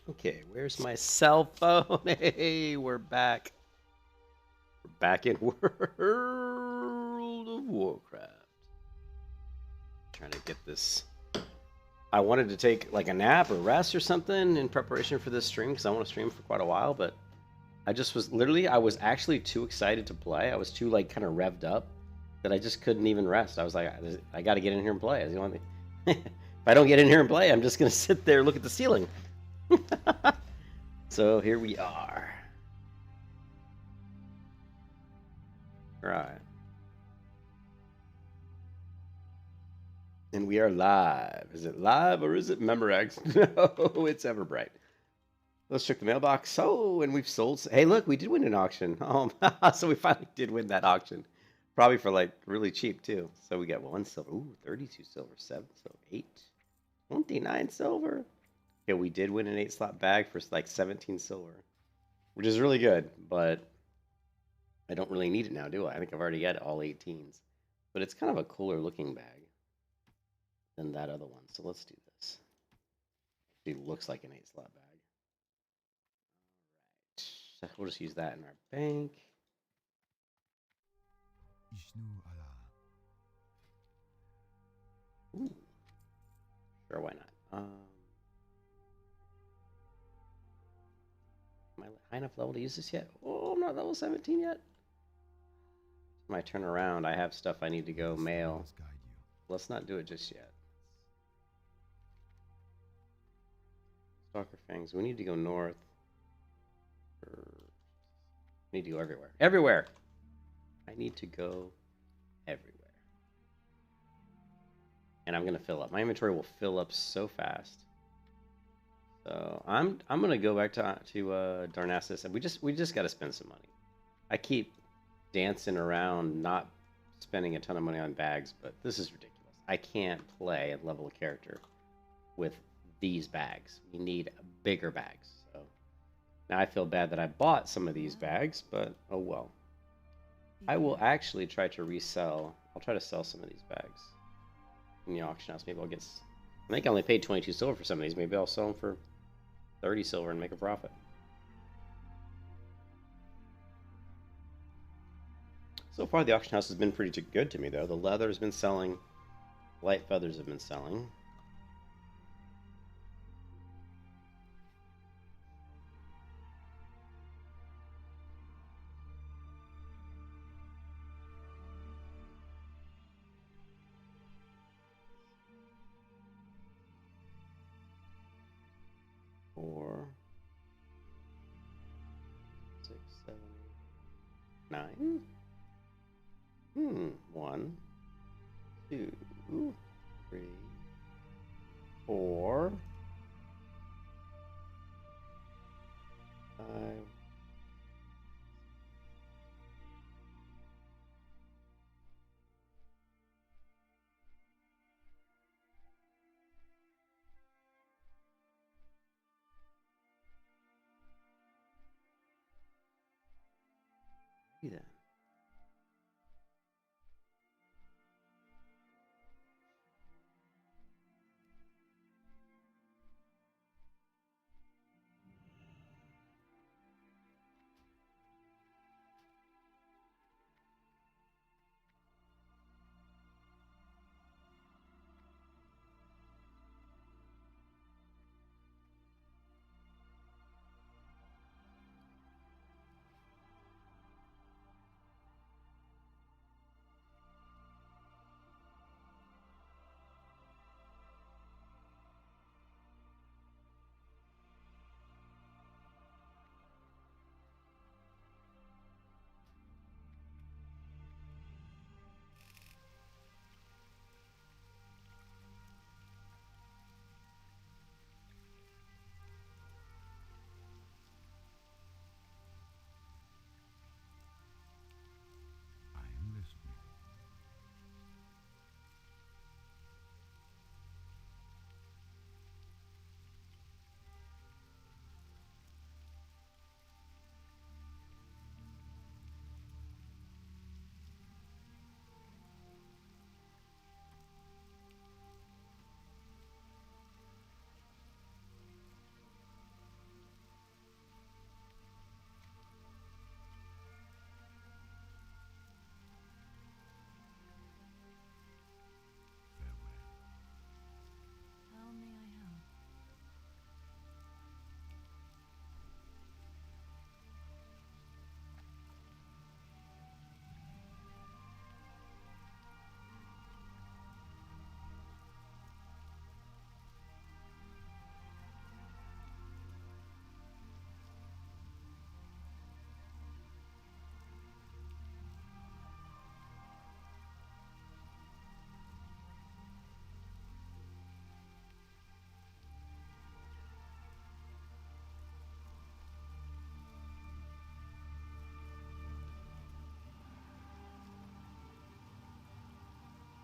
Okay, where's my cell phone? Hey, we're back. We're back in World of Warcraft. Trying to get this. I wanted to take like a nap or rest or something in preparation for this stream because I want to stream for quite a while, but I just was literally, I was actually too excited to play. I was too like kind of revved up that I just couldn't even rest. I was like, I got to get in here and play. As the only if I don't get in here and play, I'm just gonna sit there and look at the ceiling. So here we are. Right. And we are live. Is it live or is it Memorex? No, it's Everbright. Let's check the mailbox. Oh, and we've sold. Hey, look, we did win an auction. Oh, so we finally did win that auction. Probably for like really cheap too. So we got 1 silver. Ooh, 32 silver, 7, so 8, 29 silver. Yeah, we did win an 8-slot bag for like 17 silver, which is really good, but I don't really need it now, do I? I think I've already got all 18s. But it's kind of a cooler looking bag than that other one. So let's do this. It looks like an 8-slot bag. All right. We'll just use that in our bank. Ooh. Sure, why not? Am I high enough level to use this yet? Oh, I'm not level 17 yet. When I turn around, I have stuff I need to go mail. Let's not do it just yet. Stalker Fangs. We need to go north. We need to go everywhere. Everywhere! I need to go everywhere. And I'm gonna fill up. My inventory will fill up so fast. So I'm gonna go back to Darnassus, and we just gotta spend some money. I keep dancing around, not spending a ton of money on bags, but this is ridiculous. I can't play and level a character with these bags. We need bigger bags. So now I feel bad that I bought some of these bags, but oh well. I will actually try to resell. I'll try to sell some of these bags in the auction house. Maybe I'll get. I think I only paid 22 silver for some of these. Maybe I'll sell them for 30 silver and make a profit. So far, the auction house has been pretty good to me, though. The leather has been selling. Light feathers have been selling. Four, 6, 7, 9. 1, 2, 3, 4, 5. Then.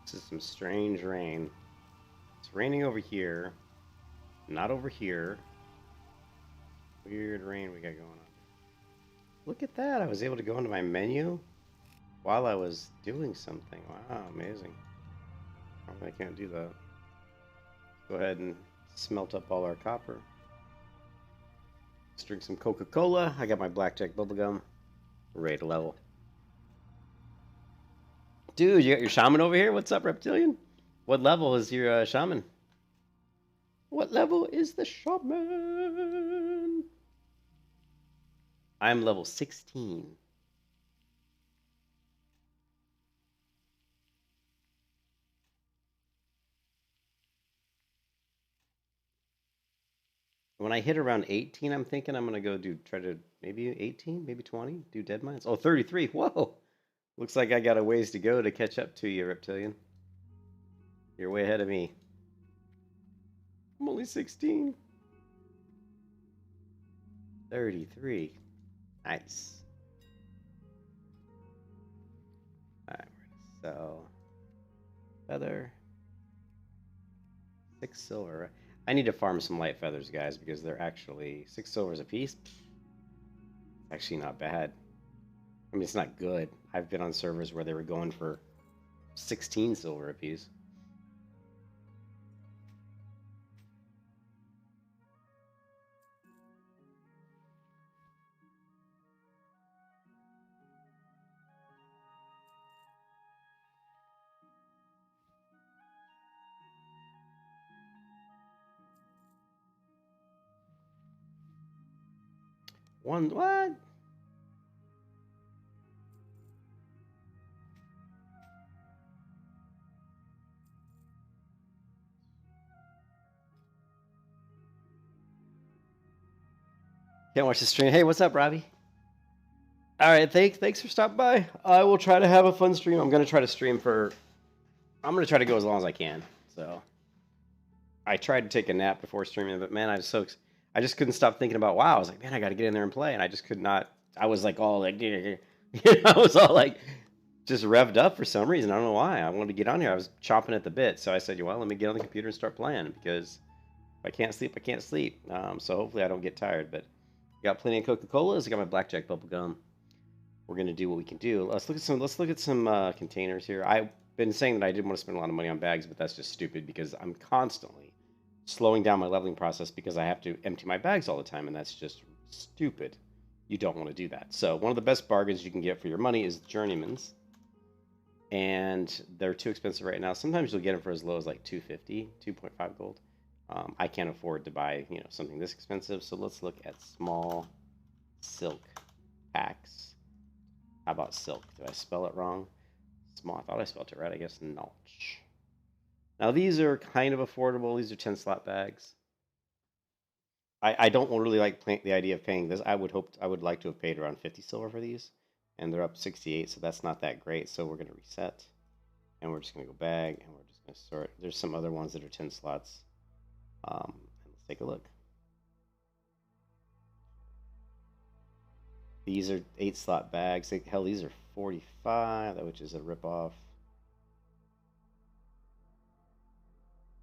This is some strange rain. It's raining over here, not over here. Weird rain we got going on. Look at that. I was able to go into my menu while I was doing something. Wow, amazing. Probably I can't do that. Go ahead and smelt up all our copper. Let's drink some Coca-Cola. I got my blackjack bubblegum. Ready to level. Dude, you got your shaman over here? What's up, Reptilian? What level is your shaman? What level is the shaman? I'm level 16. When I hit around 18, I'm thinking I'm going to go try to, maybe 18, maybe 20, do dead mines. Oh, 33. Whoa. Looks like I got a ways to go to catch up to you, Reptilian. You're way ahead of me. I'm only 16. 33. Nice. Alright, we're gonna sell feather. 6 silver. I need to farm some light feathers, guys, because they're actually 6 silvers a piece. Actually not bad. I mean, it's not good. I've been on servers where they were going for 16 silver a piece. What? Can't watch the stream. Hey, what's up, Robbie? All right, thanks for stopping by. I will try to have a fun stream. I'm gonna try to stream for. I'm gonna try to go as long as I can. So, I tried to take a nap before streaming, but man, I just couldn't stop thinking about WoW. I was like, man, I got to get in there and play, and I just could not. I was like all like, I was all like, just revved up for some reason. I don't know why. I wanted to get on here. I was chomping at the bit, so I said, well, let me get on the computer and start playing because if I can't sleep, I can't sleep. So hopefully I don't get tired. But got plenty of Coca-Colas. I got my blackjack bubble gum. We're gonna do what we can do. Let's look at some containers here. I've been saying that I didn't want to spend a lot of money on bags, but that's just stupid because I'm constantly slowing down my leveling process because I have to empty my bags all the time, and that's just stupid. You don't want to do that. So one of the best bargains you can get for your money is Journeyman's, and they're too expensive right now. Sometimes you'll get them for as low as like 250, 2.5 gold. I can't afford to buy something this expensive, so let's look at small silk packs. How about silk? Did I spell it wrong? Small. I thought I spelled it right. I guess notch. Now these are kind of affordable. These are 10 slot bags. I don't really like the idea of paying this. I would like to have paid around 50 silver for these, and they're up 68, so that's not that great. So we're gonna reset, and we're just gonna go bag, and we're just gonna sort. There's some other ones that are 10 slots. Let's take a look. These are 8 slot bags. Hell, these are 45, which is a ripoff.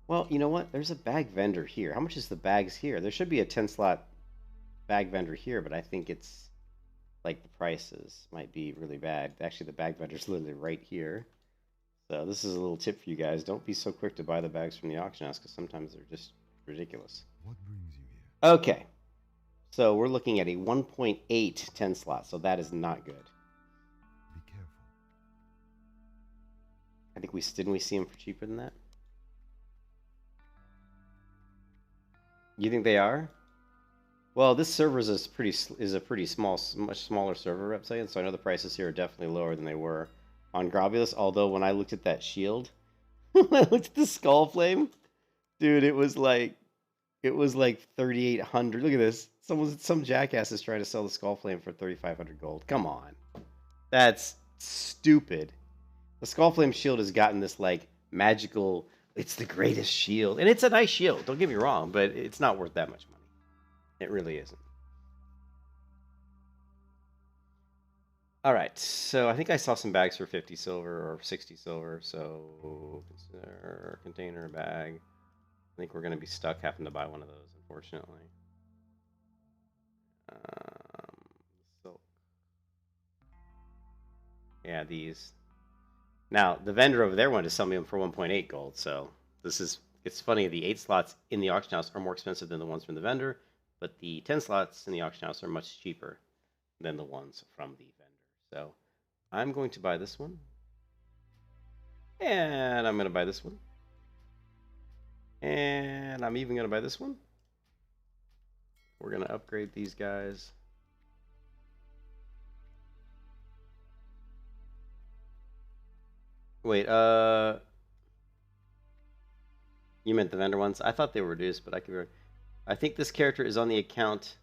Well, you know what? There's a bag vendor here. How much is the bags here? There should be a 10 slot bag vendor here, but I think it's like the prices might be really bad. Actually, the bag vendor's literally right here. So this is a little tip for you guys. Don't be so quick to buy the bags from the auction house because sometimes they're just ridiculous. What brings you here? Okay. So we're looking at a 1.8 10 slot, so that is not good. Be careful. I think didn't we see them for cheaper than that? You think they are? Well, this server is a pretty small, much smaller server website, so I know the prices here are definitely lower than they were on Grobulus. Although when I looked at that shield, when I looked at the skull flame, dude, it was like 3,800. Look at this. Some jackass is trying to sell the skull flame for 3,500 gold. Come on, that's stupid. The skull flame shield has gotten this like magical. It's the greatest shield, and it's a nice shield. Don't get me wrong, but it's not worth that much money. It really isn't. All right, so I think I saw some bags for 50 silver or 60 silver, so consider container bag. I think we're going to be stuck having to buy one of those, unfortunately. So, yeah, these. Now, the vendor over there wanted to sell me them for 1.8 gold, so it's funny, the 8 slots in the auction house are more expensive than the ones from the vendor, but the 10 slots in the auction house are much cheaper than the ones from the vendor. So I'm going to buy this one. And I'm going to buy this one. And I'm even going to buy this one. We're going to upgrade these guys. Wait, you meant the vendor ones? I thought they were reduced, but I think this character is on the account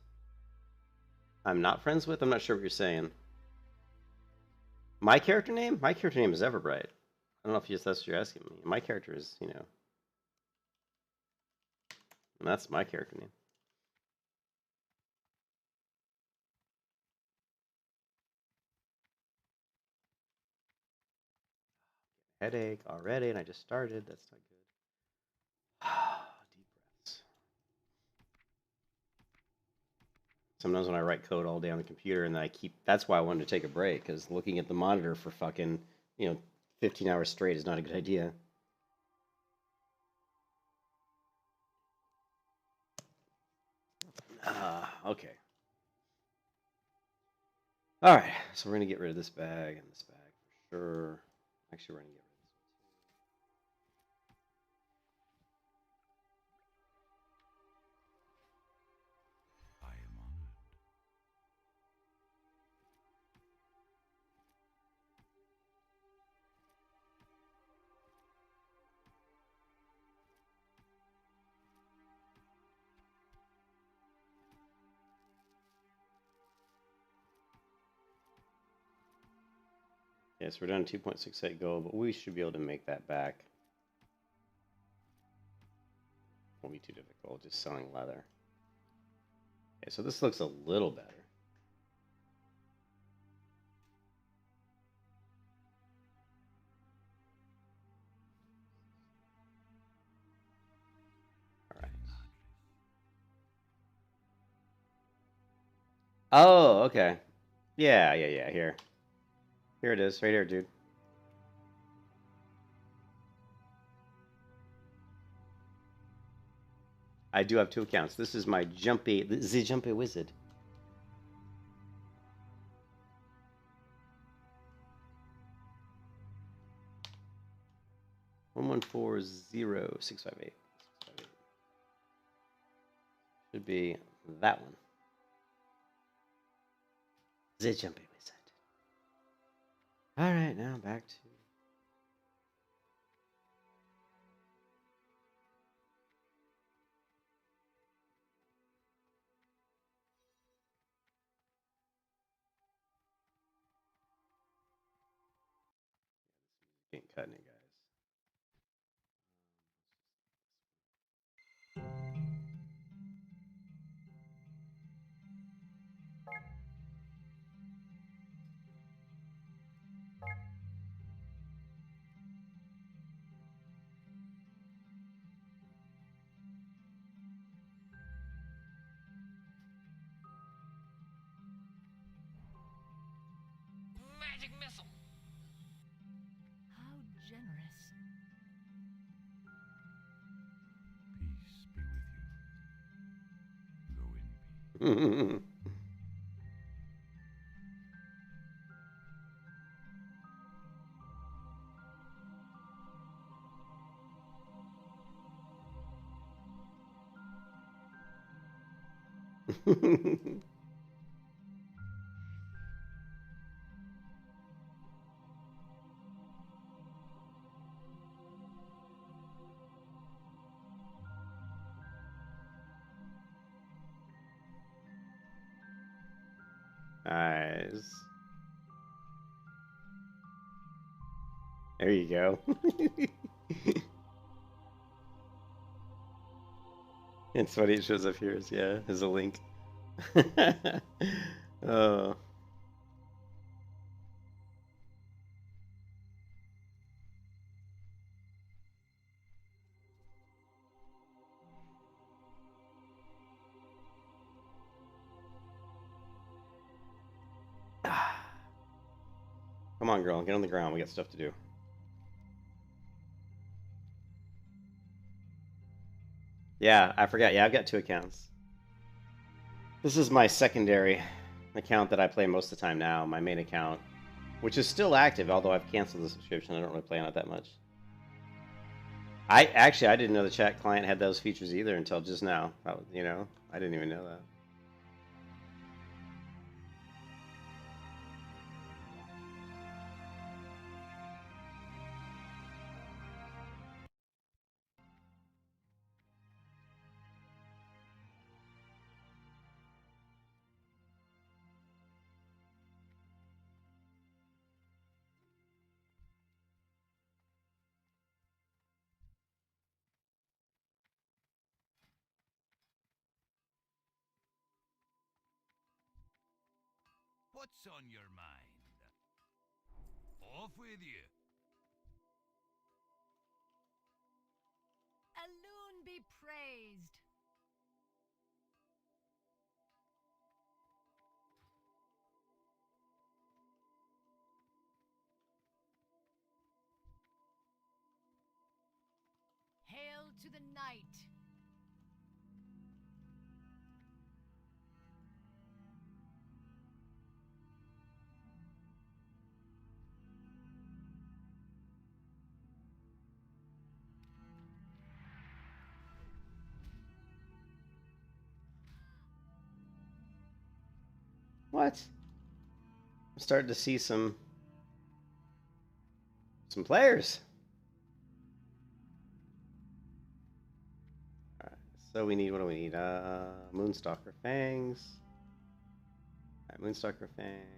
I'm not friends with. I'm not sure what you're saying. My character name? My character name is Everbright. I don't know if that's what you're asking me. My character is, and that's my character name. Headache already, and I just started. That's not good. Deep breaths. Sometimes when I write code all day on the computer, and then that's why I wanted to take a break, because looking at the monitor for fucking, 15 hours straight is not a good idea. Okay. All right, so we're gonna get rid of this bag and this bag for sure. Actually, we're gonna get rid of this I am honored. one. Yeah, so we're down to 2.68 gold, but we should be able to make that back. Won't be too difficult, just selling leather. Okay, so this looks a little better. All right. Oh, okay. Yeah. Here it is, right here, dude. I do have 2 accounts. This is my the Jumpy Wizard. One 140 658. Should be that one. The Jumpy Wizard. All right, now back to. Ain't cutting it, guys. Magic missile. How generous. Peace be with you. Go in peace. Nice. There you go. It's funny it shows up here as a link. Oh. Come on, girl. Get on the ground. We got stuff to do. Yeah, I forgot. Yeah, I've got 2 accounts. This is my secondary account that I play most of the time now. My main account, which is still active, although I've canceled the subscription. I don't really play on it that much. I didn't know the chat client had those features either until just now. You know, I didn't even know that. What's on your mind? Off with you. Alone be praised. Hail to the night. What? I'm starting to see some players. All right, so we need, what do we need? Moonstalker Fangs. All right, Moonstalker Fangs.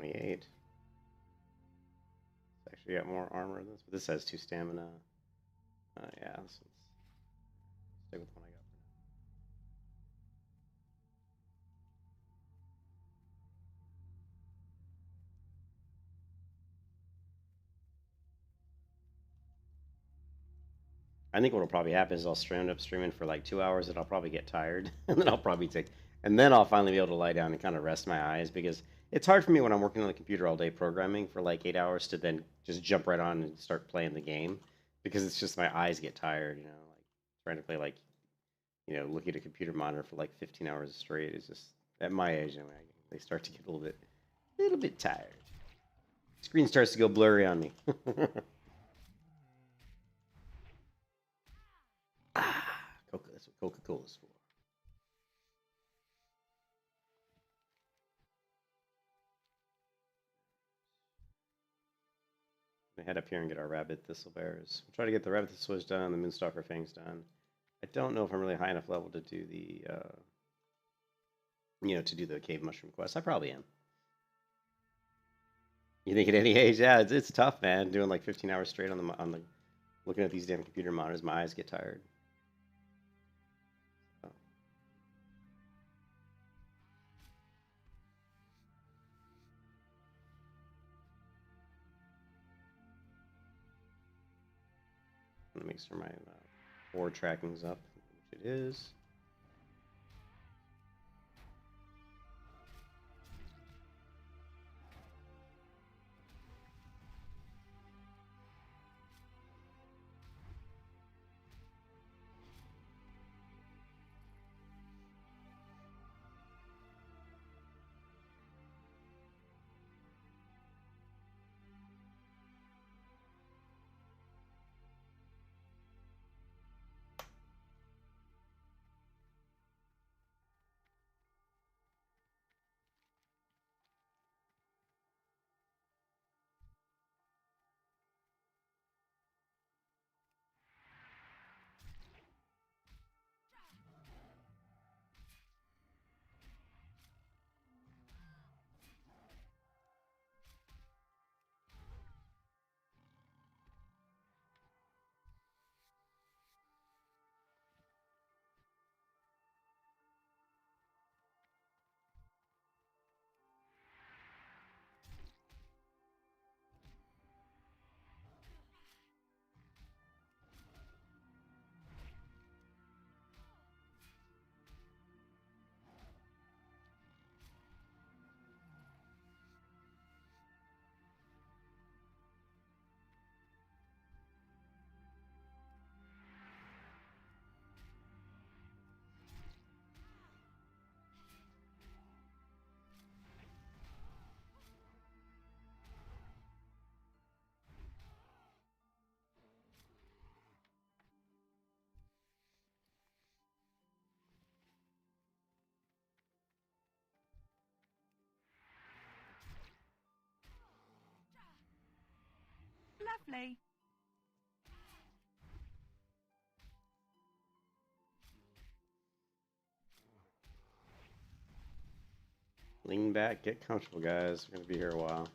It's actually got more armor than this, but this has 2 stamina. Yeah, this one's, stick with the one I got for now. I think what'll probably happen is I'll end up streaming for like 2 hours, and I'll probably get tired, and then I'll finally be able to lie down and kind of rest my eyes, because it's hard for me when I'm working on the computer all day programming for like 8 hours to then just jump right on and start playing the game, because it's just my eyes get tired, you know, like trying to play, like, you know, looking at a computer monitor for like 15 hours straight is just, at my age anyway, they start to get a little bit tired. Screen starts to go blurry on me. That's what Coca-Cola's for. We head up here and get our rabbit thistlebears. We'll try to get the rabbit thistlers done, the moonstalker fangs done. I don't know if I'm really high enough level to do the, you know, to do the cave mushroom quest. I probably am. You think at any age? Yeah, it's tough, man. Doing like 15 hours straight on the looking at these damn computer monitors, my eyes get tired. So. make sure my board tracking's up, which it is. Lovely. Lean back, get comfortable, guys. We're gonna be here a while.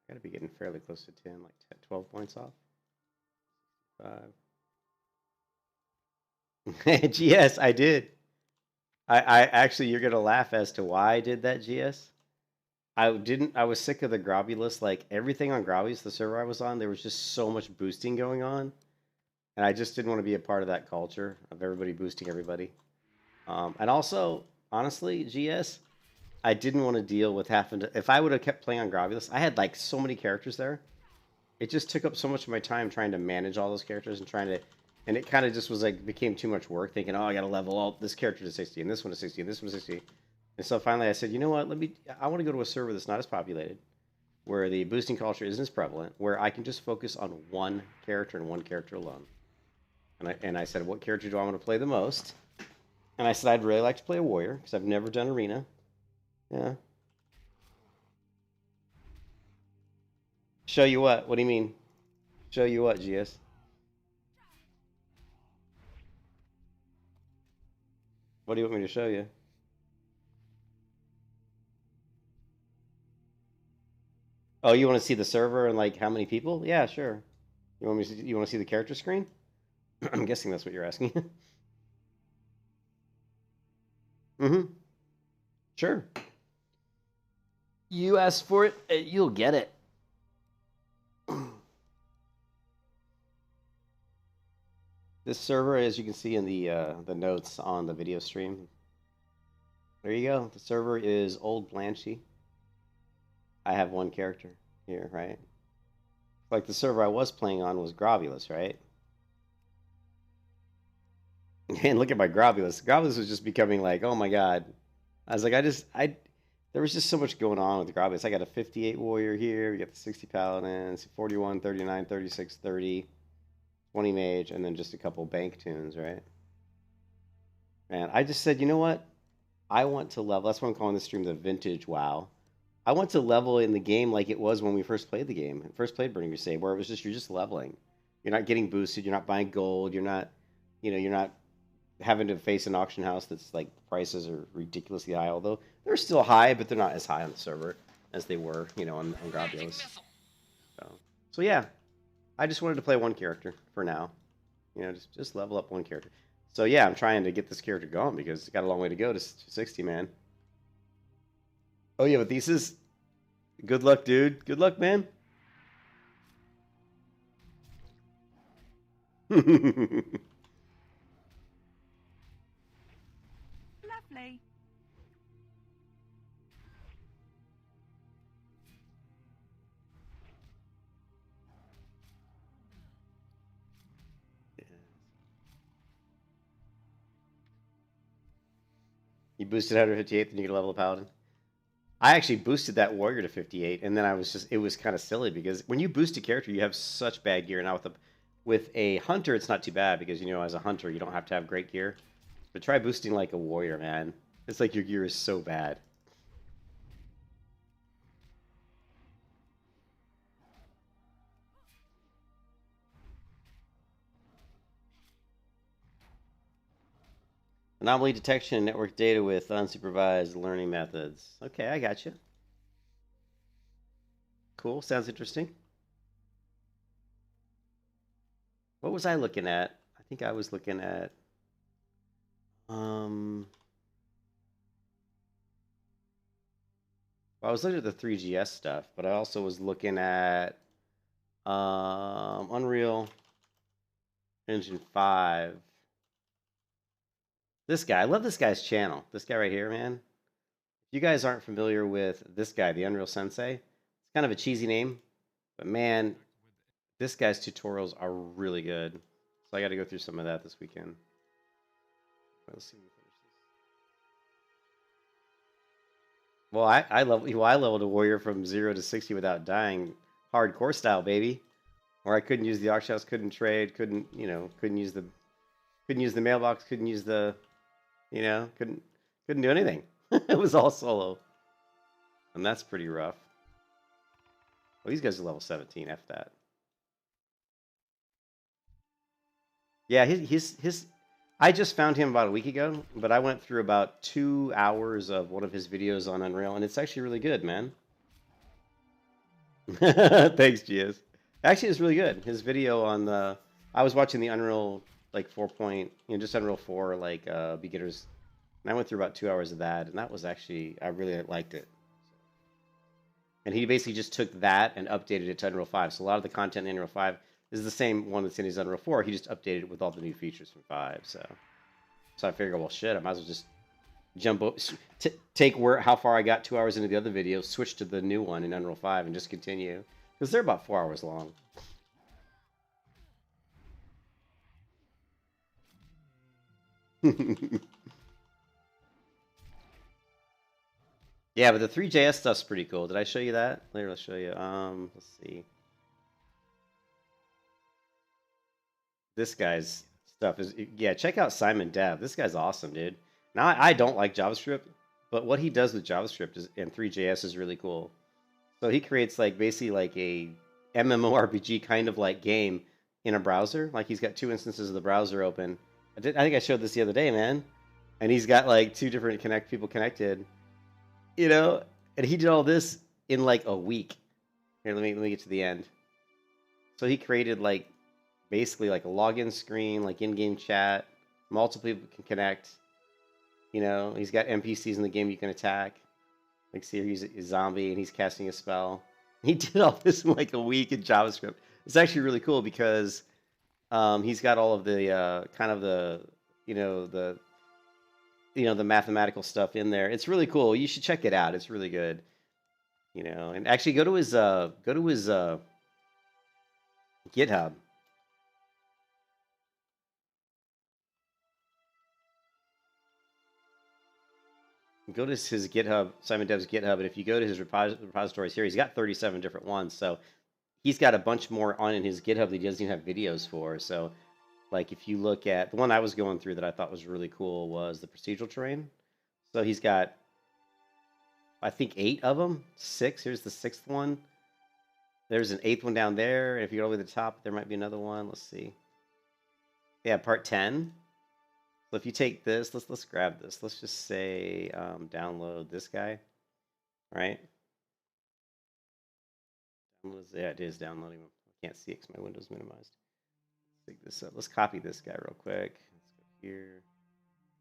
Gotta be getting fairly close to 10, like 10, 12 points off. 5. GS, I did. I actually, you're gonna laugh as to why I did that, GS. I was sick of the Grobulus. Like everything on Grobulus, the server I was on, there was just so much boosting going on. And I just didn't want to be a part of that culture of everybody boosting everybody. And also, honestly, GS, I didn't want to deal with having to... If I would have kept playing on Grobulus, I had like so many characters there. It just took up so much of my time trying to manage all those characters and trying to... And it kind of just was like, became too much work thinking, oh, I got to level all this character to 60 and this one to 60 and this one to 60. And so finally I said, you know what, I want to go to a server that's not as populated, where the boosting culture isn't as prevalent, where I can just focus on one character and one character alone. And I said, what character do I want to play the most? And I said, I'd really like to play a warrior, because I've never done arena. Yeah. Show you what? What do you mean? Show you what, GS? What do you want me to show you? Oh, you want to see the server and like how many people? Yeah, sure. You want me to see, you want to see the character screen? I'm guessing that's what you're asking. Mm-hmm. Sure. You ask for it, you'll get it. This server, as you can see in the notes on the video stream, there you go. The server is Old Blanchy. I have one character here, right? Like the server I was playing on was Grovulus, right? And look at my Grovulus. Grovulus was just becoming like, oh my god. I was like, there was just so much going on with Grovulus. I got a 58 warrior here. We got the 60 paladins, 41, 39, 36, 30, 20 mage, and then just a couple bank tunes, right? And I just said, you know what? I want to level. That's why I'm calling this stream the vintage WoW. I want to level in the game like it was when we first played the game. First played Burning Crusade, where it was just you're just leveling. You're not getting boosted. You're not buying gold. You're not, you're not having to face an auction house that's like prices are ridiculously high. Although they're still high, but they're not as high on the server as they were, on Gravios. So yeah, I just wanted to play one character for now. Just level up one character. So yeah, I'm trying to get this character going because it's got a long way to go to 60, man. Oh, you have a thesis? Good luck, dude. Good luck, man. Lovely. You boosted 158, then you get a level of paladin. I actually boosted that warrior to 58, and then it was kind of silly because when you boost a character, you have such bad gear. Now with a hunter, it's not too bad because as a hunter, you don't have to have great gear. But try boosting like a warrior, man. It's like your gear is so bad. Anomaly detection and network data with unsupervised learning methods. Okay, I got you. Cool, sounds interesting. What was I looking at? I think I was looking at well, I was looking at the 3GS stuff, but I also was looking at Unreal Engine 5. This guy, I love this guy's channel. This guy right here, man. If you guys aren't familiar with this guy, the Unreal Sensei, it's kind of a cheesy name, but man, this guy's tutorials are really good. So I got to go through some of that this weekend. Let's see. Well, I leveled a warrior from 0 to 60 without dying, hardcore style, baby. Where I couldn't use the auction house, couldn't trade, couldn't use the mailbox, couldn't use the couldn't do anything. It was all solo. And that's pretty rough. Well, these guys are level 17, F that. Yeah, his I just found him about a week ago, but I went through about 2 hours of one of his videos on Unreal, and it's actually really good, man. Thanks, Gias. Actually, it's really good. His video on the... I was watching the Unreal, like, 4 point... just Unreal 4, like, beginners. And I went through about 2 hours of that, and that was actually... I really liked it. And he basically just took that and updated it to Unreal 5. So a lot of the content in Unreal 5 is the same one that's in his Unreal 4. He just updated it with all the new features from 5. So I figured, well, shit, I might as well just jump take how far I got 2 hours into the other video, switch to the new one in Unreal 5, and just continue. Because they're about 4 hours long. Yeah, but the 3JS stuff's pretty cool. Did I show you that? Later, I'll show you. Let's see. This guy's stuff is... Yeah, check out Simon Dev. This guy's awesome, dude. Now, I don't like JavaScript, but what he does with JavaScript and 3JS is really cool. So he creates, like, basically like a MMORPG kind of like game in a browser. Like, he's got 2 instances of the browser open. I think I showed this the other day, man. and he's got like 2 different people connected, you know, and he did all this in like a week. Here, let me get to the end. So he created like basically like a login screen, like in-game chat, multiple people can connect. You know, he's got NPCs in the game you can attack. Like, see here, he's a zombie and he's casting a spell. He did all this in like a week in JavaScript. It's actually really cool because he's got all of the kind of the the mathematical stuff in there. It's really cool. You should check it out. It's really good. You know, and actually go to his GitHub. Go to his GitHub, Simon Dev's GitHub, and if you go to his repositories here, he's got 37 different ones. So he's got a bunch more on in his GitHub that he doesn't even have videos for. So, like, if you look at the one I was going through that I thought was really cool was the Procedural Terrain. So he's got, I think, 8 of them. 6. Here's the 6th one. There's an 8th one down there. And if you go over the top, there might be another one. Let's see. Yeah, part 10. So if you take this, let's grab this. Let's just say download this guy, right? Yeah, it is downloading. I can't see it because my window's minimized. Let's take this up. Let's copy this guy real quick. Let's go here.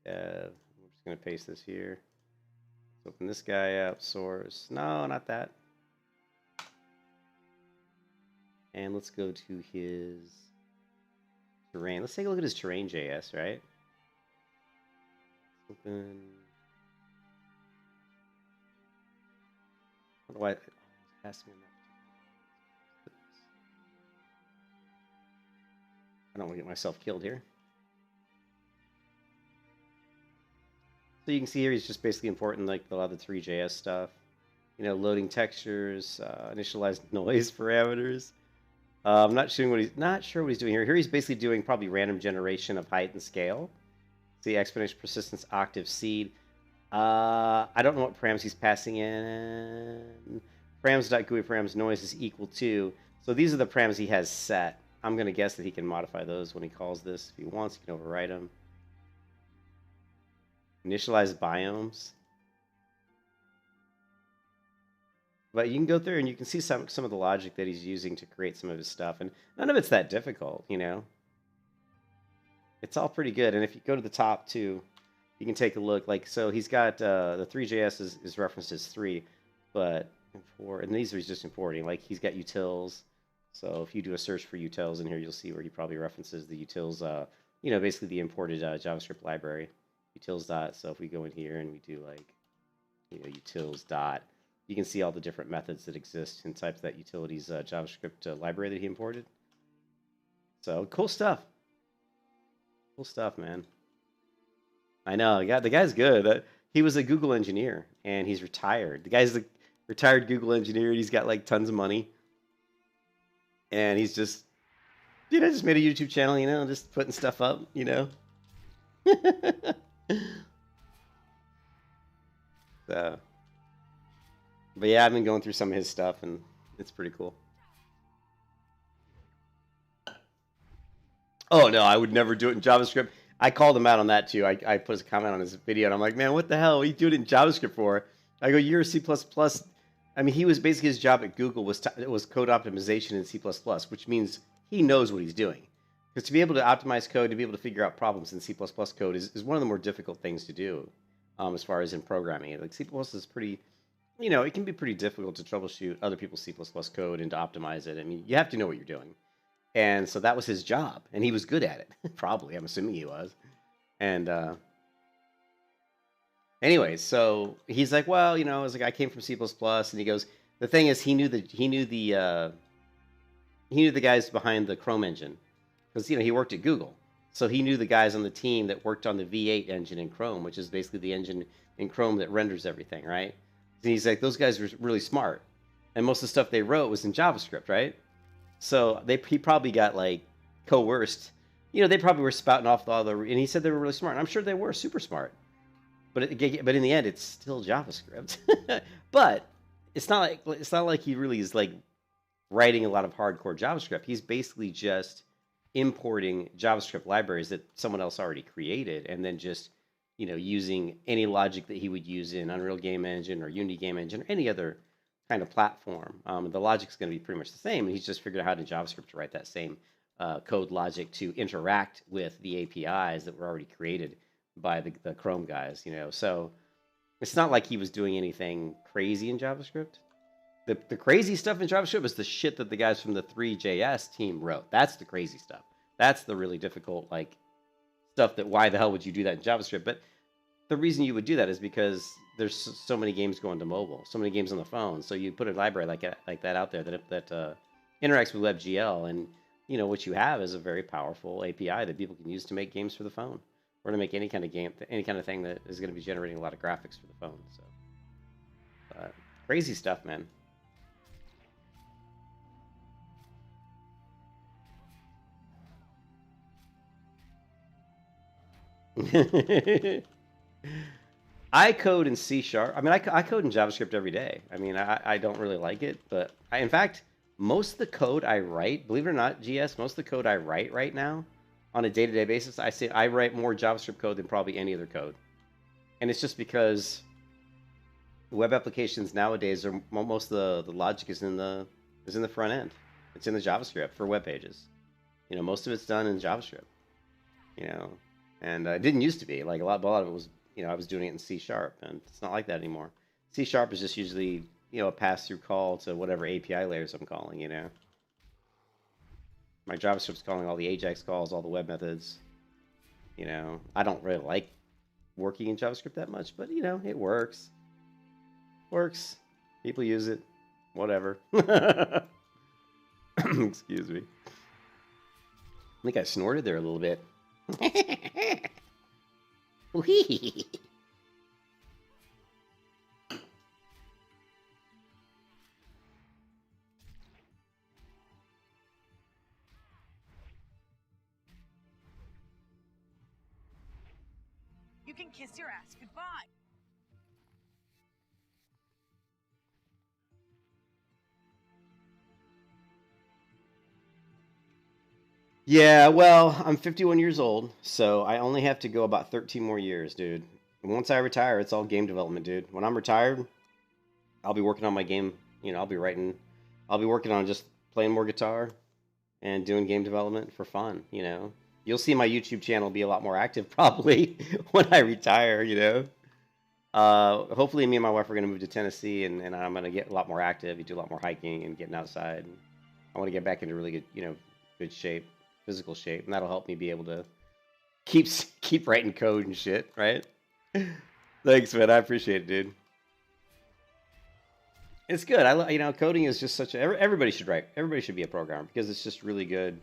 Dev. I'm just gonna paste this here. Let's open this guy up. Source. No, not that. And let's go to his terrain. Let's take a look at his terrain.js, right? Open. I don't know why it's asking me that. I don't want to get myself killed here. So you can see here he's just basically importing like a lot of the 3JS stuff. You know, loading textures, initialized noise parameters. I'm not sure what he's doing here. Here he's basically doing probably random generation of height and scale. See, exponential persistence, octave, seed. I don't know what params he's passing in. Params.GUI params noise is equal to. So these are the params he has set. I'm going to guess that he can modify those when he calls this. If he wants, he can override them. Initialize biomes. But you can go through and you can see some of the logic that he's using to create some of his stuff. And none of it's that difficult, you know. It's all pretty good. And if you go to the top too, you can take a look. Like, so he's got the 3JS is referenced as 3, but 4, and these are just importing. Like, he's got utils. So if you do a search for utils in here, you'll see where he probably references the utils, you know, basically the imported JavaScript library, utils dot. So if we go in here and we do like, you know, utils dot, you can see all the different methods that exist and types that utilities JavaScript library that he imported. So cool stuff. Cool stuff, man. I know. The guy's good. He was a Google engineer, and he's retired. The guy's a retired Google engineer, and he's got, like, tons of money. And he's just, you know, just made a YouTube channel, you know, just putting stuff up, you know. So, but, yeah, I've been going through some of his stuff, and it's pretty cool. Oh, no, I would never do it in JavaScript. I called him out on that, too. I put a comment on his video, and I'm like, man, what the hell are you doing it in JavaScript for? I go, you're a C++. I mean, he was basically, his job at Google was code optimization in C++, which means he knows what he's doing. Because to be able to optimize code, to be able to figure out problems in C++ code is one of the more difficult things to do as far as in programming. Like, C++ is pretty, you know, it can be pretty difficult to troubleshoot other people's C++ code and to optimize it. I mean, you have to know what you're doing. And so that was his job, and he was good at it. Probably, I'm assuming he was. And anyways, so he's like, well, you know, I was like, I came from C++, and he goes, the thing is, he knew the guys behind the Chrome engine, because you know he worked at Google, so he knew the guys on the team that worked on the V8 engine in Chrome, which is basically the engine in Chrome that renders everything, right? And he's like, those guys were really smart, and most of the stuff they wrote was in JavaScript, right? So he probably got like coerced. You know, they probably were spouting off all the, and he said they were really smart. And I'm sure they were super smart, but in the end, it's still JavaScript. But it's not like he really is like writing a lot of hardcore JavaScript. He's basically just importing JavaScript libraries that someone else already created, and then just using any logic that he would use in Unreal Game Engine or Unity Game Engine or any other kind of platform. The logic's going to be pretty much the same, and he's just figured out how to JavaScript to write that same code logic to interact with the APIs that were already created by the Chrome guys. So it's not like he was doing anything crazy in JavaScript. The crazy stuff in JavaScript is the shit that the guys from the 3JS team wrote. That's the crazy stuff. That's the really difficult, stuff that why the hell would you do that in JavaScript? But the reason you would do that is because there's so many games going to mobile, so many games on the phone. So you put a library like that out there that interacts with WebGL, and what you have is a very powerful API that people can use to make games for the phone or to make any kind of game, any kind of thing that is going to be generating a lot of graphics for the phone. So crazy stuff, man. I code in C#. I mean, I code in JavaScript every day. I mean, I don't really like it, but in fact, most of the code I write, believe it or not, GS, most of the code I write right now on a day-to-day basis, I say I write more JavaScript code than probably any other code. And it's just because web applications nowadays are most of the logic is in the front end. It's in the JavaScript for web pages. Most of it's done in JavaScript. And it didn't used to be like a lot of it was. I was doing it in C#, and it's not like that anymore. C# is just usually a pass-through call to whatever API layers I'm calling. My JavaScript's calling all the AJAX calls, all the web methods. I don't really like working in JavaScript that much, but it works. Works. People use it. Whatever. Excuse me. I think I snorted there a little bit. You can kiss your ass goodbye. Yeah, well, I'm 51 years old, so I only have to go about 13 more years, dude. And once I retire, it's all game development, dude. When I'm retired, I'll be working on my game. I'll be working on just playing more guitar and doing game development for fun. You'll see my YouTube channel be a lot more active probably when I retire. Hopefully, me and my wife are gonna move to Tennessee, and I'm gonna get a lot more active. You do a lot more hiking and getting outside. I want to get back into really good, good shape. Physical shape, and that'll help me be able to keep writing code and shit, right? Thanks, man. I appreciate it, dude. It's good. Coding is just such a everybody should write. Everybody should be a programmer because it's just really good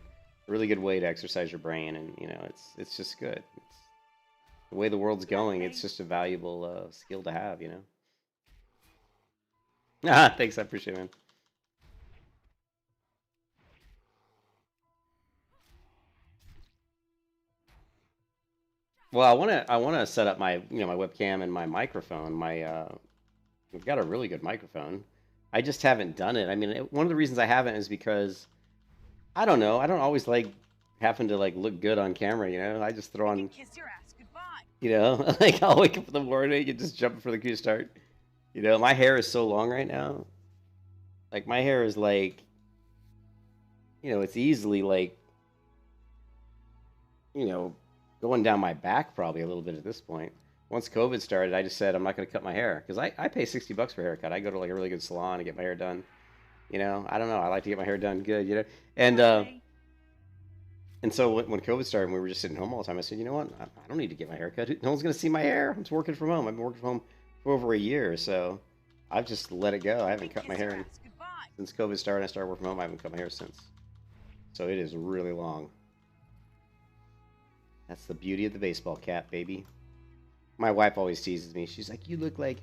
way to exercise your brain, and it's just good. It's the way the world's going. It's just a valuable skill to have, Thanks, I appreciate it, man. Well, I wanna set up my my webcam and my microphone. We've got a really good microphone. I just haven't done it. I mean, one of the reasons I haven't is because I don't know. I don't always like having to look good on camera. I just throw on. Kiss your ass goodbye. I'll wake up in the morning and just jump for the queue start. My hair is so long right now. My hair is it's easily going down my back probably a little bit at this point. Once COVID started, I just said I'm not going to cut my hair because I pay $60 for a haircut. I go to a really good salon and get my hair done. I don't know. I like to get my hair done good. And so when COVID started, and we were just sitting home all the time. I said, you know what? I don't need to get my hair cut. No one's going to see my hair. I'm just working from home. I've been working from home for over a year, so I've just let it go. I haven't cut my hair since COVID started. I started working from home. I haven't cut my hair since. So it is really long. That's the beauty of the baseball cap, baby. My wife always teases me. She's like, you look like,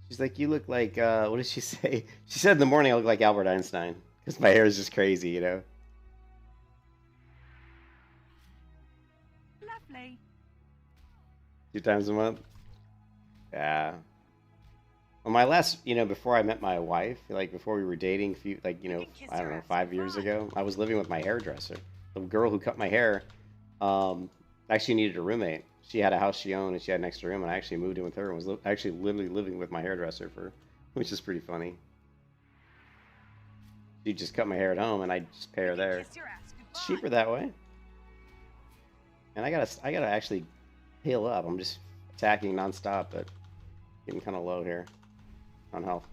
what did she say? She said in the morning I look like Albert Einstein because my hair is just crazy, Lovely. 2 times a month. Yeah. Well, my last, before I met my wife, before we were dating, I don't know, 5 years ago, I was living with my hairdresser. The girl who cut my hair, actually needed a roommate. she had a house she owned and she had an extra room, and I actually moved in with her and was actually literally living with my hairdresser which is pretty funny. She just cut my hair at home, and I just pay her there. Kiss your ass goodbye. It's cheaper that way. And I gotta actually heal up. I'm just attacking nonstop, but getting kind of low here on health.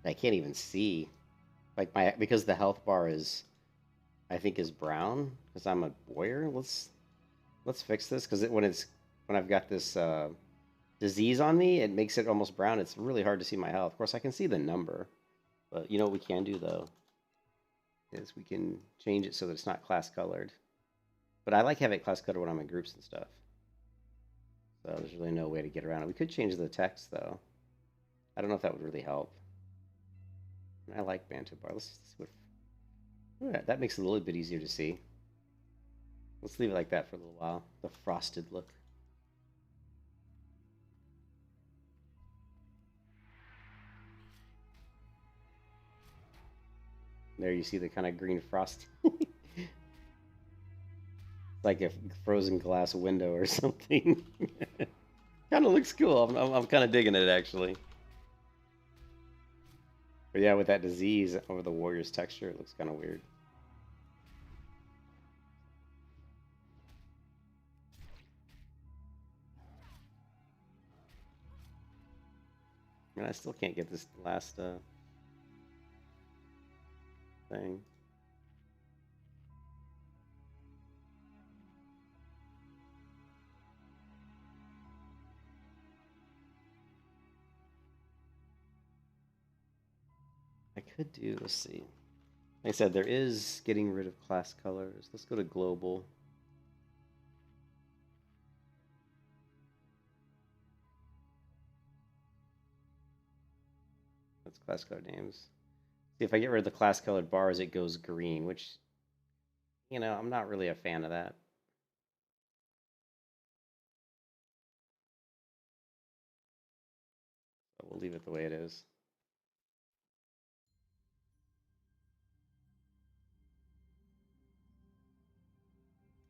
I can't even see, like because the health bar is, I think, is brown because I'm a warrior. Let's fix this because when I've got this disease on me, it makes it almost brown. It's really hard to see my health. Of course, I can see the number, but you know what we can do though is we can change it so that it's not class colored. But I like having it class colored when I'm in groups and stuff. So there's really no way to get around it. We could change the text though. I don't know if that would really help. I like Bantu bar. Let's see what. Yeah, that makes it a little bit easier to see. Let's leave it like that for a little while. The frosted look. There you see the kind of green frost. Like a frozen glass window or something. Kind of looks cool. I'm kind of digging it actually. But yeah, with that disease over the warrior's texture, it looks kind of weird. I mean, I still can't get this last thing. I could do, let's see. Like I said, there is getting rid of class colors. Let's go to global. That's class color names. See, if I get rid of the class colored bars, it goes green, which, you know, I'm not really a fan of that. So we'll leave it the way it is.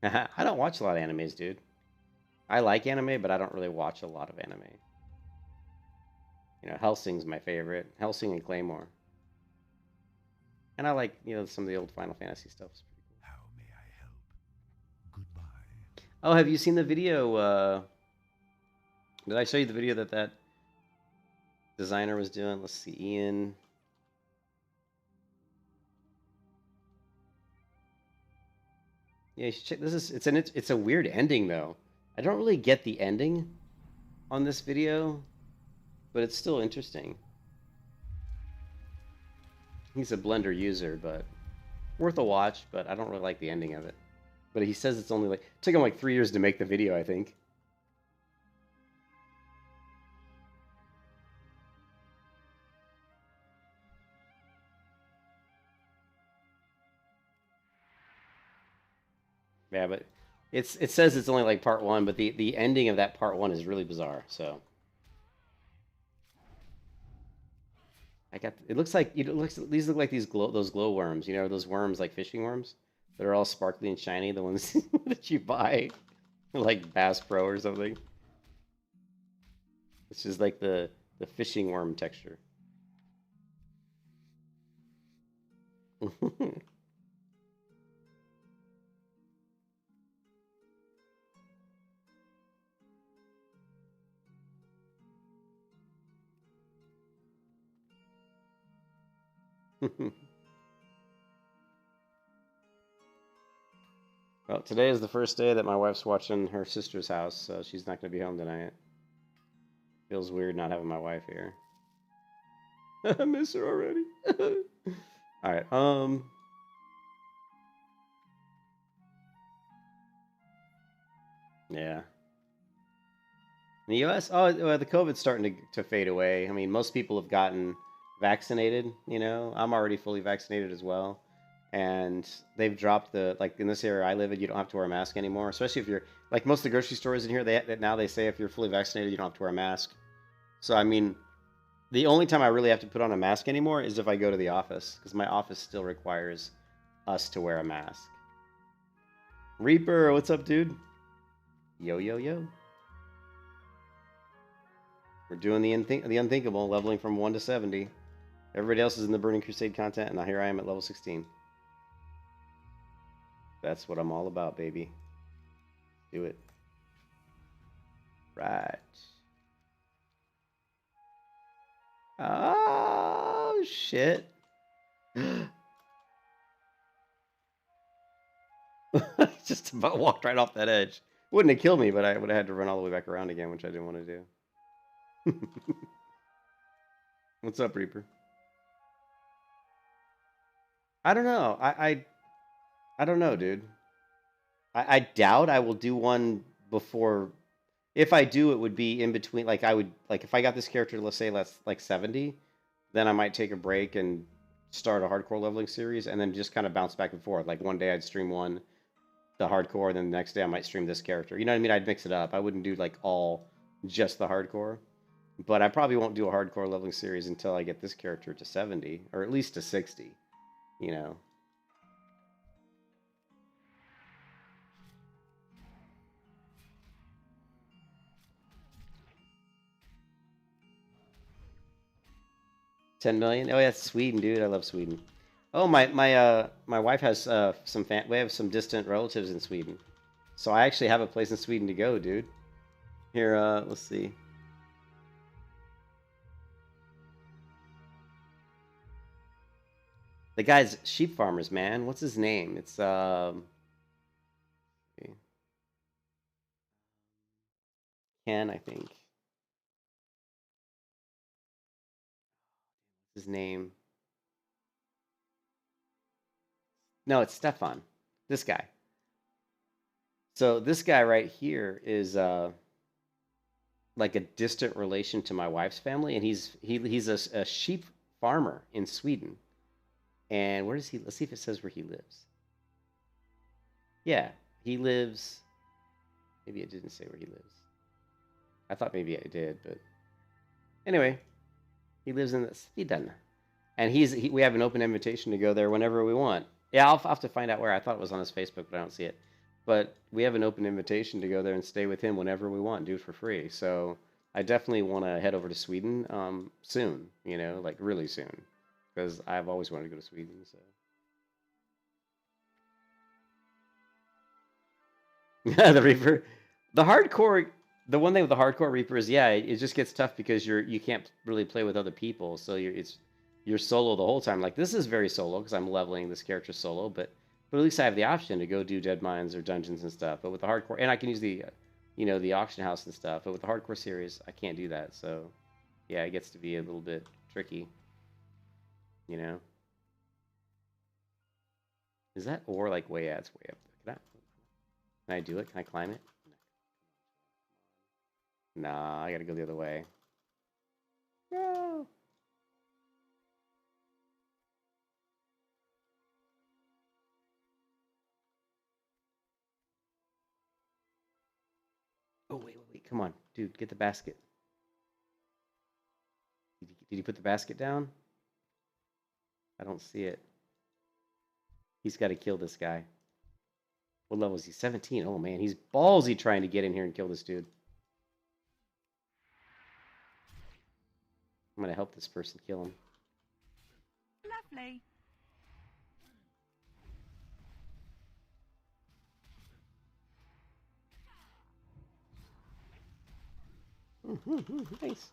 I don't watch a lot of animes, dude. I like anime, but I don't really watch a lot of anime. You know, Hellsing's my favorite. Hellsing and Claymore. And I like, you know, some of the old Final Fantasy stuff. How may I help? Goodbye. Oh, have you seen the video? Did I show you the video that designer was doing? Let's see, Ian. Yeah, you should check. It's a weird ending though. I don't really get the ending on this video, but it's still interesting. He's a Blender user, but worth a watch, but I don't really like the ending of it. But he says it's only like, it took him like 3 years to make the video, I think. Yeah, but it says it's only like part 1, but the ending of that part 1 is really bizarre. So it looks like these look like those glow worms, you know, those worms like fishing worms that are all sparkly and shiny, the ones that you buy like Bass Pro or something. This is like the fishing worm texture. Well, today is the first day that my wife's watching her sister's house, so she's not going to be home tonight. Feels weird not having my wife here. I miss her already. All right. Yeah. In the U.S., well, the COVID's starting to fade away. I mean, most people have gotten vaccinated, you know. I'm already fully vaccinated as well. And they've dropped like in this area I live in, you don't have to wear a mask anymore. Especially if you're, like most of the grocery stores in here, now they say if you're fully vaccinated, you don't have to wear a mask. So, I mean, the only time I really have to put on a mask anymore is if I go to the office, because my office still requires us to wear a mask. Reaper, what's up, dude? Yo, yo, yo. We're doing the unthinkable, leveling from 1 to 70. Everybody else is in the Burning Crusade content, and now here I am at level 16. That's what I'm all about, baby. Do it. Right. Oh, shit. Just about walked right off that edge. Wouldn't have killed me, but I would have had to run all the way back around again, which I didn't want to do. What's up, Reaper? I don't know. I don't know, dude. I doubt I will do one before. If I do, it would be in between. Like I would, like if I got this character, let's say that's like 70, then I might take a break and start a hardcore leveling series, and then just kind of bounce back and forth. Like one day I'd stream one, the hardcore, and then the next day I might stream this character. You know what I mean? I'd mix it up. I wouldn't do like all just the hardcore. But I probably won't do a hardcore leveling series until I get this character to 70, or at least to 60, you know. $10 million? Oh, yeah, it's Sweden, dude. I love Sweden. Oh, my wife has we have some distant relatives in Sweden. So I actually have a place in Sweden to go, dude. Here, let's see. The guy's sheep farmers, man. What's his name? It's Ken, I think. What's his name? No, it's Stefan. This guy. So this guy right here is like a distant relation to my wife's family, and he's a sheep farmer in Sweden. And where does he? Let's see if it says where he lives. Yeah, he lives. Maybe it didn't say where he lives. I thought maybe it did, but anyway, he lives in Sweden, and we have an open invitation to go there whenever we want. Yeah, I'll have to find out where. I thought it was on his Facebook, but I don't see it. But we have an open invitation to go there and stay with him whenever we want, do it for free. So I definitely want to head over to Sweden soon. You know, like really soon, because I've always wanted to go to Sweden. So. Yeah, the Reaper. The hardcore, the one thing with the hardcore Reaper is, yeah, it just gets tough because you can't really play with other people, so you're solo the whole time. Like this is very solo because I'm leveling this character solo, but at least I have the option to go do dead mines or dungeons and stuff. But with the hardcore, and I can use the, the auction house and stuff. But with the hardcore series, I can't do that. So, yeah, it gets to be a little bit tricky. You know. Is that ore like way? Yeah, it's way up there. Can I do it? Can I climb it? Nah, I gotta go the other way. No. Oh, wait. Come on. Dude, get the basket. Did you put the basket down? I don't see it. He's got to kill this guy. What level is he? 17. Oh, man. He's ballsy trying to get in here and kill this dude. I'm going to help this person kill him. Lovely. Nice.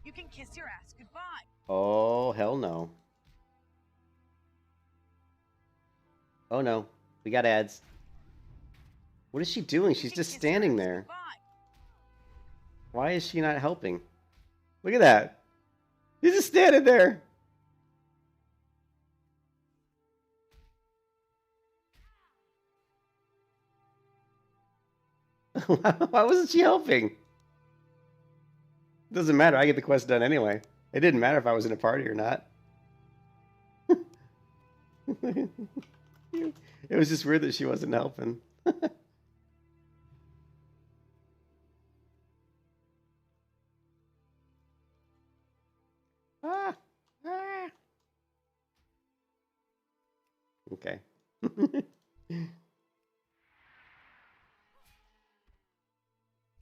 You can kiss your ass goodbye. Oh, hell no. Oh, no. We got ads. What is she doing? She's just standing there. Goodbye. Why is she not helping? Look at that. She's just standing there. Why wasn't she helping? Doesn't matter. I get the quest done anyway. It didn't matter if I was in a party or not. It was just weird that she wasn't helping. Ah.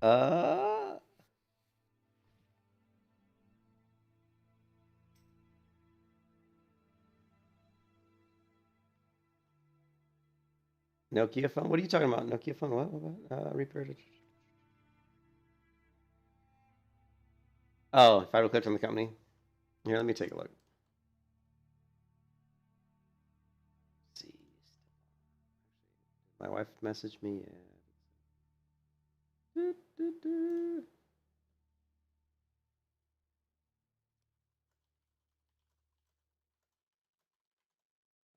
uh. Nokia phone? What are you talking about? Nokia phone? What about? Repair. Oh, if I clicked on the company. Here, let me take a look. Let's see. My wife messaged me.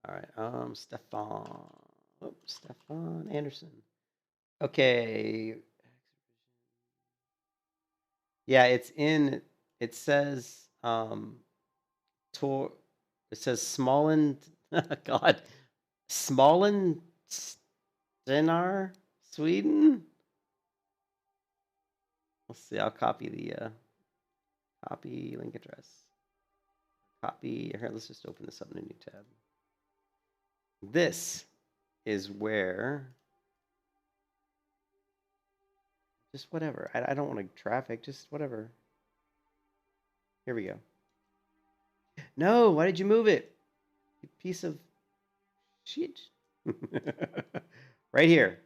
All right. Stefan. Oh, Stefan Anderson. Okay. Yeah, it's in. It says Tor. It says Smalland. God, Smalland Stenar, Sweden. Let's see. I'll copy the copy link address. Copy. Here, let's just open this up in a new tab. This is where. Just whatever. I don't want to traffic. Just whatever. Here we go. No, why did you move it? You piece of shit. Right here.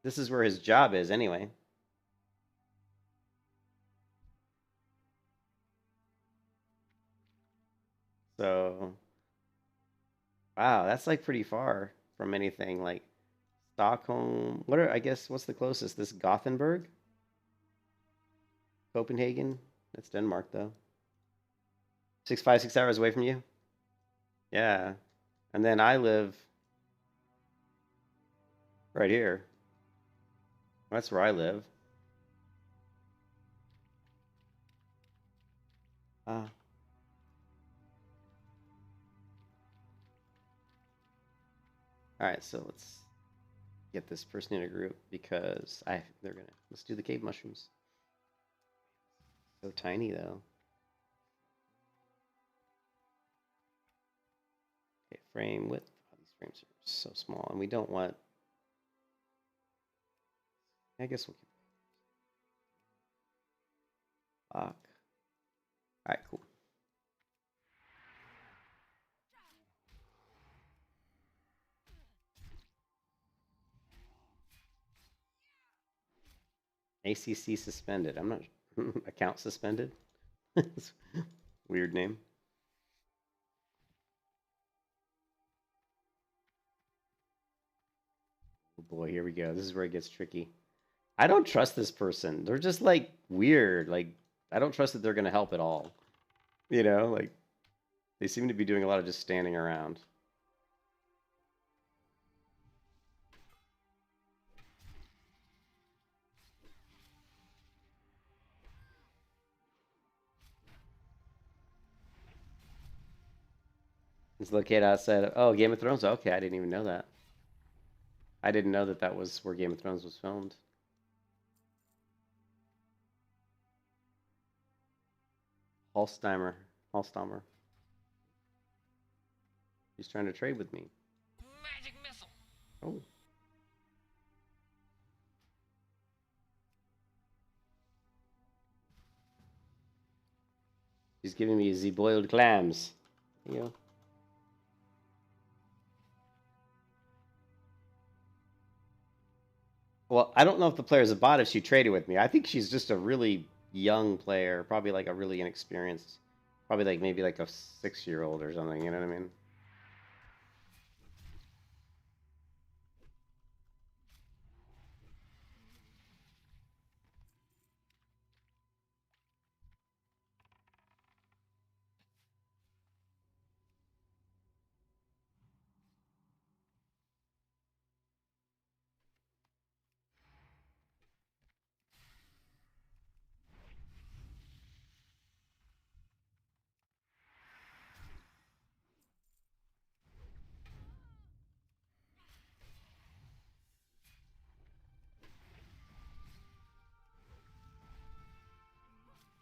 This is where his job is anyway. So, wow, that's like pretty far from anything like Stockholm. I guess, what's the closest? This Gothenburg? Copenhagen? That's Denmark, though. 6 hours away from you? Yeah. And then I live right here. That's where I live. All right, so let's get this person in a group because let's do the cave mushrooms. So tiny though. Okay, frame width. Oh, these frames are so small, and we don't want. I guess we'll keep lock. All right, cool. ACC suspended. I'm not account suspended. Weird name. Oh boy, here we go. This is where it gets tricky. I don't trust this person. They're just like weird. Like I don't trust that they're gonna help at all. You know, like they seem to be doing a lot of just standing around. It's located outside of, oh, Game of Thrones? Okay, I didn't even know that. I didn't know that that was where Game of Thrones was filmed. Hallsteimer. He's trying to trade with me. Magic missile. Oh. He's giving me the boiled clams. You know. Well, I don't know if the player's a bot if she traded with me. I think she's just a really young player, probably like a really inexperienced, probably like maybe like a 6-year-old or something, you know what I mean?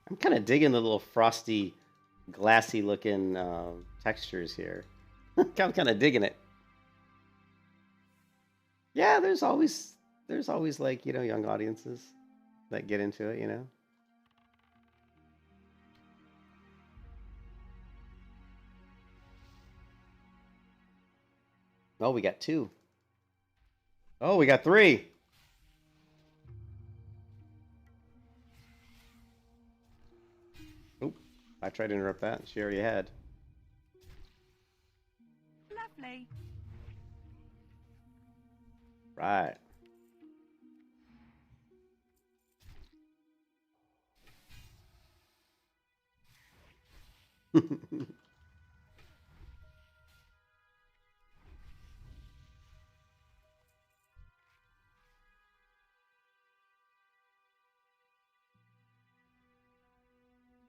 I'm kind of digging the little frosty, glassy looking textures here. I'm kind of digging it. Yeah, there's always like, you know, young audiences that get into it, you know. Oh, we got 2. Oh, we got 3. Oop, I tried to interrupt that. She already had. Lovely. Right.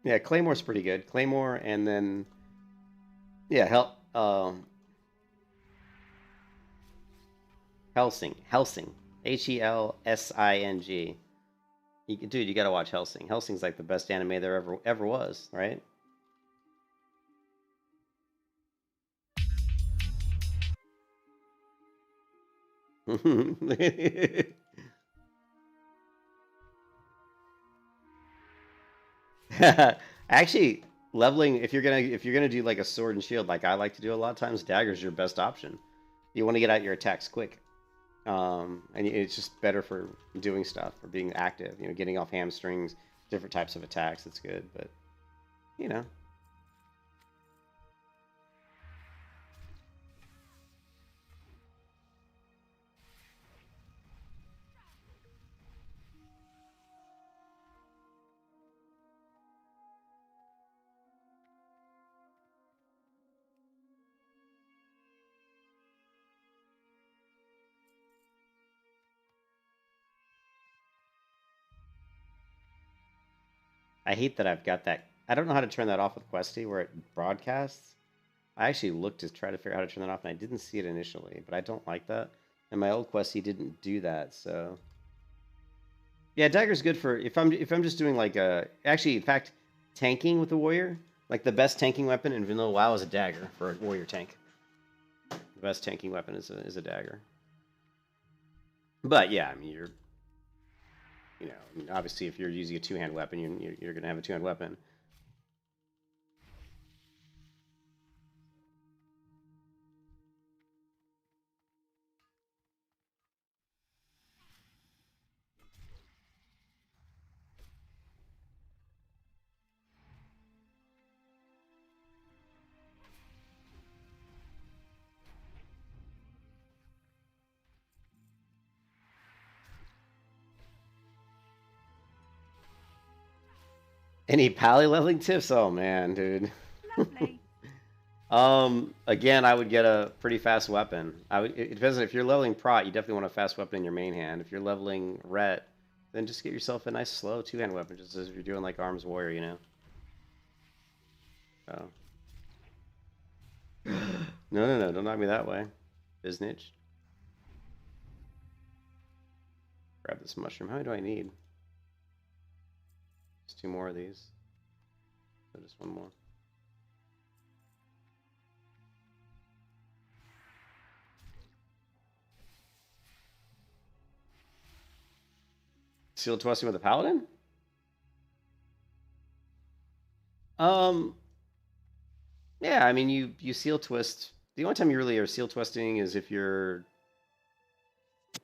Yeah, Claymore's pretty good. Claymore, and then yeah, Helsing, Helsing. Dude, you gotta watch Helsing. Helsing's like the best anime there ever was, right? Actually, leveling, if you're gonna do like a sword and shield, like I like to do a lot of times, dagger's your best option. You want to get out your attacks quick, and it's just better for doing stuff, for being active. You know, getting off hamstrings, different types of attacks. It's good, but you know. I hate that I've got that. I don't know how to turn that off with Questy where it broadcasts. I actually looked to try to figure out how to turn that off, and I didn't see it initially, but I don't like that. And my old Questy didn't do that, so yeah, dagger's good for if I'm just doing like a actually in fact tanking with a warrior. Like the best tanking weapon in vanilla WoW is a dagger for a warrior tank. The best tanking weapon is a dagger. But yeah, I mean you know, I mean, obviously if you're using a two-hand weapon, you're gonna have a two-hand weapon. Any pally leveling tips? Oh man, dude. Lovely. Again, I would get a pretty fast weapon. It depends if you're leveling Prot, you definitely want a fast weapon in your main hand. If you're leveling Ret, then just get yourself a nice slow two-hand weapon, just as if you're doing like Arms Warrior, you know. Oh. No, don't knock me that way. Biznitch. Grab this mushroom. How many do I need? Just 2 more of these. So just 1 more. Seal twisting with a paladin? Yeah, I mean you seal twist. The only time you really are seal twisting is if you're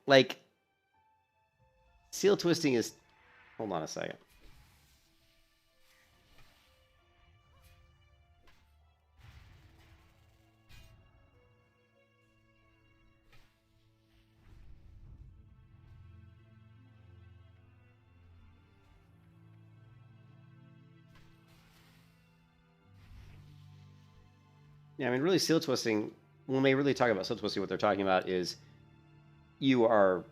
like seal twisting is. Hold on a second. Yeah, I mean, really, seal twisting. When they really talk about seal twisting, what they're talking about is you are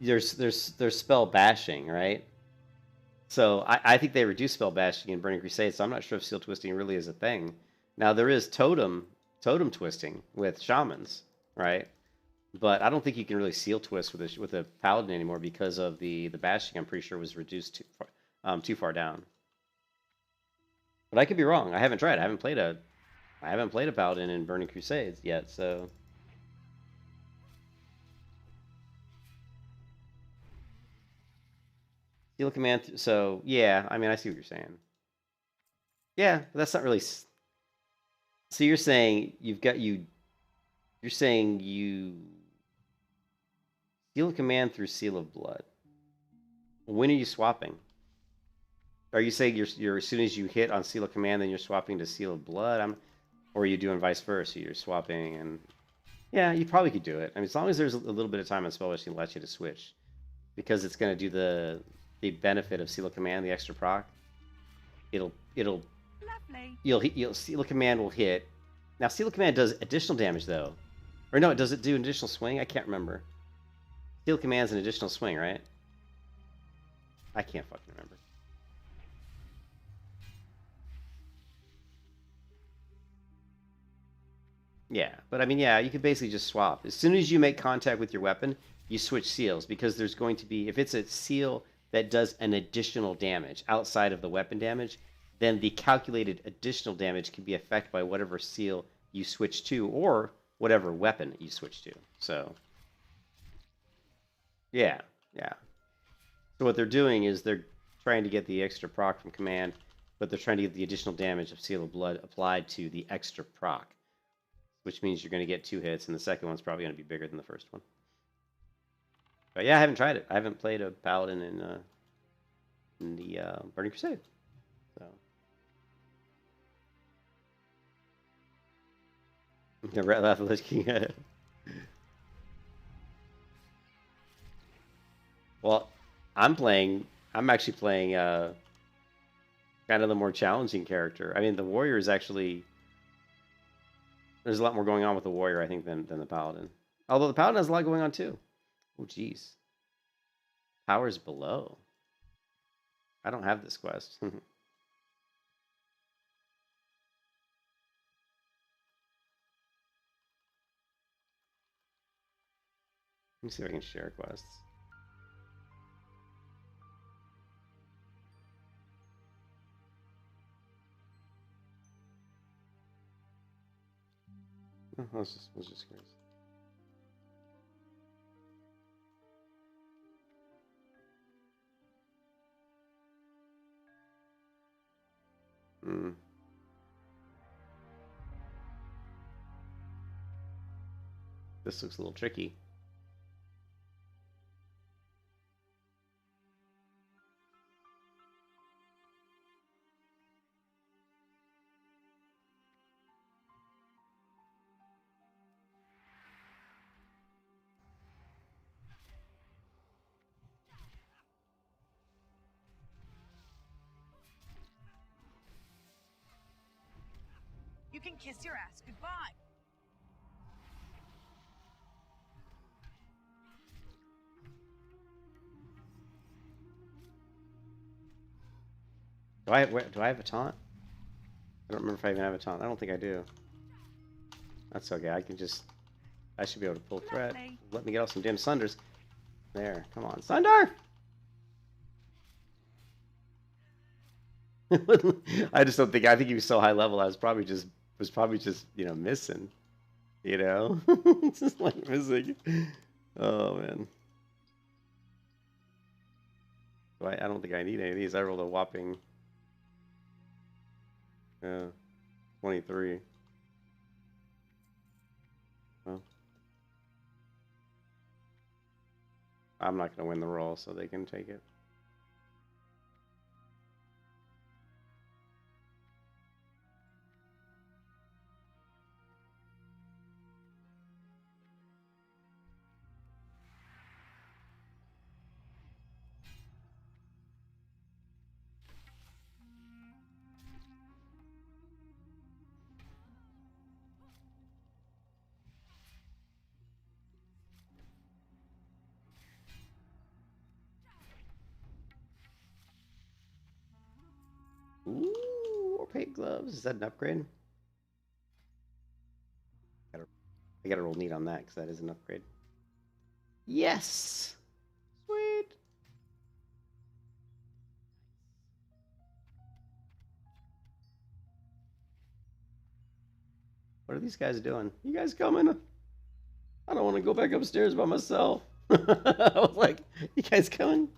there's spell bashing, right? So I think they reduce spell bashing in Burning Crusade. So I'm not sure if seal twisting really is a thing. Now there is totem twisting with shamans, right? But I don't think you can really seal twist with a paladin anymore because of the bashing. I'm pretty sure was reduced too far down. But I could be wrong. I haven't tried. I haven't played a I haven't played a paladin in Burning Crusades yet, so Seal command. So yeah, I mean, I see what you're saying. Yeah, but that's not really. So you're saying you've got you. You're saying you seal of command through seal of blood. When are you swapping? Are you saying you're as soon as you hit on seal of command, then you're swapping to seal of blood? Or are you doing vice versa? You're swapping and yeah, you probably could do it. I mean, as long as there's a little bit of time on spell wishing lets you to switch, because it's going to do the benefit of seal of command, the extra proc. It'll Lovely. you'll seal of command will hit. Now seal of command does additional damage though, or no, does it do an additional swing? I can't remember. Seal of command's an additional swing, right? I can't fucking remember. Yeah, but I mean, yeah, you could basically just swap. As soon as you make contact with your weapon, you switch seals, because there's going to be, if it's a seal that does an additional damage outside of the weapon damage, then the calculated additional damage can be affected by whatever seal you switch to or whatever weapon you switch to. So, yeah, yeah. So what they're doing is they're trying to get the extra proc from command, but they're trying to get the additional damage of Seal of Blood applied to the extra proc, which means you're going to get 2 hits, and the second one's probably going to be bigger than the first one. But yeah, I haven't tried it. I haven't played a paladin in the Burning Crusade. So well, I'm actually playing kind of the more challenging character. I mean, the warrior is actually, there's a lot more going on with the warrior, I think, than the paladin. Although the paladin has a lot going on too. Oh, jeez. Powers below. I don't have this quest. Let me see if I can share quests. Oh, let's just curious. Hmm. This looks a little tricky. You can kiss your ass goodbye. Do I have a taunt? I don't remember if I even have a taunt. I don't think I do. That's okay. I should be able to pull threat. Lovely. Let me get off some dim sunders. There, come on, Sunder! I just don't think. I think he was so high level. I was probably just missing. Just like missing. Oh man. I don't think I need any of these. I rolled a whopping 23. Well, I'm not going to win the roll, so they can take it. Ooh, opaque gloves. Is that an upgrade? I gotta roll neat on that because that is an upgrade. Yes! Sweet! What are these guys doing? You guys coming? I don't want to go back upstairs by myself. I was like, you guys coming?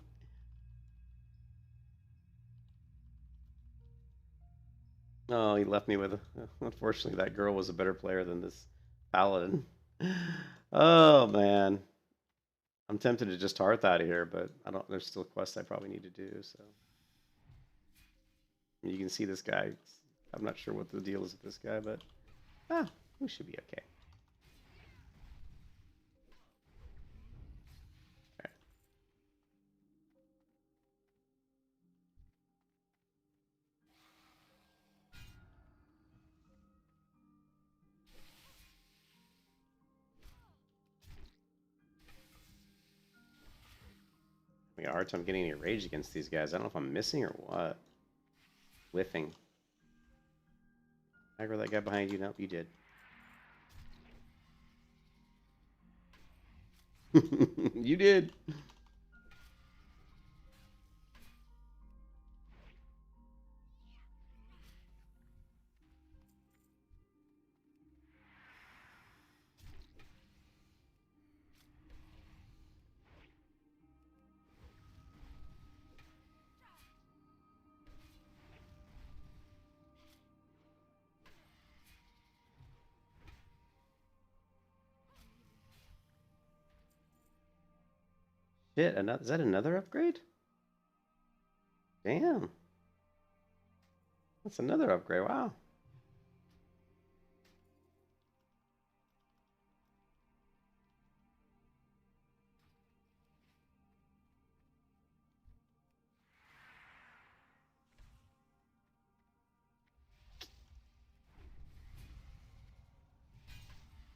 Oh, he left me with. Unfortunately, that girl was a better player than this paladin. Oh man, I'm tempted to just hearth out of here, but I don't. There's still quests I probably need to do. So you can see this guy. I'm not sure what the deal is with this guy, but we should be okay. I got a hard time getting any rage against these guys. I don't know if I'm missing or what. Whiffing. Aggro that guy behind you. Nope, you did. You did. Shit, is that another upgrade? Damn. That's another upgrade. Wow.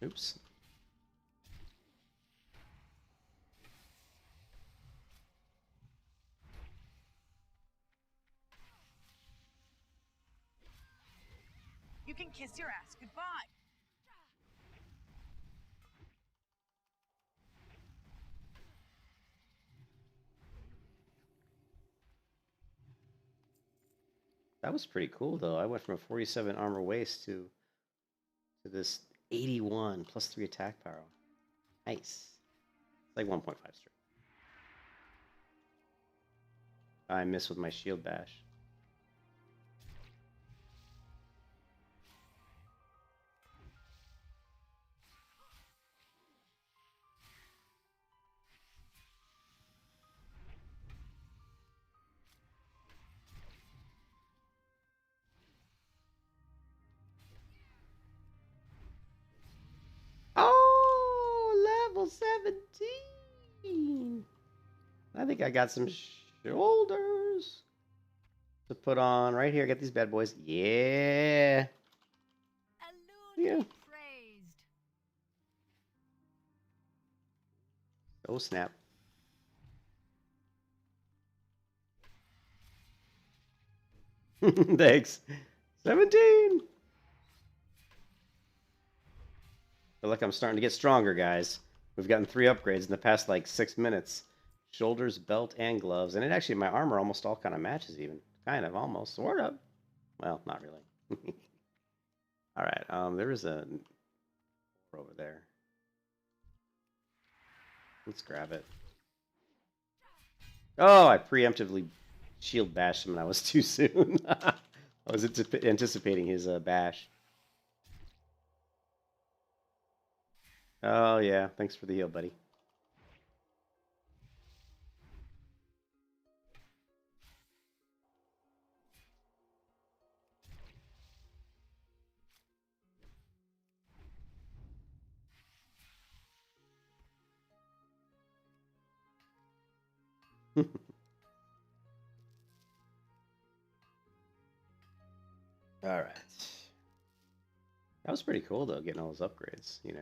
Oops. You can kiss your ass goodbye. That was pretty cool, though. I went from a 47 armor waist to this 81 plus 3 attack power. Nice. It's like 1.5 straight. I missed with my shield bash. Oh, level 17. I think I got some shoulders to put on right here. Get these bad boys. Yeah. Alone be praised. Oh, snap. Thanks. 17. Feel like I'm starting to get stronger, guys. We've gotten 3 upgrades in the past like 6 minutes. Shoulders, belt, and gloves. And it actually, my armor almost all kind of matches even. Kind of, almost. Sort of. Well, not really. Alright, there is a over there. Let's grab it. Oh, I preemptively shield bashed him and I was too soon. I was anticipating his bash. Oh, yeah. Thanks for the heal, buddy. All right. That was pretty cool, though, getting all those upgrades, you know.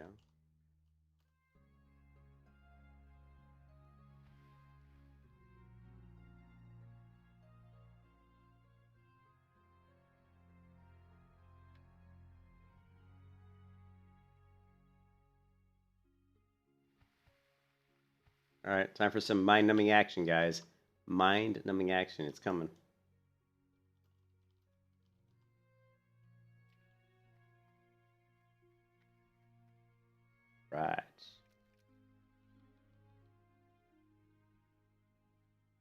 All right, time for some mind-numbing action, guys. Mind-numbing action. It's coming.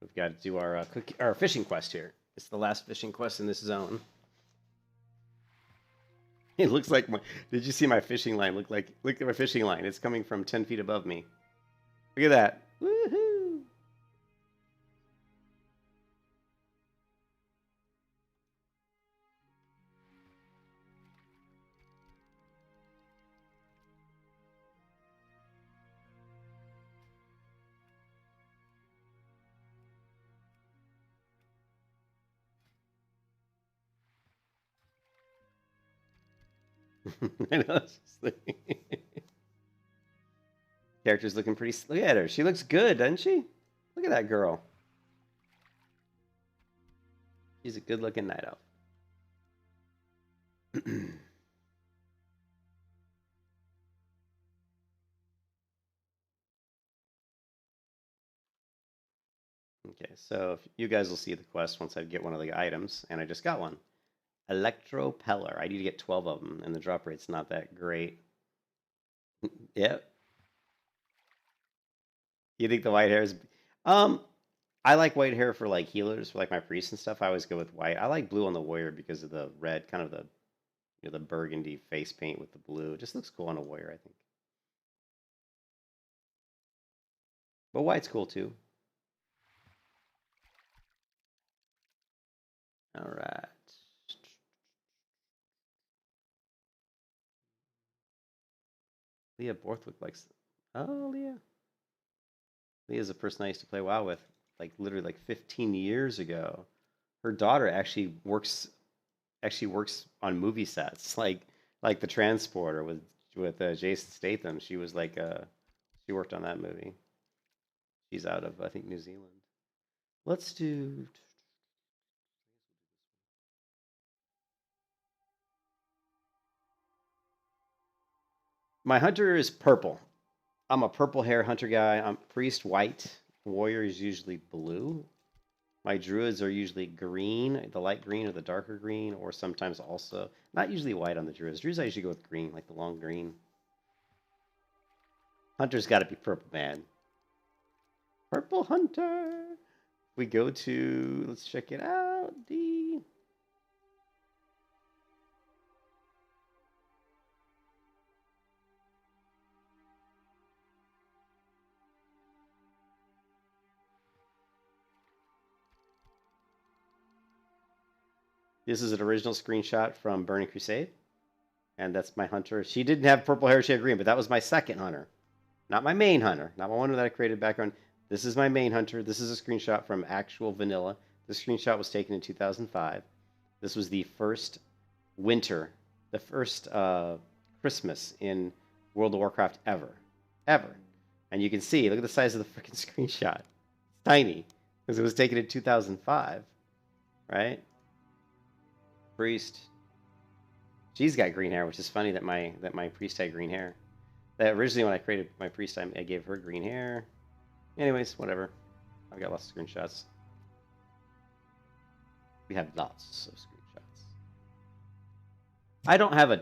We've got to do our fishing quest here. It's the last fishing quest in this zone. It looks like my... Did you see my fishing line? Look at my fishing line. It's coming from 10 feet above me. Look at that. Woohoo! I know. It's just like... Character's looking pretty... Look at her. She looks good, doesn't she? Look at that girl. She's a good-looking night elf. Okay, so you guys will see the quest once I get one of the items, and I just got one. Electropeller. I need to get 12 of them, and the drop rate's not that great. Yep. You think the white hair is... I like white hair for like healers, for like my priests and stuff. I always go with white. I like blue on the warrior because of the red, kind of the, you know, the burgundy face paint with the blue. It just looks cool on a warrior, I think. But white's cool too. All right. Leah Borthwick likes... Oh, Leah. Leah's a person I used to play WoW with, like literally like 15 years ago. Her daughter actually works on movie sets, like the Transporter with Jason Statham. She was like she worked on that movie. She's out of, I think, New Zealand. Let's do... My hunter is purple. I'm a purple hair hunter guy. I'm priest white. Warrior is usually blue. My druids are usually green, the light green or the darker green, or sometimes also not usually white on the druids. Druids I usually go with green, like the long green. Hunter's got to be purple, man. Purple hunter. We go to, let's check it out. This is an original screenshot from Burning Crusade. And that's my hunter. She didn't have purple hair, she had green, but that was my second hunter. Not my main hunter. Not my one that I created back on. This is my main hunter. This is a screenshot from actual vanilla. This screenshot was taken in 2005. This was the first winter, the first Christmas in World of Warcraft ever. Ever. And you can see, look at the size of the freaking screenshot. It's tiny. Because it was taken in 2005. Right? Priest. She's got green hair, which is funny that my priest had green hair. That originally when I created my priest, I gave her green hair. Anyways, whatever. I've got lots of screenshots. We have lots of screenshots. I don't have a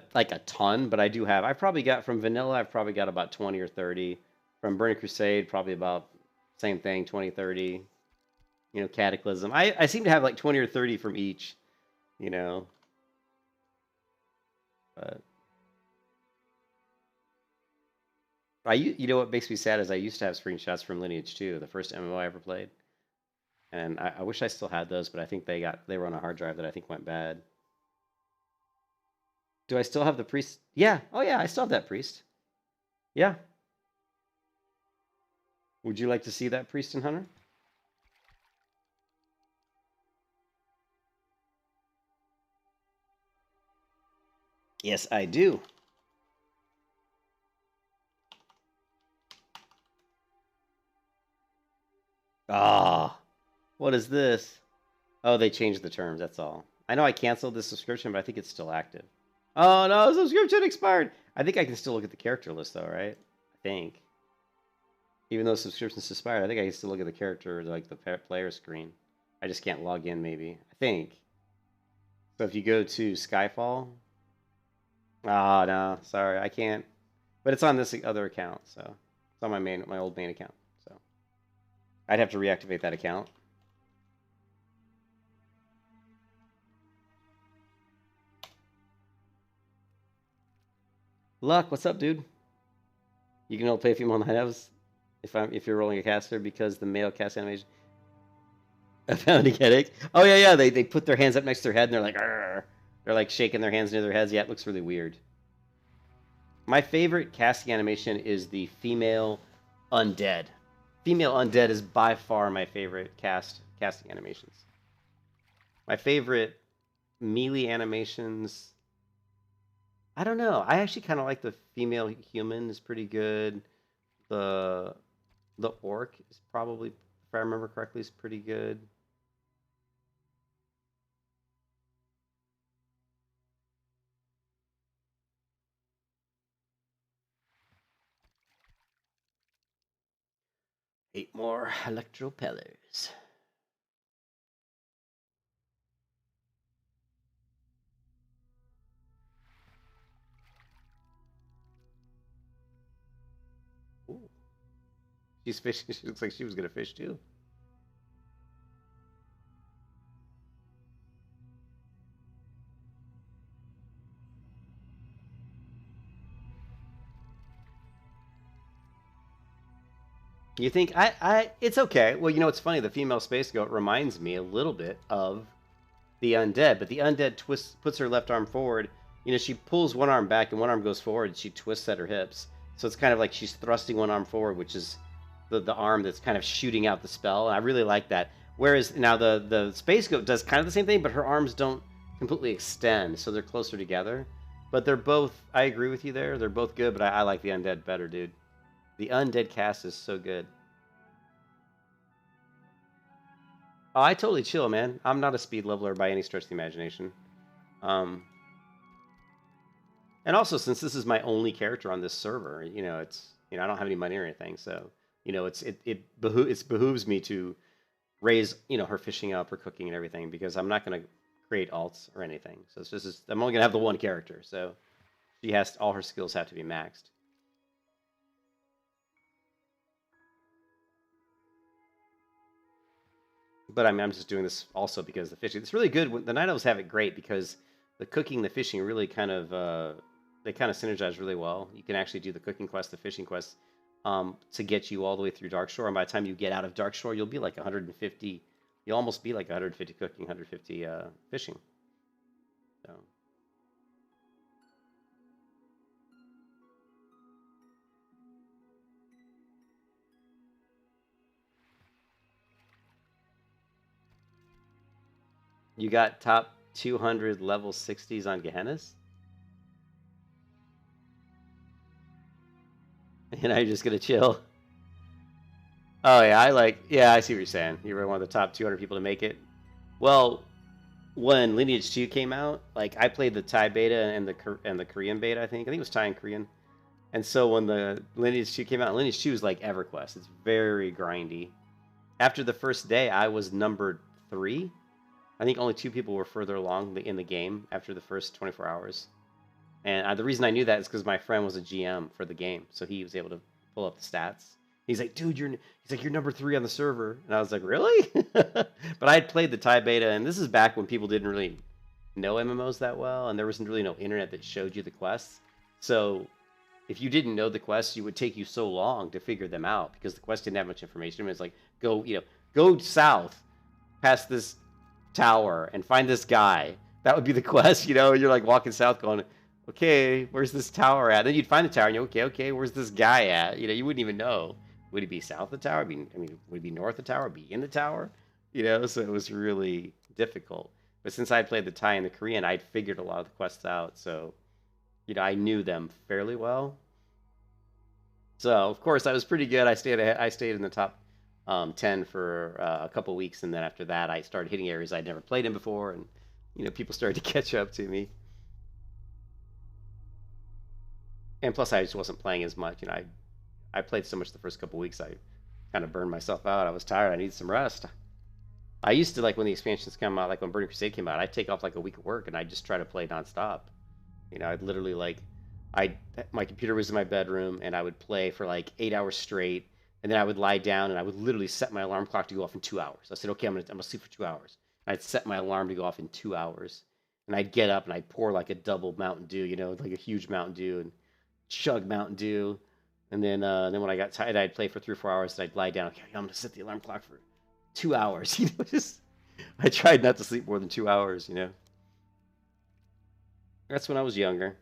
ton, but I do have. I probably got from vanilla. I've probably got about 20 or 30. From Burning Crusade, probably about same thing, 20, 30. You know, Cataclysm. I seem to have like 20 or 30 from each. You know. But you know what makes me sad is I used to have screenshots from Lineage 2, the first MMO I ever played. And I wish I still had those, but I think they were on a hard drive that I think went bad. Do I still have the priest? Yeah. Oh yeah, I still have that priest. Yeah. Would you like to see that priest and hunter? Yes, I do. Ah, what is this? Oh, they changed the terms, that's all. I know I canceled this subscription, but I think it's still active. Oh no, subscription expired! I think I can still look at the character list though, right? I think. Even though subscription's expired, I think I can still look at the character, like the player screen. I just can't log in, maybe. I think. So if you go to Skyfall... Oh, no, sorry, I can't. But it's on this other account, so... It's on my old main account, so... I'd have to reactivate that account. Luck, what's up, dude? You can only play female night elves if you're rolling a caster because the male cast animation. I found a headache. Oh yeah. They put their hands up next to their head and they're like, "Arr." They're like shaking their hands near their heads. Yeah, it looks really weird. My favorite casting animation is the female undead. Female undead is by far my favorite casting animations. My favorite melee animations. I don't know. I actually kind of like the female human is pretty good. The orc is probably, if I remember correctly, is pretty good. Eight more electropellers. Ooh. She's fishing. She looks like she was gonna fish too. You think it's okay. Well, you know, it's funny. The female space goat reminds me a little bit of the undead, but the undead puts her left arm forward. You know, she pulls one arm back and one arm goes forward. And she twists at her hips, so it's kind of like she's thrusting one arm forward, which is the arm that's kind of shooting out the spell. And I really like that. Whereas now the space goat does kind of the same thing, but her arms don't completely extend, so they're closer together. But they're both. I agree with you there. They're both good, but I like the undead better, dude. The undead cast is so good. Oh, I totally chill, man. I'm not a speed leveler by any stretch of the imagination. And also, since this is my only character on this server, you know, I don't have any money or anything, so you know, it behooves me to raise, you know, her fishing up, her cooking, and everything because I'm not gonna create alts or anything. So it's just I'm only gonna have the one character, so all her skills have to be maxed. But I mean, I'm just doing this also because the fishing. It's really good. The night elves have it great because the cooking, the fishing really kind of they kind of synergize really well. You can actually do the cooking quest, the fishing quest, to get you all the way through Darkshore. And by the time you get out of Darkshore, you'll be like 150. You'll almost be like 150 cooking, 150 fishing. So. You got top 200 level 60s on Gehennas? And I'm just gonna chill. Oh yeah, I see what you're saying. You were one of the top 200 people to make it. Well, when Lineage 2 came out, like I played the Thai beta and the Korean beta, I think it was Thai and Korean. And so when the Lineage 2 came out, Lineage 2 is like EverQuest. It's very grindy. After the first day, I was number 3. I think only 2 people were further along in the game after the first 24 hours. And the reason I knew that is because my friend was a GM for the game, so he was able to pull up the stats. He's like, dude, you're number 3 on the server, and I was like, really? But I had played the Thai beta, and this is back when people didn't really know MMOs that well, and there wasn't really no internet that showed you the quests. So if you didn't know the quests, it would take you so long to figure them out because the quest didn't have much information. It's like go south past this tower and find this guy. That would be the quest. You're like walking south, going, okay, where's this tower at? Then you'd find the tower, and you okay, where's this guy at? You wouldn't even know. Would he be south of the tower? Would he be north of the tower? Be in the tower? So it was really difficult. But since I played the Thai and the Korean, I'd figured a lot of the quests out, so I knew them fairly well. So of course I was pretty good. I stayed in the top 10 for a couple weeks, and then after that I started hitting areas I'd never played in before, and people started to catch up to me. And plus I just wasn't playing as much. I played so much the first couple weeks I kind of burned myself out. I was tired. I needed some rest. I used to, like, when the expansions come out, like when Burning Crusade came out, I'd take off like a week of work and I'd just try to play nonstop. I'd literally my computer was in my bedroom and I would play for like 8 hours straight, and then I would lie down and I would literally set my alarm clock to go off in 2 hours. I said, okay, I'm gonna sleep for 2 hours. And I'd set my alarm to go off in 2 hours, and I'd get up and I'd pour like a double Mountain Dew, like a huge Mountain Dew, and chug Mountain Dew, and then when I got tired, I'd play for 3 or 4 hours. And I'd lie down. Okay, I'm gonna set the alarm clock for 2 hours. Just I tried not to sleep more than 2 hours. That's when I was younger.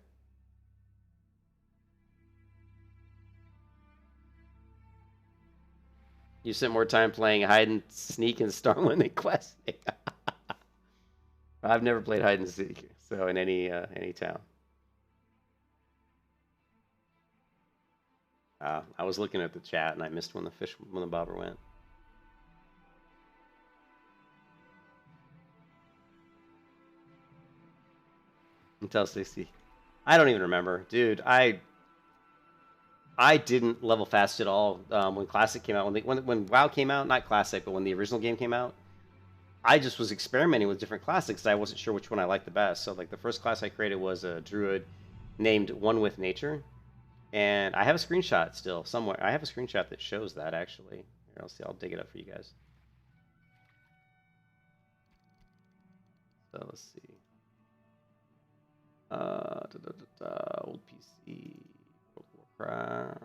You spent more time playing hide and seek in Starland than Quest. I've never played hide and seek, so in any town. I was looking at the chat and I missed when the bobber went. Until 60. I don't even remember, dude. I didn't level fast at all when Classic came out. When WoW came out, not Classic, but when the original game came out, I just was experimenting with different classes because I wasn't sure which one I liked the best. So like the first class I created was a druid named One with Nature, and I have a screenshot still somewhere. I have a screenshot that shows that actually. Here, I'll dig it up for you guys. So let's see. Old PC, World of Warcraft.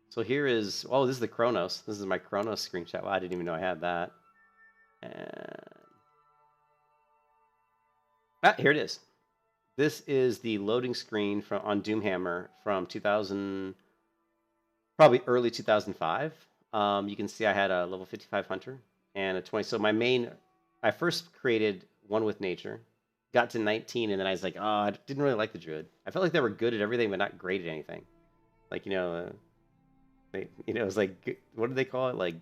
So here is, oh, this is the Chronos. This is my Chronos screenshot. Well, I didn't even know I had that. And here it is. This is the loading screen on Doomhammer from 2000, probably early 2005. You can see I had a level 55 hunter and a 20. So I first created One with Nature, got to 19, and then I was like, oh, I didn't really like the druid. I felt like they were good at everything, but not great at anything. Like, it was like, what do they call it? Like,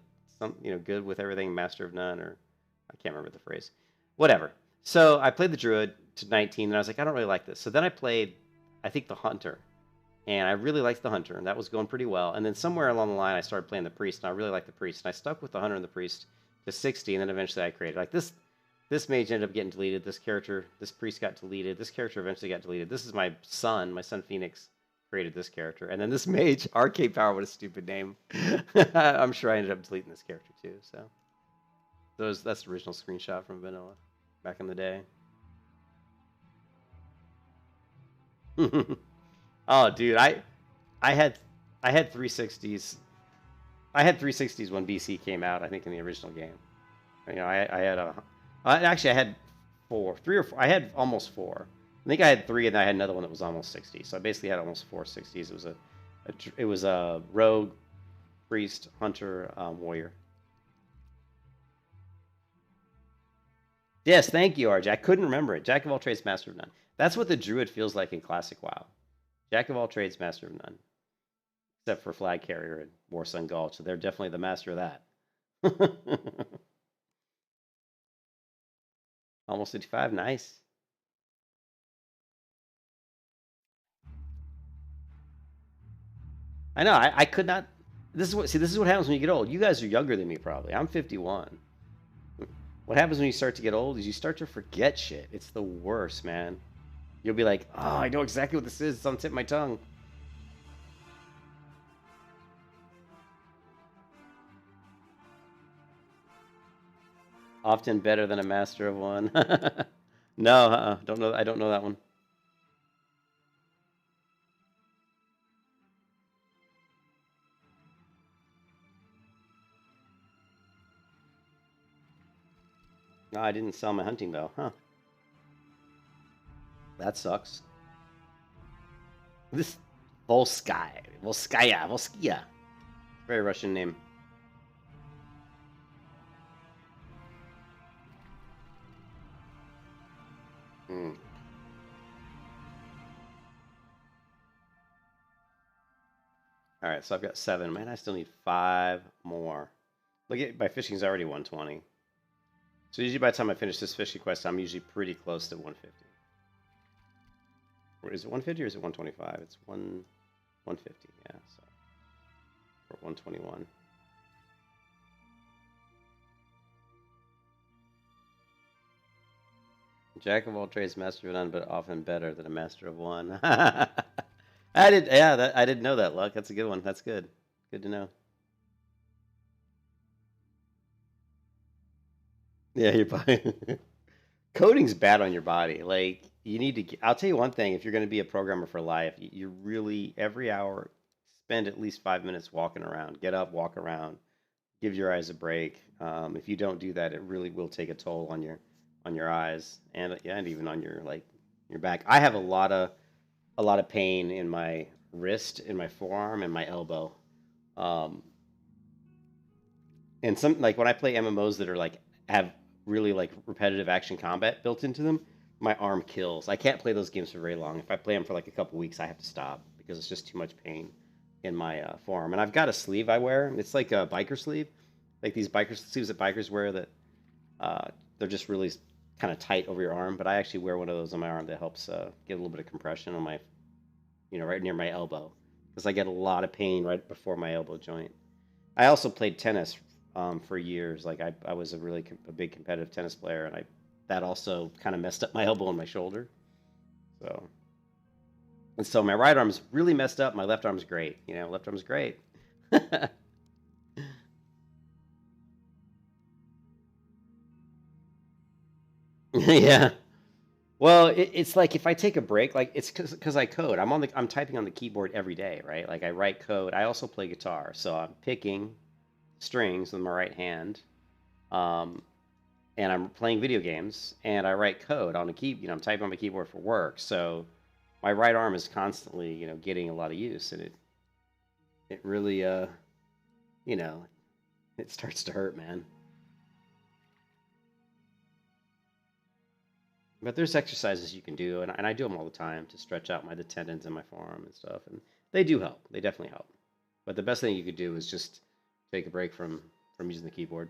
good with everything, master of none, or I can't remember the phrase. Whatever. So I played the druid to 19, and I was like, I don't really like this. So then I played, I think, the hunter, and I really liked the hunter, and that was going pretty well. And then somewhere along the line, I started playing the priest, and I really liked the priest, and I stuck with the hunter and the priest to 60, and then eventually I created like this mage ended up getting deleted. This priest got deleted. This character eventually got deleted. This is my son Phoenix created this character, and then this mage Arcade Power. What a stupid name! I'm sure I ended up deleting this character too. So that's the original screenshot from Vanilla back in the day. Oh, dude, I had 360s. I had 360s when BC came out, I think, in the original game. I had 3 or 4. I had almost 4. I think I had 3, and I had another one that was almost 60. So I basically had almost 4 60s. It was a rogue, priest, hunter, warrior. Yes, thank you, RJ. I couldn't remember it. Jack of all trades, master of none. That's what the druid feels like in Classic WoW. Jack of all trades, master of none. Except for Flag Carrier and Warsun Gulch, so they're definitely the master of that. Almost 55, nice. I know, I could not. This is what happens when you get old. You guys are younger than me, probably. I'm 51. What happens when you start to get old is you start to forget shit. It's the worst, man. You'll be like, oh, I know exactly what this is. It's on the tip of my tongue. Often better than a master of one. No, don't know. I don't know that one. No, I didn't sell my hunting bow, huh? That sucks. This Volskaya. Very Russian name. All right, so I've got 7. Man, I still need 5 more. Look at my fishing's already 120. So usually by the time I finish this fishing quest, I'm usually pretty close to 150. Or is it 150 or is it 125? It's 150, yeah. So or 121. Jack of all trades, master of none, but often better than a master of one. I didn't know that, Luck. That's a good one. That's good. Good to know. Yeah, you're fine. coding's bad on your body. Like you need to. I'll tell you one thing: if you're going to be a programmer for life, you really every hour spend at least 5 minutes walking around. Get up, walk around, give your eyes a break. If you don't do that, it really will take a toll on your eyes and even on your like your back. I have a lot of pain in my wrist, in my forearm, and my elbow. Um, and some like when I play MMOs that are like have really like repetitive action combat built into them, my arm kills. I can't play those games for very long. If I play them for like a couple weeks, I have to stop because it's just too much pain in my forearm. And I've got a sleeve I wear. It's like a biker sleeve, like these biker sleeves that bikers wear that they're just really kind of tight over your arm. But I actually wear one of those on my arm that helps get a little bit of compression on my, right near my elbow because I get a lot of pain right before my elbow joint. I also played tennis for years. Like I was a big competitive tennis player, and that also kind of messed up my elbow and my shoulder. So my right arm's really messed up. My left arm's great. Left arm's great. Yeah. Well, it's like if I take a break, like it's because I code. I'm typing on the keyboard every day, right? Like I write code. I also play guitar, so I'm picking strings with my right hand, um, and I'm playing video games, and I write code on a key. I'm typing on my keyboard for work, so my right arm is constantly, getting a lot of use, and it really, you know, it starts to hurt, man. But there's exercises you can do, and I do them all the time to stretch out the tendons in my forearm and stuff, and they do help. They definitely help. But the best thing you could do is just take a break from using the keyboard.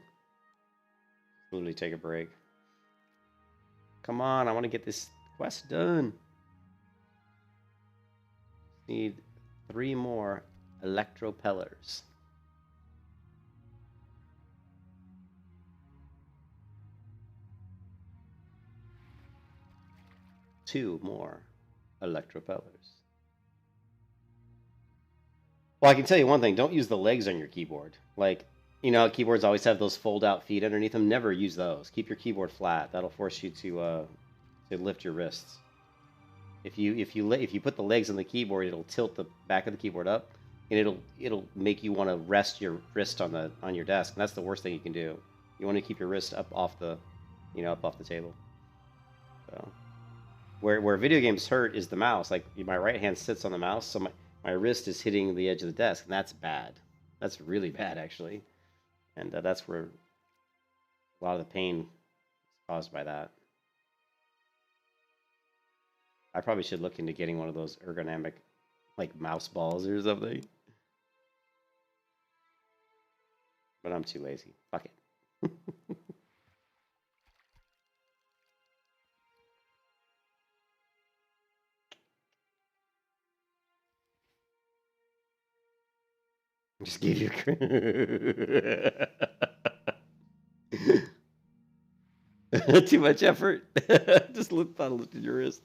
Literally take a break. Come on, I want to get this quest done. Need 3 more electropellers. Two more electropellers. Well, I can tell you one thing. Don't use the legs on your keyboard. Like, keyboards always have those fold-out feet underneath them. Never use those. Keep your keyboard flat. That'll force you to lift your wrists. If you put the legs on the keyboard, it'll tilt the back of the keyboard up, and it'll make you want to rest your wrist on your desk. And that's the worst thing you can do. You want to keep your wrist up off the table. So, where video games hurt is the mouse. Like my right hand sits on the mouse, so my wrist is hitting the edge of the desk, and that's bad. That's really bad, actually. And that's where a lot of the pain is caused by that. I probably should look into getting one of those ergonomic, like, mouse balls or something. But I'm too lazy. Fuck it. Just gave you too much effort. Just thought I lifted your wrist.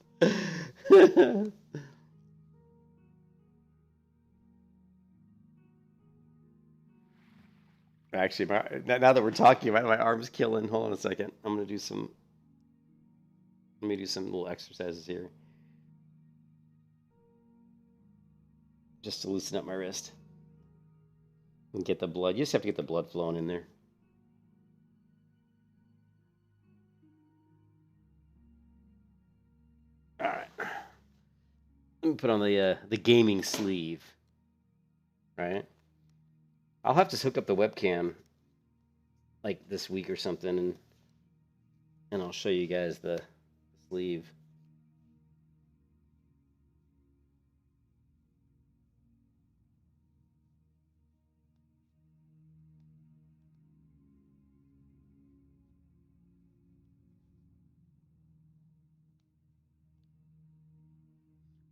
Actually, now that we're talking about it, my arm's killing. Hold on a second. Let me do some little exercises here. Just to loosen up my wrist. And get the blood. You just have to get the blood flowing in there. All right. Let me put on the gaming sleeve. Right. I'll have to hook up the webcam like this week or something, and I'll show you guys the sleeve.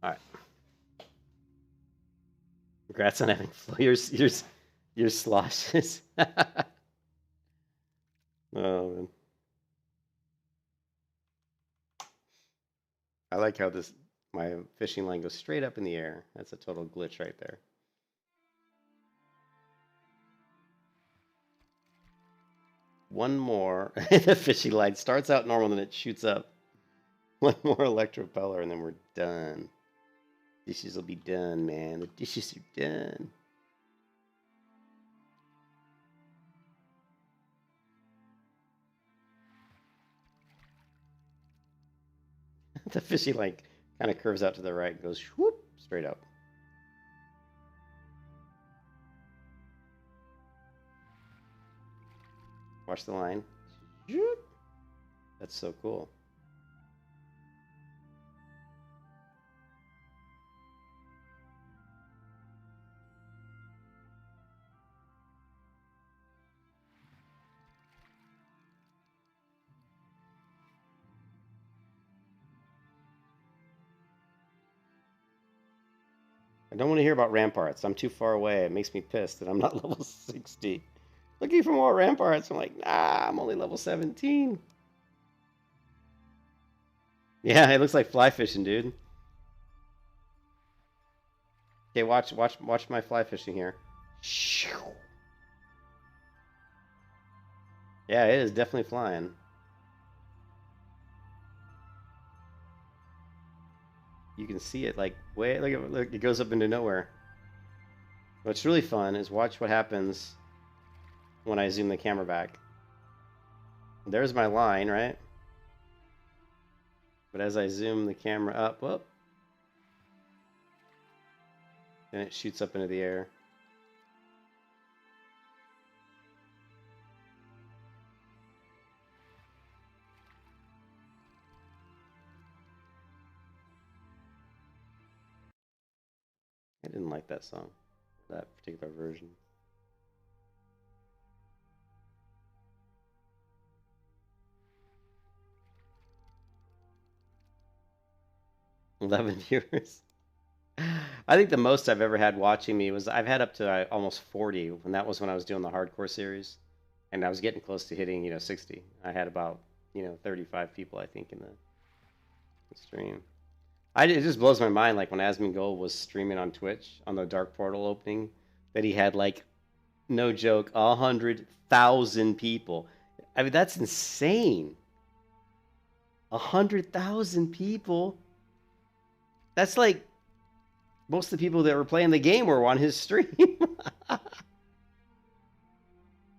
All right. Congrats on having your sloshes. Oh man. I like how my fishing line goes straight up in the air. That's a total glitch right there. one more. The fishy light starts out normal, then it shoots up. One more electropeller, and then we're done. Dishes will be done, man. The dishes are done. The fishy like kind of curves out to the right and goes whoop straight up. Watch the line. That's so cool. I don't want to hear about ramparts. I'm too far away. It makes me pissed that I'm not level 60. Looking for more ramparts. I'm like, nah, I'm only level 17. Yeah, it looks like fly fishing, dude. Okay, watch my fly fishing here. Yeah, it is definitely flying. You can see it like way, look, it goes up into nowhere. What's really fun is watch what happens when I zoom the camera back. There's my line, right? But as I zoom the camera up, whoop, then it shoots up into the air. I didn't like that song, that particular version. $11 viewers. I think the most I've ever had watching me was I've had up to almost 40, and that was when I was doing the hardcore series, and I was getting close to hitting 60. I had about 35 people I think in the stream. It just blows my mind, like when Asmongold was streaming on Twitch on the Dark Portal opening, that he had like, no joke, 100,000 people. I mean, that's insane. 100,000 people. That's like most of the people that were playing the game were on his stream.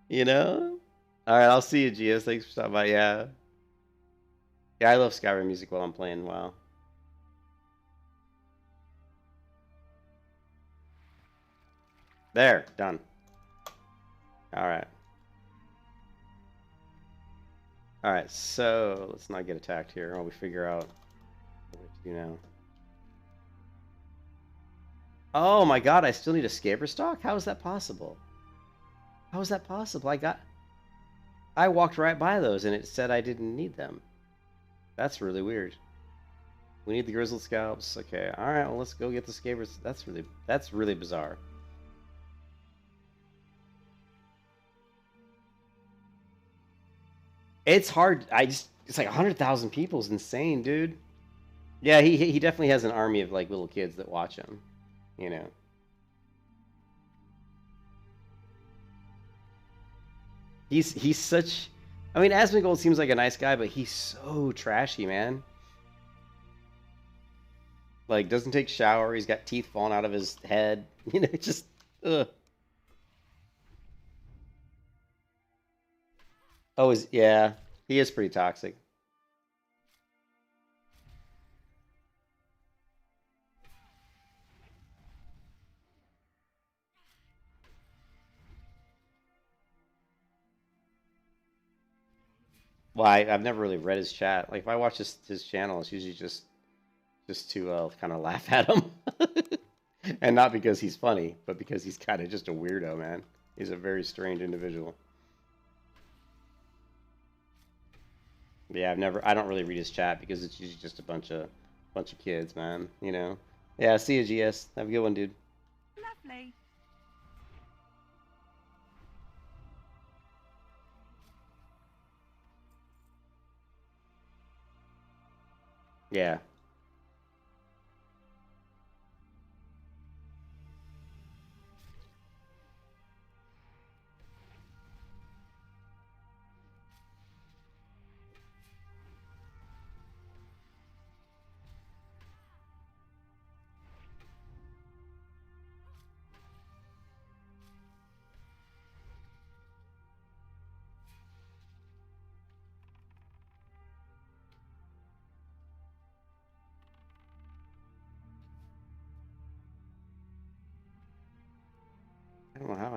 You know? All right, I'll see you, Gios. Thanks for stopping by. Yeah. Yeah, I love Skyrim music while I'm playing WoW. There, done. All right. All right, so let's not get attacked here while we figure out what we have to do now. Oh my god, I still need a scaber stock? How is that possible? How is that possible? I walked right by those and it said I didn't need them. That's really weird. We need the grizzled scalps. Okay, all right, well let's go get the scabers. That's really bizarre. It's hard. It's like 100,000 people is insane, dude. Yeah, he definitely has an army of like little kids that watch him, you know. He's such. I mean, Asmongold seems like a nice guy, but he's so trashy, man. Like, doesn't take shower. He's got teeth falling out of his head. You know, just ugh. Oh, yeah, he is pretty toxic. Well, I've never really read his chat. Like, if I watch his channel, it's usually just to kind of laugh at him. And not because he's funny, but because he's kind of just a weirdo, man. He's a very strange individual. Yeah, I don't really read his chat because it's usually just a bunch of kids, man, you know. Yeah, see you, GS. Have a good one, dude. Lovely. Yeah.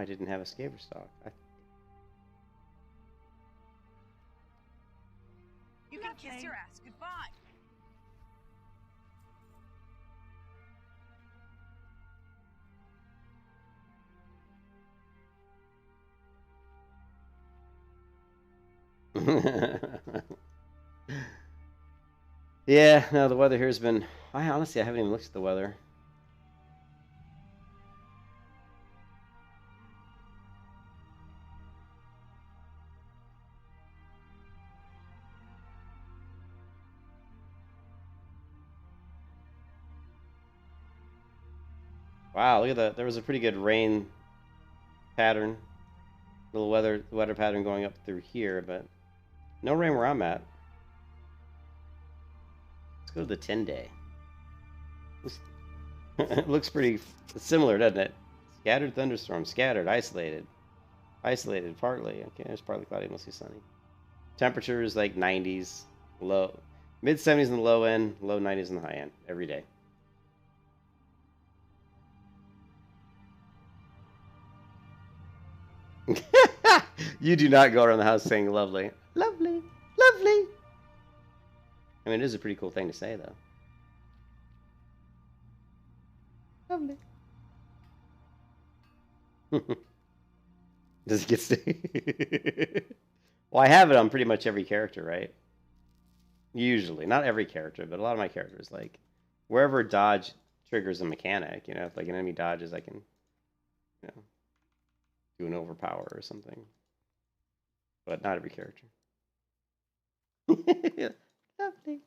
I didn't have a scaver stock. You can kiss your ass goodbye. Yeah, no, the weather here has been... I honestly, I haven't even looked at the weather. Wow, look at that. There was a pretty good rain pattern. Little weather pattern going up through here, but no rain where I'm at. Let's go to the 10-day. It looks pretty similar, doesn't it? Scattered thunderstorm, scattered, isolated. Isolated, partly. Okay, it's partly cloudy, mostly sunny. Temperature is like 90s, low, mid 70s in the low end, low 90s in the high end every day. You do not go around the house saying lovely. Lovely, lovely. I mean, it is a pretty cool thing to say, though. Lovely. Does it get stay? Well, I have it on pretty much every character, right? Usually. Not every character, but a lot of my characters. Like, wherever dodge triggers a mechanic, you know, if like an enemy dodges, I can, you know, do an overpower or something. But not every character. Lovely.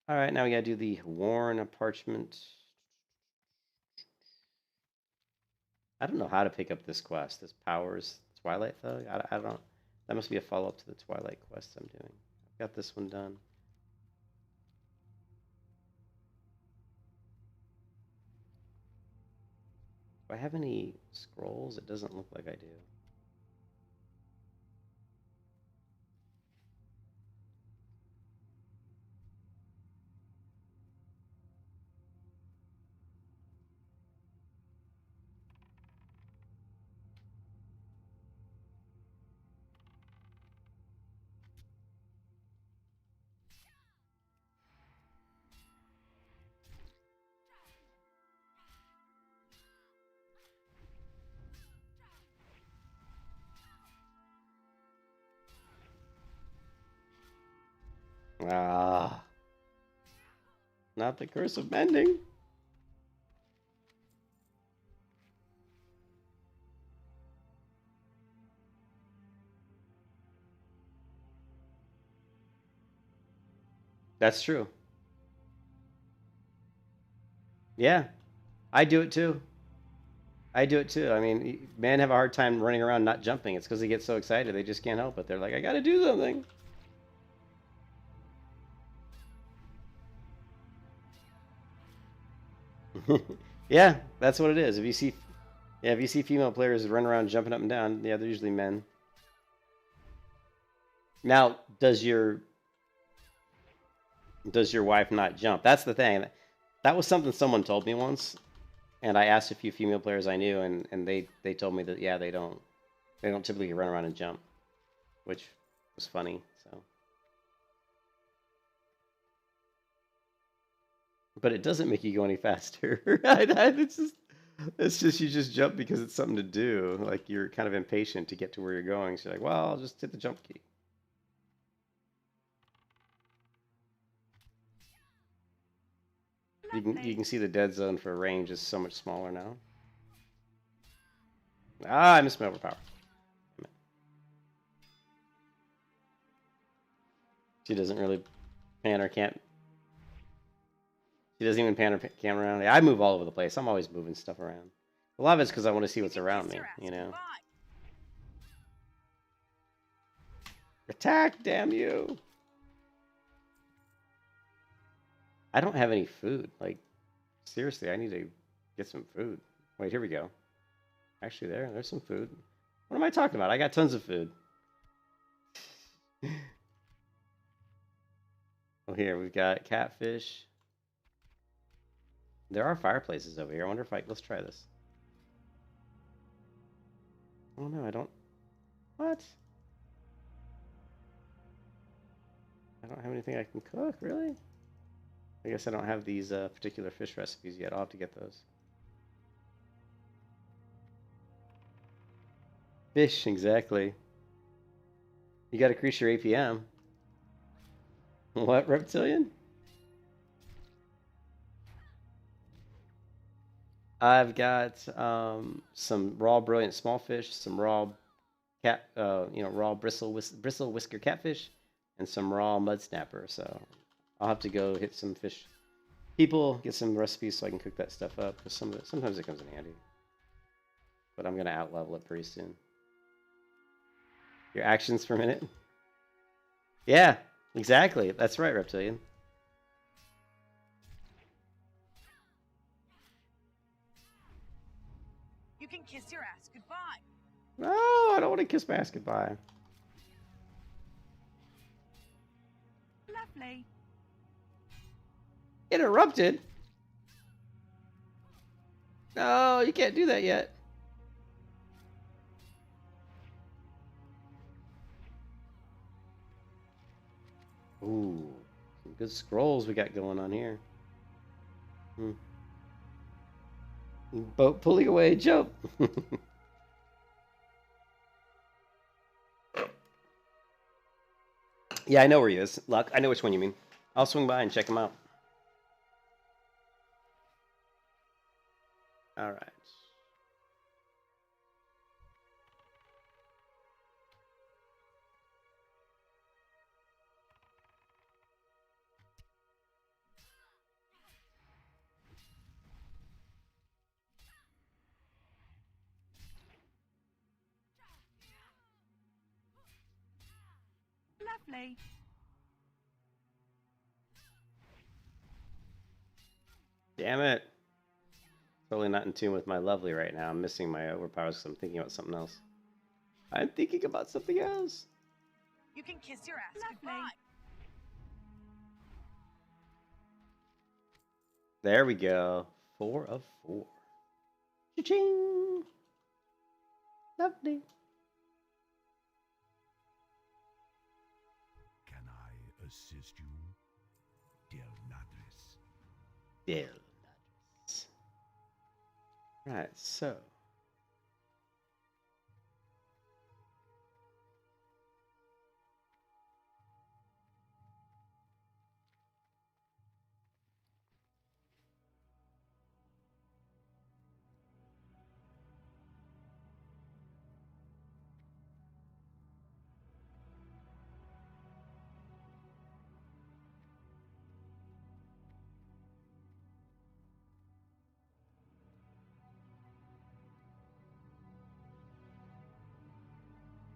Alright, now we gotta do the worn parchment. I don't know how to pick up this quest. This powers Twilight Thug. I don't. That must be a follow-up to the Twilight quest I'm doing. I've got this one done. Do I have any scrolls? It doesn't look like I do. Ah, not the curse of mending. That's true. Yeah, I do it too. I do it too. I mean, men have a hard time running around not jumping. It's because they get so excited they just can't help it. They're like, I gotta do something. Yeah, that's what it is. If you see female players run around jumping up and down, yeah, they're usually men. Now, does your wife not jump? That's the thing. That was something someone told me once, and I asked a few female players I knew, and they told me that yeah, they don't typically run around and jump, which was funny. So, but it doesn't make you go any faster. It's just you just jump because it's something to do. Like you're kind of impatient to get to where you're going. So you're like, well, I'll just hit the jump key. You can see the dead zone for range is so much smaller now. Ah, I missed my overpower. She doesn't really pan or can't. She doesn't even pan or cam around. I move all over the place. I'm always moving stuff around. A lot of it's because I want to see what's around me, you know. Attack, damn you! I don't have any food. Like, seriously, I need to get some food. Wait, here we go. Actually, there's some food. What am I talking about? I got tons of food. Oh, here, we've got catfish. There are fireplaces over here. I wonder if let's try this. Oh no, I don't. What? I don't have anything I can cook, really? I guess I don't have these particular fish recipes yet. I'll have to get those. Fish, exactly. You gotta increase your APM. What, reptilian? I've got some raw brilliant small fish, some raw raw bristle whisker catfish, and some raw mud snapper. So I'll have to go hit some fish people, get some recipes so I can cook that stuff up. Because sometimes it comes in handy. But I'm gonna out level it pretty soon. Your actions per minute. Yeah, exactly. That's right, reptilian. You can kiss your ass goodbye. No, I don't want to kiss my ass goodbye. Lovely. Interrupted? No, you can't do that yet. Ooh, some good scrolls we got going on here. Boat pulling away, jump. Yeah, I know where he is. Luck, I know which one you mean. I'll swing by and check him out. All right. Lovely. Damn it. Totally not in tune with my lovely right now. I'm missing my overpowers because I'm thinking about something else. I'm thinking about something else. You can kiss your ass goodbye. There we go. 4 of 4. Cha-ching! Lovely. Can I assist you, dear Madras? Del Madras. Right, so.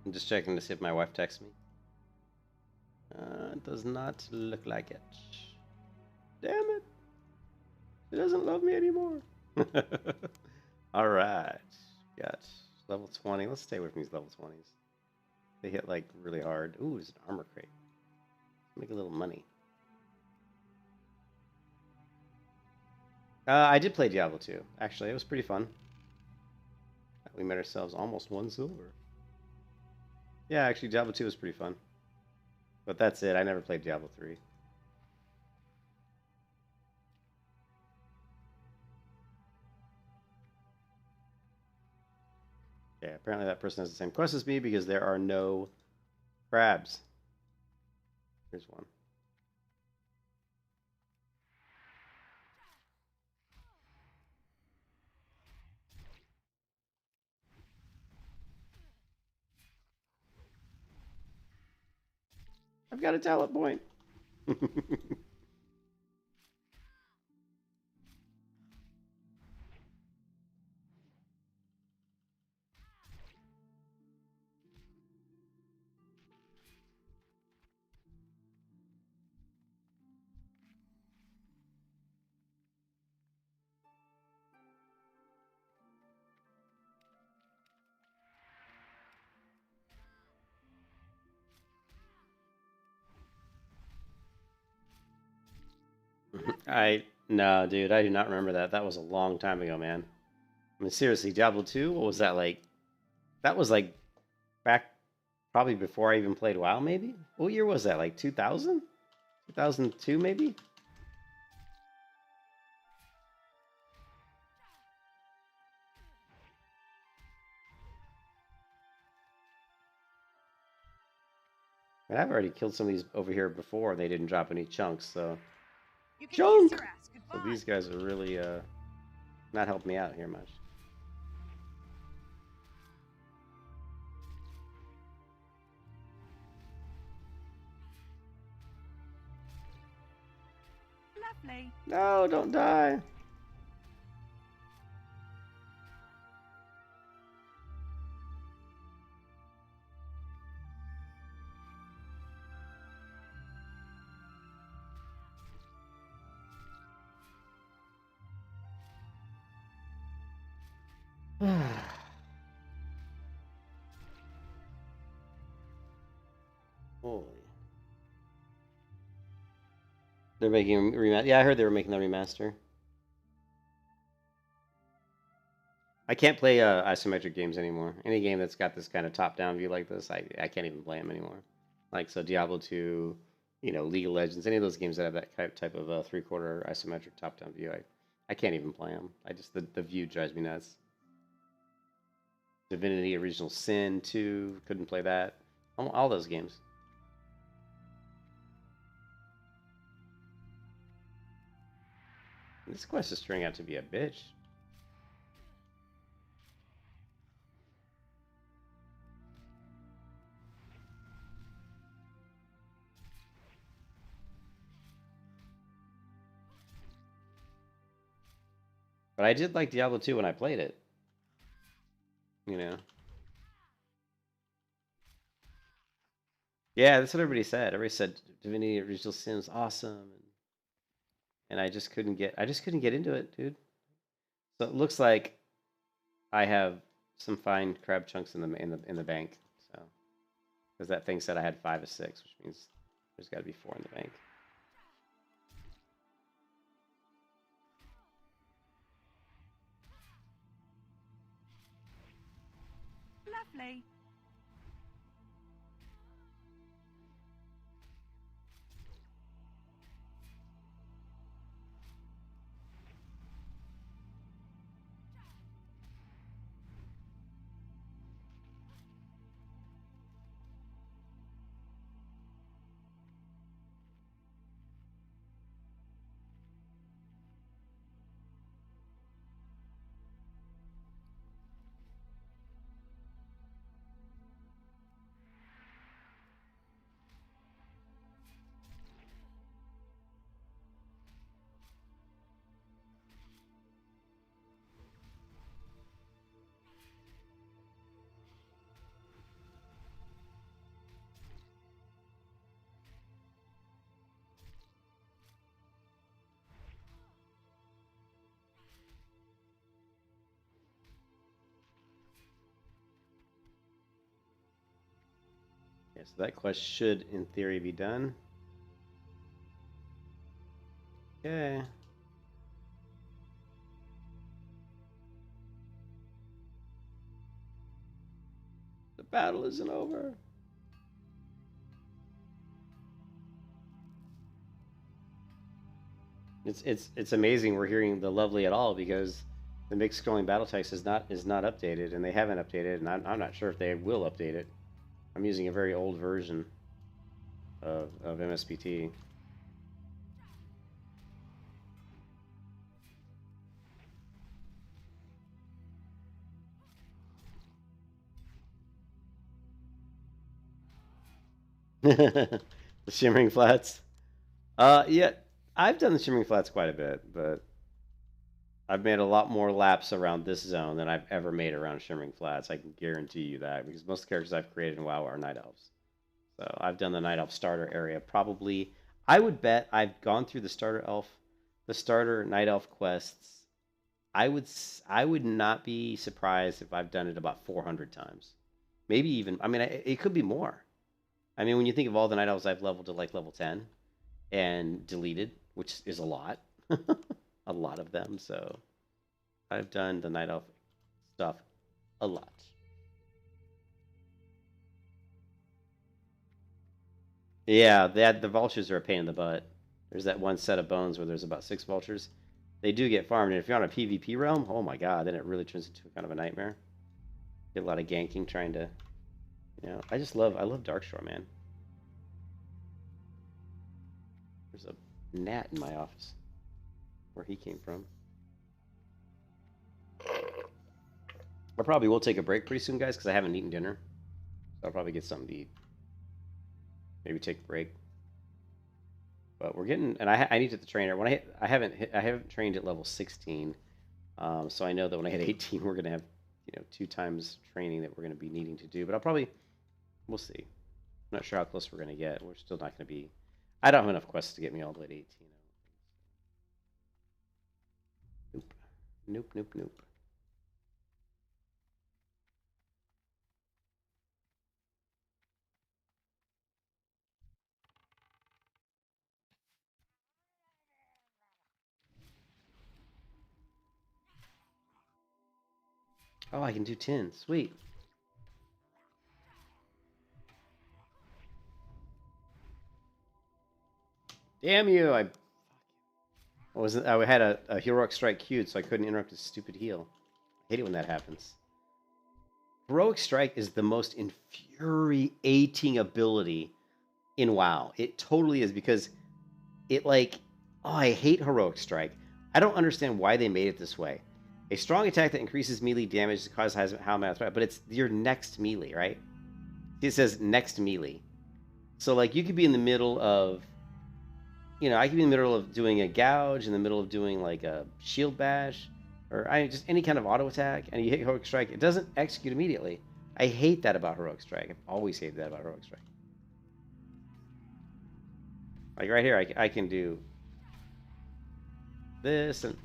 I'm just checking to see if my wife texts me. It does not look like it. Damn it. She doesn't love me anymore. All right. Got level 20. Let's stay away from these level 20s. They hit like really hard. Ooh, there's an armor crate. Make a little money. I did play Diablo 2. Actually, it was pretty fun. We made ourselves almost 1 silver. Yeah, actually, Diablo 2 was pretty fun. But that's it. I never played Diablo 3. Yeah, apparently that person has the same quest as me because there are no crabs. Here's one. I've got a talent point. No, dude, I do not remember that. That was a long time ago, man. I mean, seriously, Diablo 2, what was that, like that was like back probably before I even played WoW, maybe? What year was that? Like 2000? 2002, maybe? And I've already killed some of these over here before, and they didn't drop any chunks, so... You can Junk! kiss your ass So goodbye. these guys are really, not helping me out here much. Lovely. No, don't die! Holy. They're making a remaster. Yeah, I heard they were making the remaster. I can't play isometric games anymore. Any game that's got this kind of top-down view like this, I can't even play them anymore. Like, so Diablo 2, you know, League of Legends, any of those games that have that type of three-quarter isometric top-down view, I can't even play them. The view drives me nuts. Divinity Original Sin 2, couldn't play that. All those games. This quest is turning out to be a bitch. But I did like Diablo 2 when I played it. You know. Yeah, that's what everybody said. Everybody said Divinity Original Sin was awesome, and I just couldn't get into it, dude. So it looks like I have some fine crab chunks in the bank. So because that thing said I had 5 of 6, which means there's got to be 4 in the bank. Lovely. Yeah, so that quest should, in theory, be done. Okay. The battle isn't over. It's amazing we're hearing the lovely at all because the mixed scrolling battle text is not updated, and they haven't updated, and I'm not sure if they will update it. I'm using a very old version of MSPT. The Shimmering Flats. Yeah, I've done the Shimmering Flats quite a bit, but I've made a lot more laps around this zone than I've ever made around Shimmering Flats. I can guarantee you that because most characters I've created in WoW are Night Elves. So I've done the Night Elf starter area probably. I would bet I've gone through the starter Night Elf quests. I would not be surprised if I've done it about 400 times, maybe even. I mean, it could be more. I mean, when you think of all the Night Elves I've leveled to like level 10 and deleted, which is a lot, a lot of them. So I've done the Night Elf stuff a lot. Yeah, the vultures are a pain in the butt. There's that one set of bones where there's about 6 vultures. They do get farmed, and if you're on a PvP realm, oh my god, then it really turns into kind of a nightmare. Get a lot of ganking trying to, I love Darkshore, man. There's a gnat in my office, where he came from. I probably will take a break pretty soon, guys, because I haven't eaten dinner. So I'll probably get something to eat. Maybe take a break. But we're getting, and I need to hit the trainer. When I haven't trained at level 16, so I know that when I hit 18, we're gonna have 2 times training that we're gonna be needing to do. But we'll see. I'm not sure how close we're gonna get. We're still not gonna be. I don't have enough quests to get me all the way to 18. Nope. Nope. Nope. Nope. Oh, I can do 10. Sweet. Damn you! I had a heroic strike queued, so I couldn't interrupt his stupid heal. I hate it when that happens. Heroic strike is the most infuriating ability in WoW. It totally is, because I hate heroic strike. I don't understand why they made it this way. A strong attack that increases melee damage to cause how many threat, but it's your next melee, right? It says next melee. So like you could be in the middle of, I could be in the middle of doing a gouge, in the middle of doing like a shield bash, or just any kind of auto attack, and you hit heroic strike. It doesn't execute immediately. I hate that about heroic strike. I've always hated that about heroic strike. Like right here, I can do this, and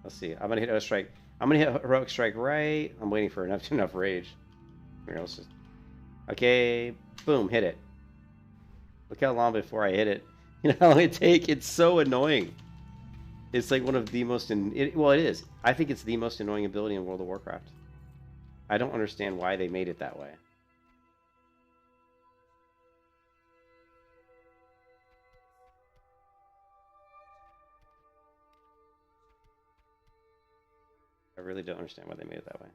let's see. I'm gonna hit strike. I'm gonna hit heroic strike right. I'm waiting for enough rage. Here, let's just. Okay, boom, hit it. Look how long before I hit it. How long it take? It's so annoying. It's like one of the most well, it is. I think it's the most annoying ability in World of Warcraft. I don't understand why they made it that way. I really don't understand why they made it that way.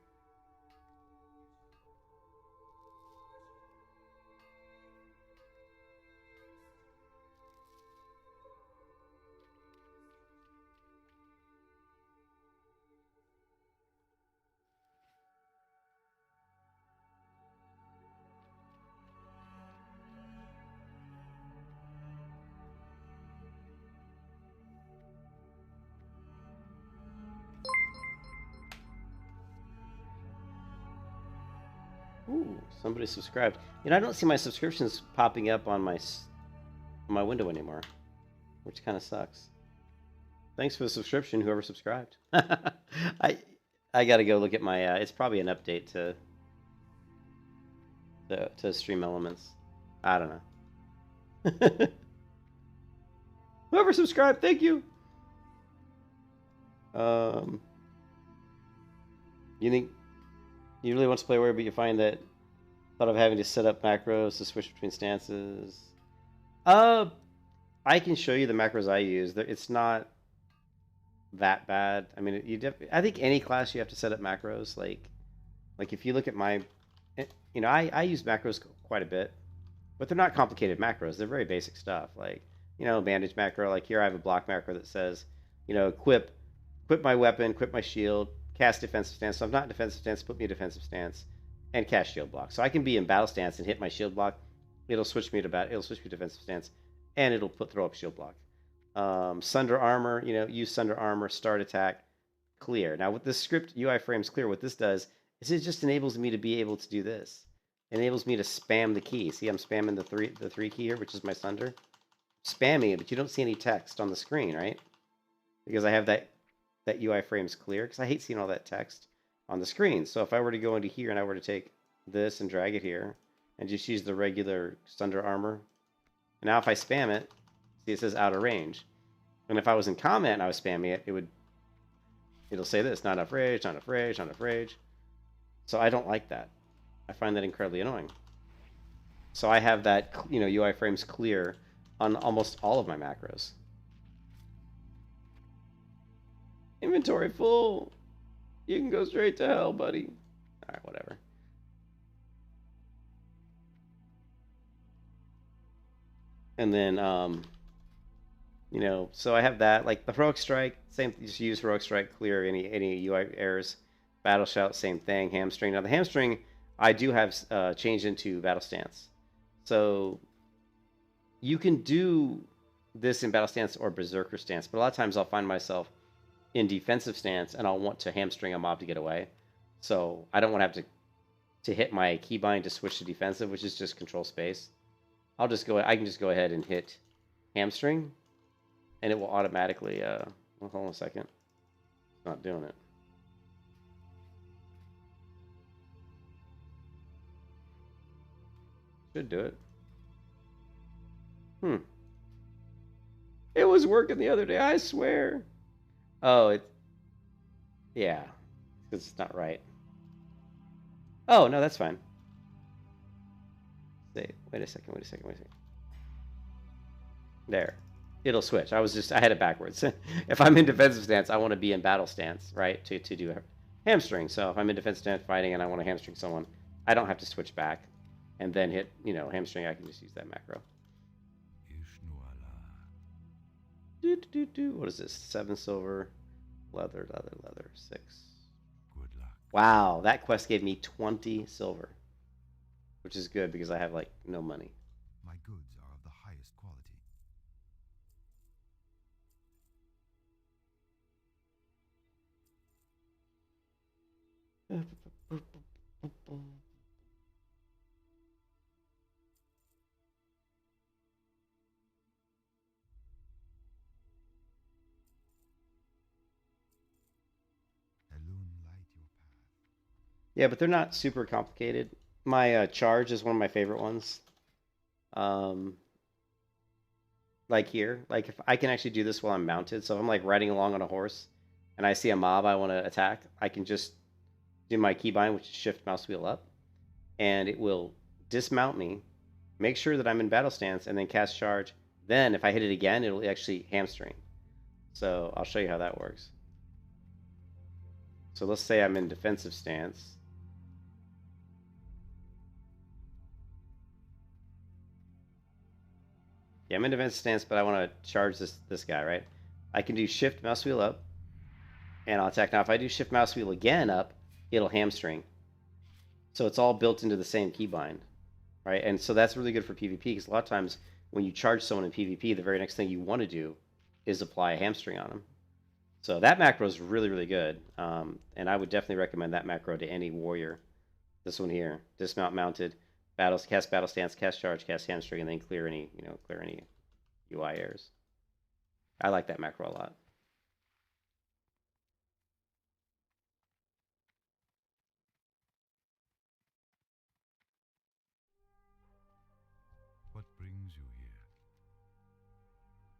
Ooh, somebody subscribed. I don't see my subscriptions popping up on my window anymore, which kind of sucks. Thanks for the subscription, whoever subscribed. I gotta go look at my. It's probably an update to Stream Elements. I don't know. Whoever subscribed, thank you. You think you really want to play Warrior, but you find that thought of having to set up macros to switch between stances. I can show you the macros I use. It's not that bad. I mean, I think any class you have to set up macros. Like if you look at my, I use macros quite a bit, but they're not complicated macros. They're very basic stuff. Like bandage macro. Like here, I have a block macro that says, equip my weapon, equip my shield, cast defensive stance. So I'm not in defensive stance. Put me in defensive stance, and cast shield block. So I can be in battle stance and hit my shield block. It'll switch me to defensive stance, and it'll throw up shield block. Sunder armor, use sunder armor, start attack, clear. Now with this script UI frames clear, what this does is it just enables me to be able to do this. It enables me to spam the key. See, I'm spamming the three key here, which is my sunder. Spamming it, but you don't see any text on the screen, right? Because I have that UI frames clear, because I hate seeing all that text on the screen. So if I were to go into here and I were to take this and drag it here and just use the regular sunder armor, and now if I spam it, see it says out of range. And if I was in combat and I was spamming it, it'll say this, not enough rage, not enough rage, not enough rage. So I don't like that. I find that incredibly annoying. So I have that, UI frames clear on almost all of my macros. Inventory full. You can go straight to hell, buddy. All right, whatever. And then, so I have that. Like the heroic strike, same. Just use heroic strike, clear any UI errors. Battle shout, same thing. Hamstring. Now the hamstring, I do have changed into battle stance. So you can do this in battle stance or berserker stance, but a lot of times I'll find myself in defensive stance and I'll want to hamstring a mob to get away. So I don't want to have to hit my keybind to switch to defensive, which is just control space. I can just go ahead and hit hamstring and it will automatically well, hold on a second. It's not doing it. Should do it. It was working the other day, I swear. Oh, yeah, because it's not right. Oh, no, that's fine. Wait a second. There. It'll switch. I had it backwards. If I'm in defensive stance, I want to be in battle stance, right? To do a hamstring. So if I'm in defensive stance fighting and I want to hamstring someone, I don't have to switch back and then hit, hamstring. I can just use that macro. What is this? 7 silver, leather, 6. Good luck. Wow, that quest gave me 20 silver, which is good because I have like no money. My goods are of the highest quality. Yeah, but they're not super complicated. My charge is one of my favorite ones. Like here, like if I can actually do this while I'm mounted, so if I'm like riding along on a horse and I see a mob I want to attack, I can just do my keybind, which is shift mouse wheel up, and it will dismount me, make sure that I'm in battle stance, and then cast charge. Then if I hit it again, it'll actually hamstring. So I'll show you how that works. So let's say I'm in defensive stance. Yeah, I'm in defensive stance, but I want to charge this guy, right? I can do shift mouse wheel up, and I'll attack. Now, if I do shift mouse wheel again up, it'll hamstring. So it's all built into the same keybind, right? And so that's really good for PvP, because a lot of times when you charge someone in PvP, the very next thing you want to do is apply a hamstring on them. So that macro is really, really good. And I would definitely recommend that macro to any warrior. This one here, dismount mounted, cast battle stance, cast charge, cast hamstring, and then clear any UI errors. I like that macro a lot. What brings you here?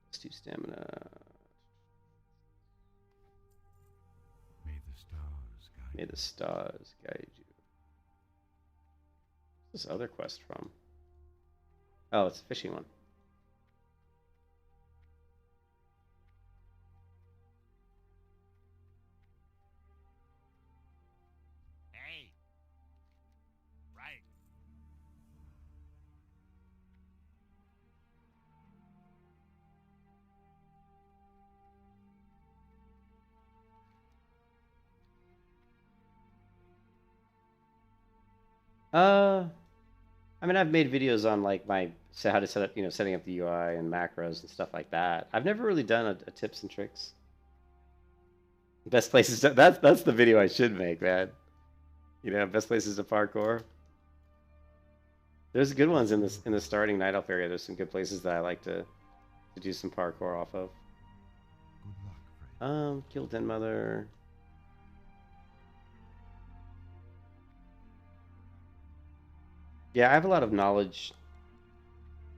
Let's do stamina. May the stars guide May the stars guide you. What's this other quest from? Oh, it's a fishing one. Hey! Right. I mean, I've made videos on like how to set up, setting up the UI and macros and stuff like that. I've never really done a tips and tricks. Best places to, that's the video I should make, man. Best places to parkour. There's good ones in the starting night elf area. There's some good places that I like to do some parkour off of. Good luck, friend. Kill Den Mother. Yeah, I have a lot of knowledge,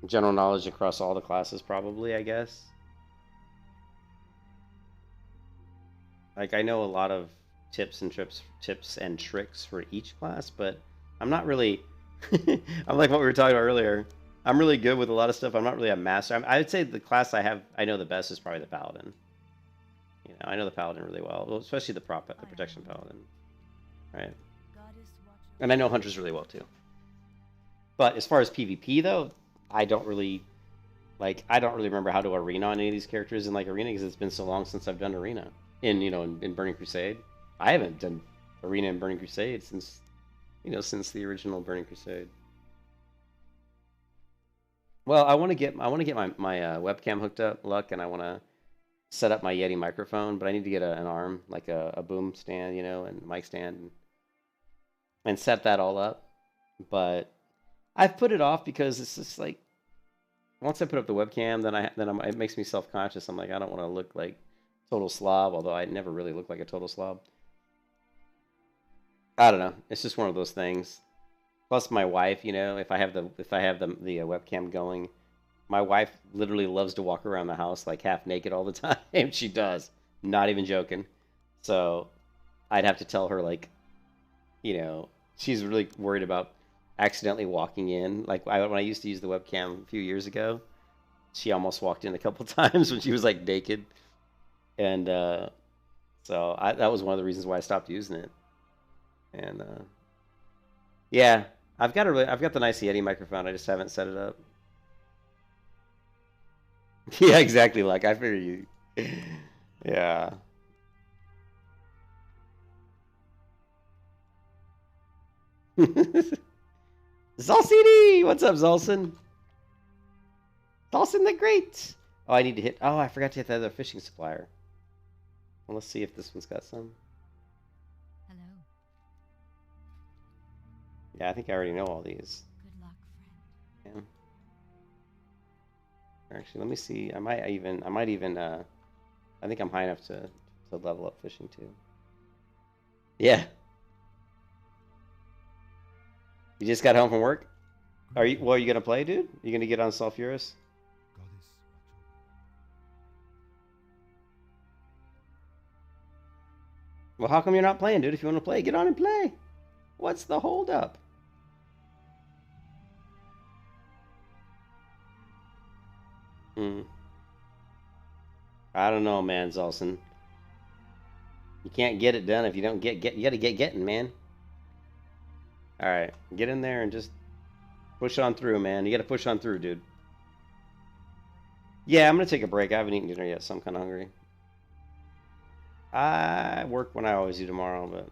general knowledge across all the classes, probably, I guess. Like, I know a lot of tips and tricks for each class, but I'm not really I'm like what we were talking about earlier. I'm really good with a lot of stuff. I'm not really a master. I would say the class I know the best is probably the paladin. You know, I know the paladin really well, especially the protection paladin, right? And I know hunters really well too. But as far as PvP though, I don't really remember how to arena on any of these characters in like arena because it's been so long since I've done arena in Burning Crusade. I haven't done arena in Burning Crusade since the original Burning Crusade. Well, I want to get my webcam hooked up, Luck, and I want to set up my Yeti microphone, but I need to get an arm, like a boom stand, and mic stand, and set that all up. But I've put it off because it's just like once I put up the webcam, then it makes me self-conscious. I'm like, I don't want to look like total slob, although I never really look like a total slob. I don't know. It's just one of those things. Plus, my wife, if I have the webcam going, my wife literally loves to walk around the house like half naked all the time. She does, not even joking. So, I'd have to tell her like, she's really worried about accidentally walking in. Like when I used to use the webcam a few years ago, she almost walked in a couple times when she was like naked, and so that was one of the reasons why I stopped using it. And yeah, I've got the nice Yeti microphone. I just haven't set it up. Yeah, exactly. Like I figure you. Yeah. Zalcini! What's up, Zalson? Zalson the Great! Oh, I need to hit... Oh, I forgot to hit the other fishing supplier. Well, let's see if this one's got some. Hello. Yeah, I think I already know all these. Good luck, friend. Yeah. Actually, let me see. I might even... I think I'm high enough to level up fishing, too. Yeah. You just got home from work? Are you gonna play, dude? You gonna get on Sulfurous? Well, how come you're not playing, dude? If you want to play, get on and play. What's the holdup? I don't know, man, Zolson. You can't get it done if you don't you gotta get getting, man. Alright, get in there and just push on through, man. You gotta push on through, dude. Yeah, I'm gonna take a break. I haven't eaten dinner yet, so I'm kinda hungry. I work when I always do tomorrow, but...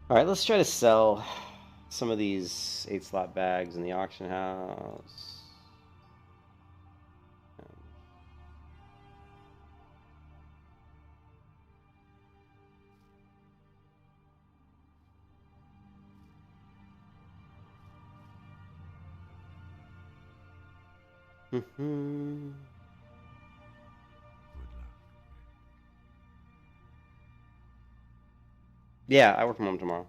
Alright, let's try to sell some of these 8-slot bags in the auction house. Yeah, I work from home tomorrow.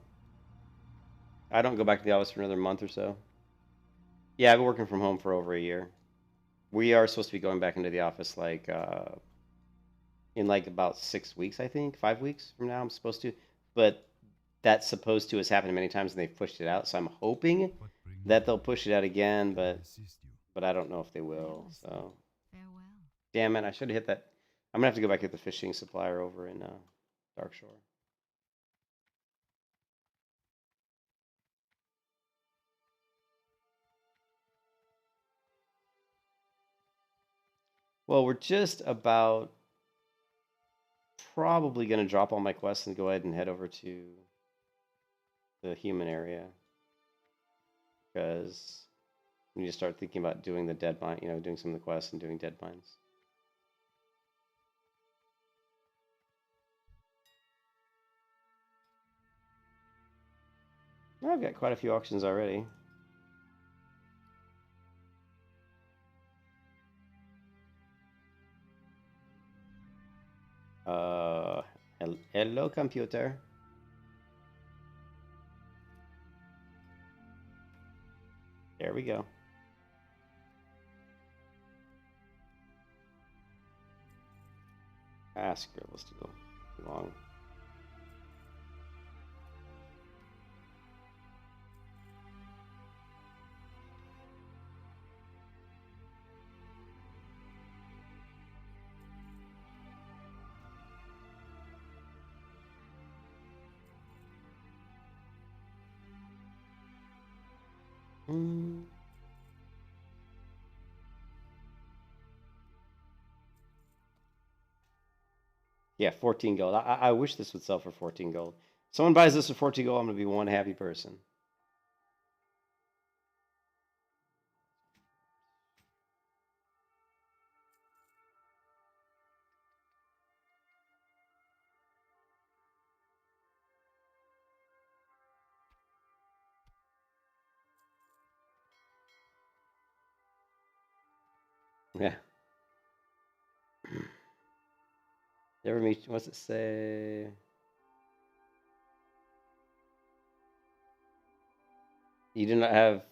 I don't go back to the office for another month or so. Yeah, I've been working from home for over a year. We are supposed to be going back into the office like in like about 6 weeks, I think. 5 weeks from now I'm supposed to. But that supposed to has happened many times and they've pushed it out. So I'm hoping that they'll push it out again, but I don't know if they will. So Farewell. damn it, I should have hit that. I'm gonna have to go back to the fishing supplier over in Dark Shore. Well, we're just about probably going to drop all my quests and go ahead and head over to the human area. Because we need to start thinking about doing the dead mine, doing some of the quests and doing dead mines. I've got quite a few auctions already. Hello, computer. There we go. Screw it, let's do too long. Yeah, 14 gold. I wish this would sell for 14 gold. Someone buys this for 14 gold, I'm gonna be one happy person. Yeah. You ever meet? What's it say? You do not have.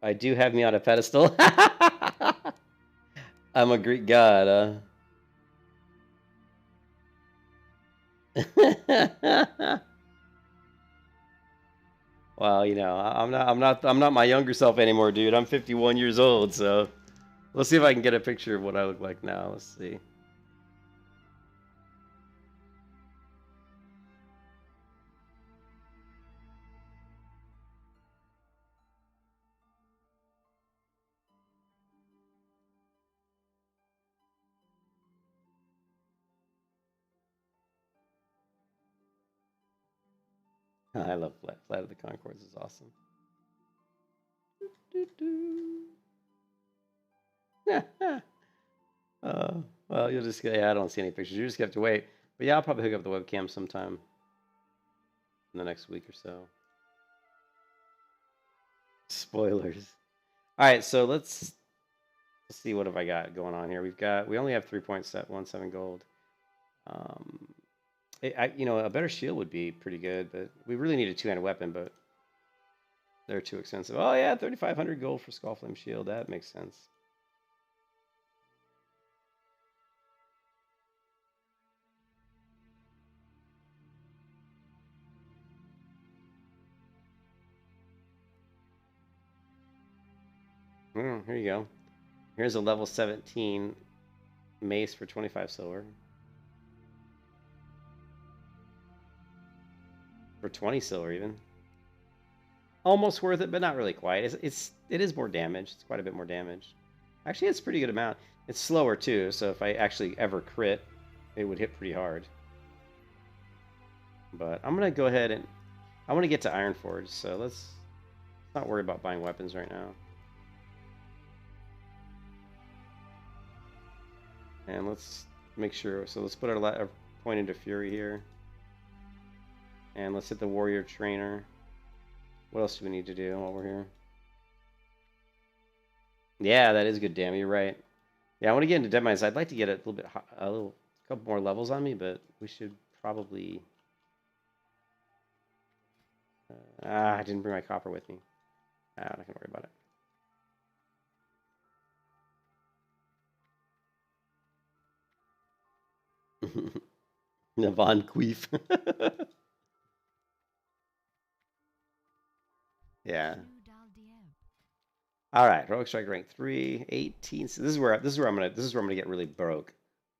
I do have me on a pedestal. I'm a Greek god. Well, you know, I'm not my younger self anymore, dude. I'm 51 years old, so let's see if I can get a picture of what I look like now. Let's see. I love Flight of the Conchords. Is awesome. Well, you'll just get. Yeah, I don't see any pictures. You just have to wait. But yeah, I'll probably hook up the webcam sometime in the next week or so. Spoilers. All right, so let's see what have I got going on here. We only have 3.17 gold. You know, a better shield would be pretty good, but we really need a two-handed weapon, but they're too expensive. Oh yeah, 3,500 gold for Skullflame shield. That makes sense. Here you go. Here's a level 17 mace for 25 silver. For 20 silver even. Almost worth it, but not really quite. It is more damage. It's quite a bit more damage. Actually, it's a pretty good amount. It's slower too, so if I actually ever crit, it would hit pretty hard. But I'm gonna go ahead and I want to get to Ironforge, so let's not worry about buying weapons right now. And let's make sure. So let's put our point into Fury here, and let's hit the Warrior Trainer. What else do we need to do while we're here? Yeah, that is good, damn. You're right. Yeah, I want to get into Deadmines. I'd like to get a couple more levels on me, but we should probably. I didn't bring my copper with me. I'm not gonna worry about it. Navan Queef. Yeah. All right, Heroic Strike rank 3, 18. So this is where I'm gonna get really broke.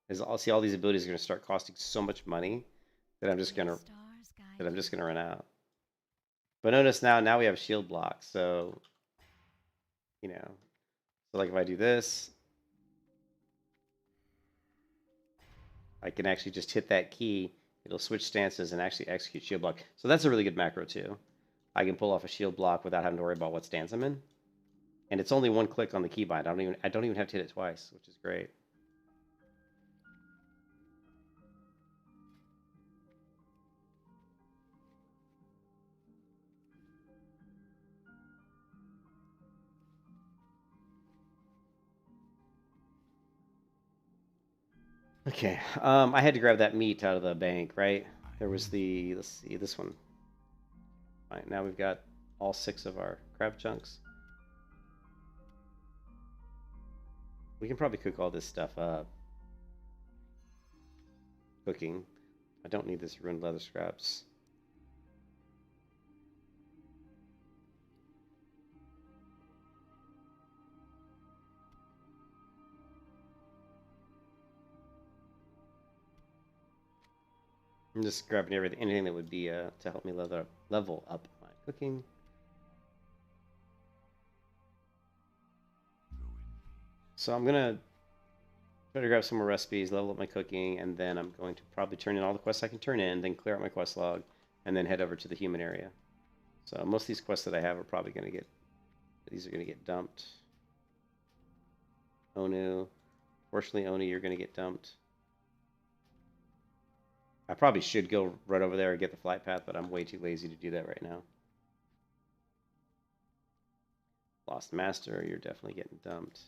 Is I'll see all these abilities are gonna start costing so much money that I'm just gonna run out. But notice now we have shield block, so you know, so like if I do this, I can actually just hit that key. It'll switch stances and actually execute shield block. So that's a really good macro too. I can pull off a shield block without having to worry about what stance I'm in. And it's only one click on the keybind. I don't even have to hit it twice, which is great. Okay, I had to grab that meat out of the bank, right? There was the, let's see, this one. All right, now we've got all 6 of our crab chunks. We can probably cook all this stuff up. Cooking. I don't need this ruined leather scraps. I'm just grabbing anything that would be to help me level up my cooking. So I'm gonna try to grab some more recipes, level up my cooking, and then I'm going to probably turn in all the quests I can turn in, then clear out my quest log, and then head over to the human area. So most of these quests that I have are probably going to get, these are going to get dumped. Onu. Fortunately, Onu, you're going to get dumped. I probably should go right over there and get the flight path, but I'm way too lazy to do that right now. Lost Master, you're definitely getting dumped.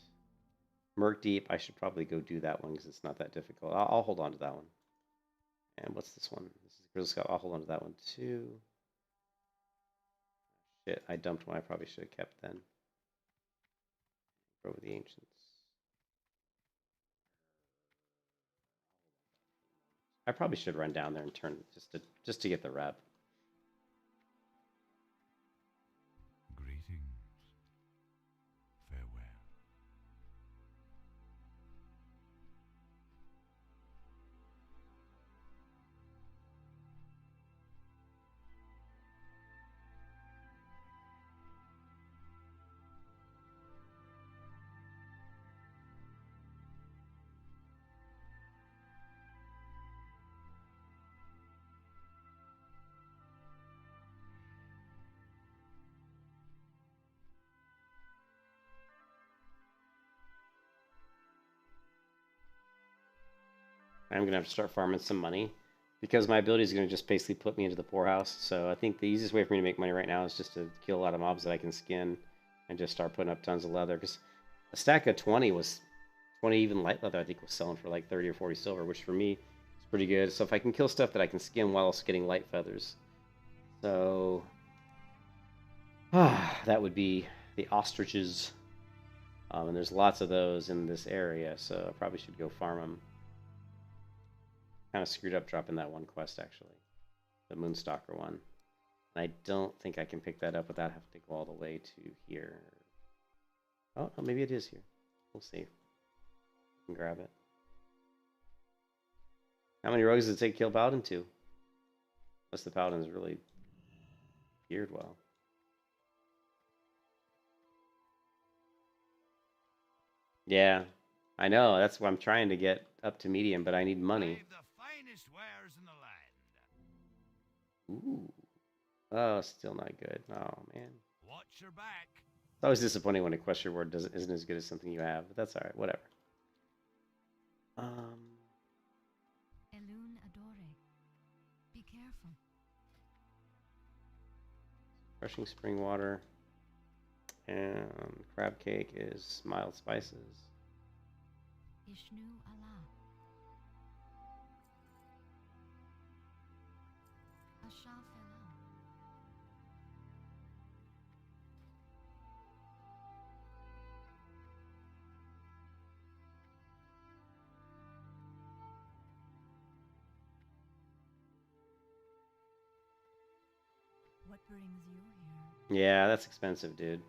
Murk Deep, I should probably go do that one because it's not that difficult. I'll hold on to that one. And what's this one? This is Grizzle Scout. I'll hold on to that one too. Shit, I dumped one I probably should have kept then. Over the Ancients. I probably should run down there and turn just to get the rep. Greetings. Farewell. I'm gonna have to start farming some money because my ability is gonna just basically put me into the poorhouse. So I think the easiest way for me to make money right now is just to kill a lot of mobs that I can skin and just start putting up tons of leather. Because a stack of 20 even light leather I think was selling for like 30 or 40 silver, which for me is pretty good. So if I can kill stuff that I can skin while also getting light feathers, so that would be the Ostriches. And there's lots of those in this area, so I probably should go farm them. Kind of screwed up dropping that one quest, actually. The Moonstalker one. And I don't think I can pick that up without having to go all the way to here. Oh, no, maybe it is here. We'll see. I can grab it. How many rogues does it take to kill Paladin? 2. Unless the Paladin is really geared well. Yeah, I know. That's why I'm trying to get up to medium, but I need money. The finest wares in the land. Ooh. Oh, still not good. Oh, man. Watch your back. It's always disappointing when a quest reward isn't as good as something you have, but that's alright. Whatever. Elune Adore. Be careful. Refreshing spring water. And crab cake is mild spices. Ishnu Allah. Ashafela. What brings you here? Yeah, that's expensive, dude.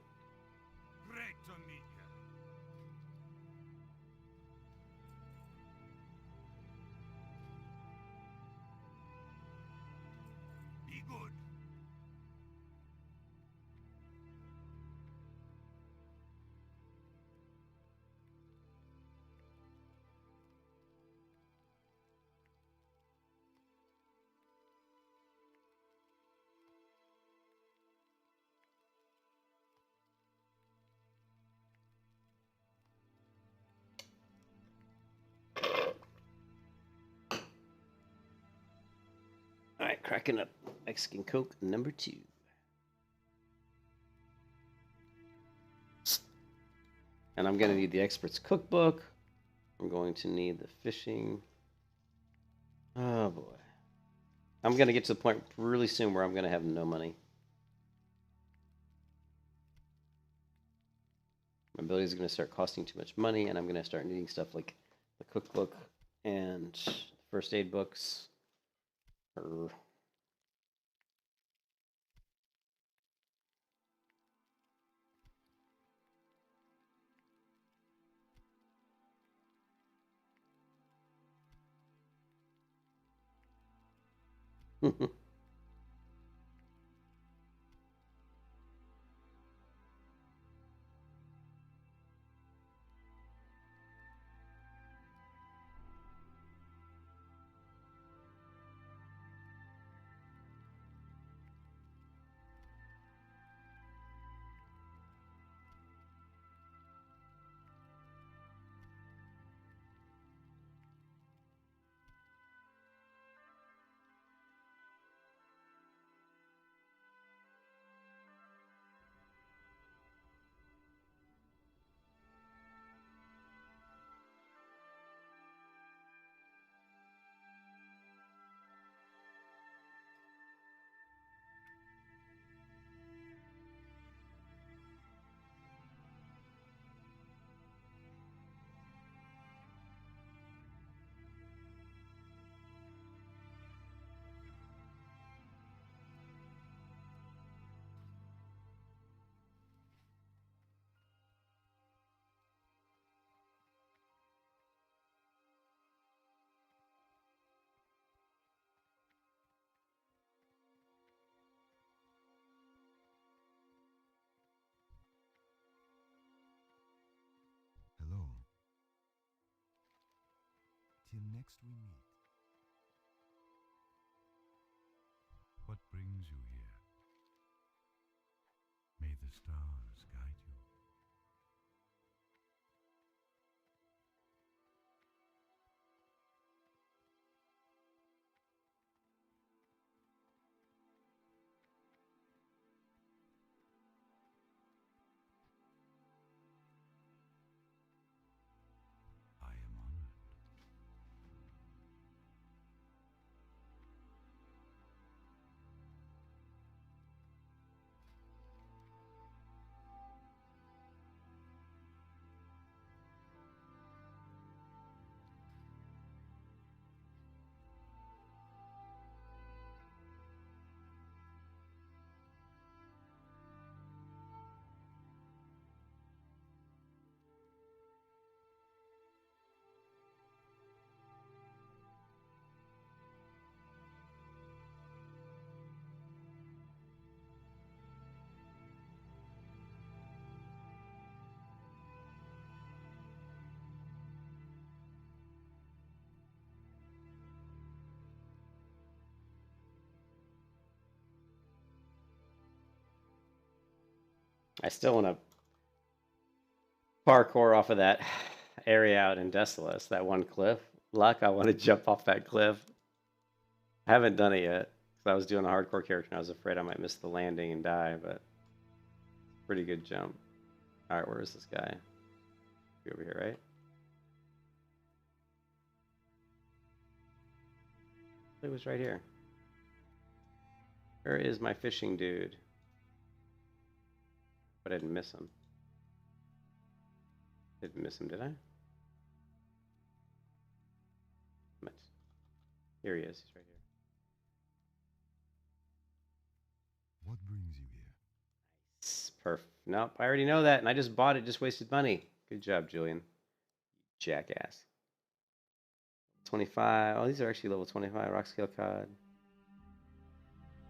Great to meet you. Be good. Alright, cracking up Mexican Coke number 2. And I'm going to need the Expert's Cookbook. I'm going to need the fishing. Oh, boy. I'm going to get to the point really soon where I'm going to have no money. My ability is going to start costing too much money, and I'm going to start needing stuff like the cookbook and first aid books. Till next we meet. What brings you here? May the stars guide you. I am honored. I still want to parkour off of that area out in Desolus, that one cliff. Luck, I want to jump off that cliff. I haven't done it yet because I was doing a hardcore character and I was afraid I might miss the landing and die, but pretty good jump. All right, where is this guy? Be over here, right? It was right here. Where is my fishing dude? But I didn't miss him. Didn't miss him, did I? Here he is. He's right here. What brings you here? Perfect. Nope, I already know that, and I just bought it. Just wasted money. Good job, Julian. Jackass. 25. Oh, these are actually level 25. Rock scale cod.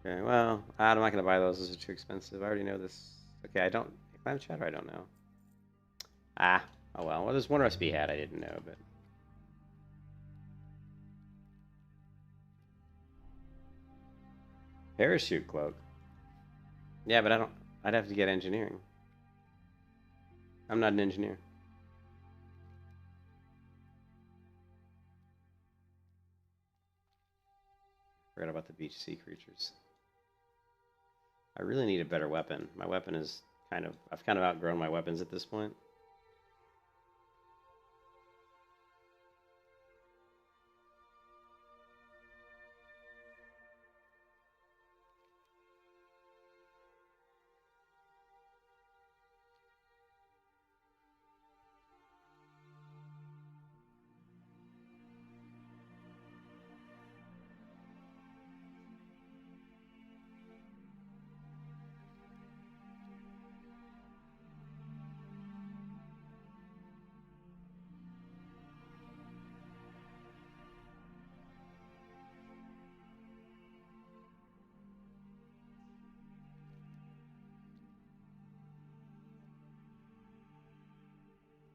Okay, well, I'm not going to buy those. Those are too expensive. I already know this. Okay, I don't. Climb chatter, I don't know. Ah, oh well. Well, there's one recipe had I didn't know, but. Parachute cloak. Yeah, but I don't. I'd have to get engineering. I'm not an engineer. Forgot about the beach sea creatures. I really need a better weapon. My weapon is I've kind of outgrown my weapons at this point.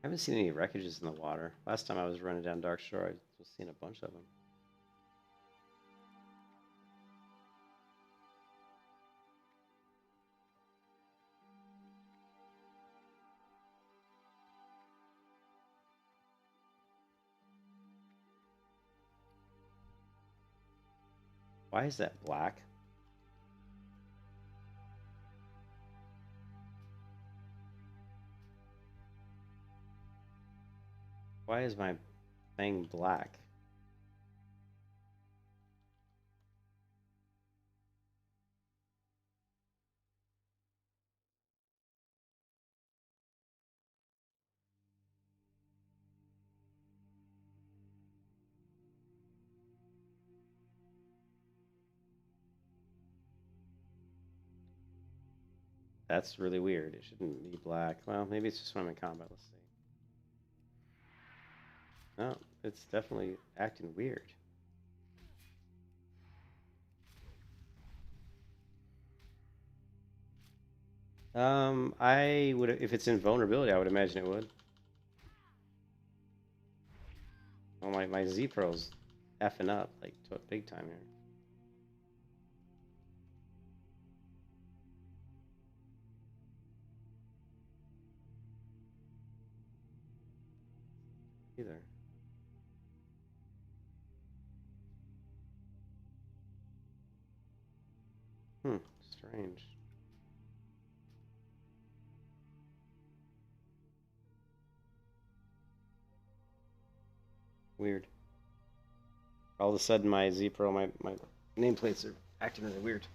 I haven't seen any wreckages in the water. Last time I was running down Dark Shore, I was seeing a bunch of them. Why is that black? Why is my thing black? That's really weird. It shouldn't be black. Well, maybe it's just when I'm in combat. Let's see. No, it's definitely acting weird. I would, if it's in vulnerability, I would imagine it would. Oh, my Z Pro's effing up like to a big time here. Either. Strange. Weird. All of a sudden, my Z Pro, my nameplates are acting really weird.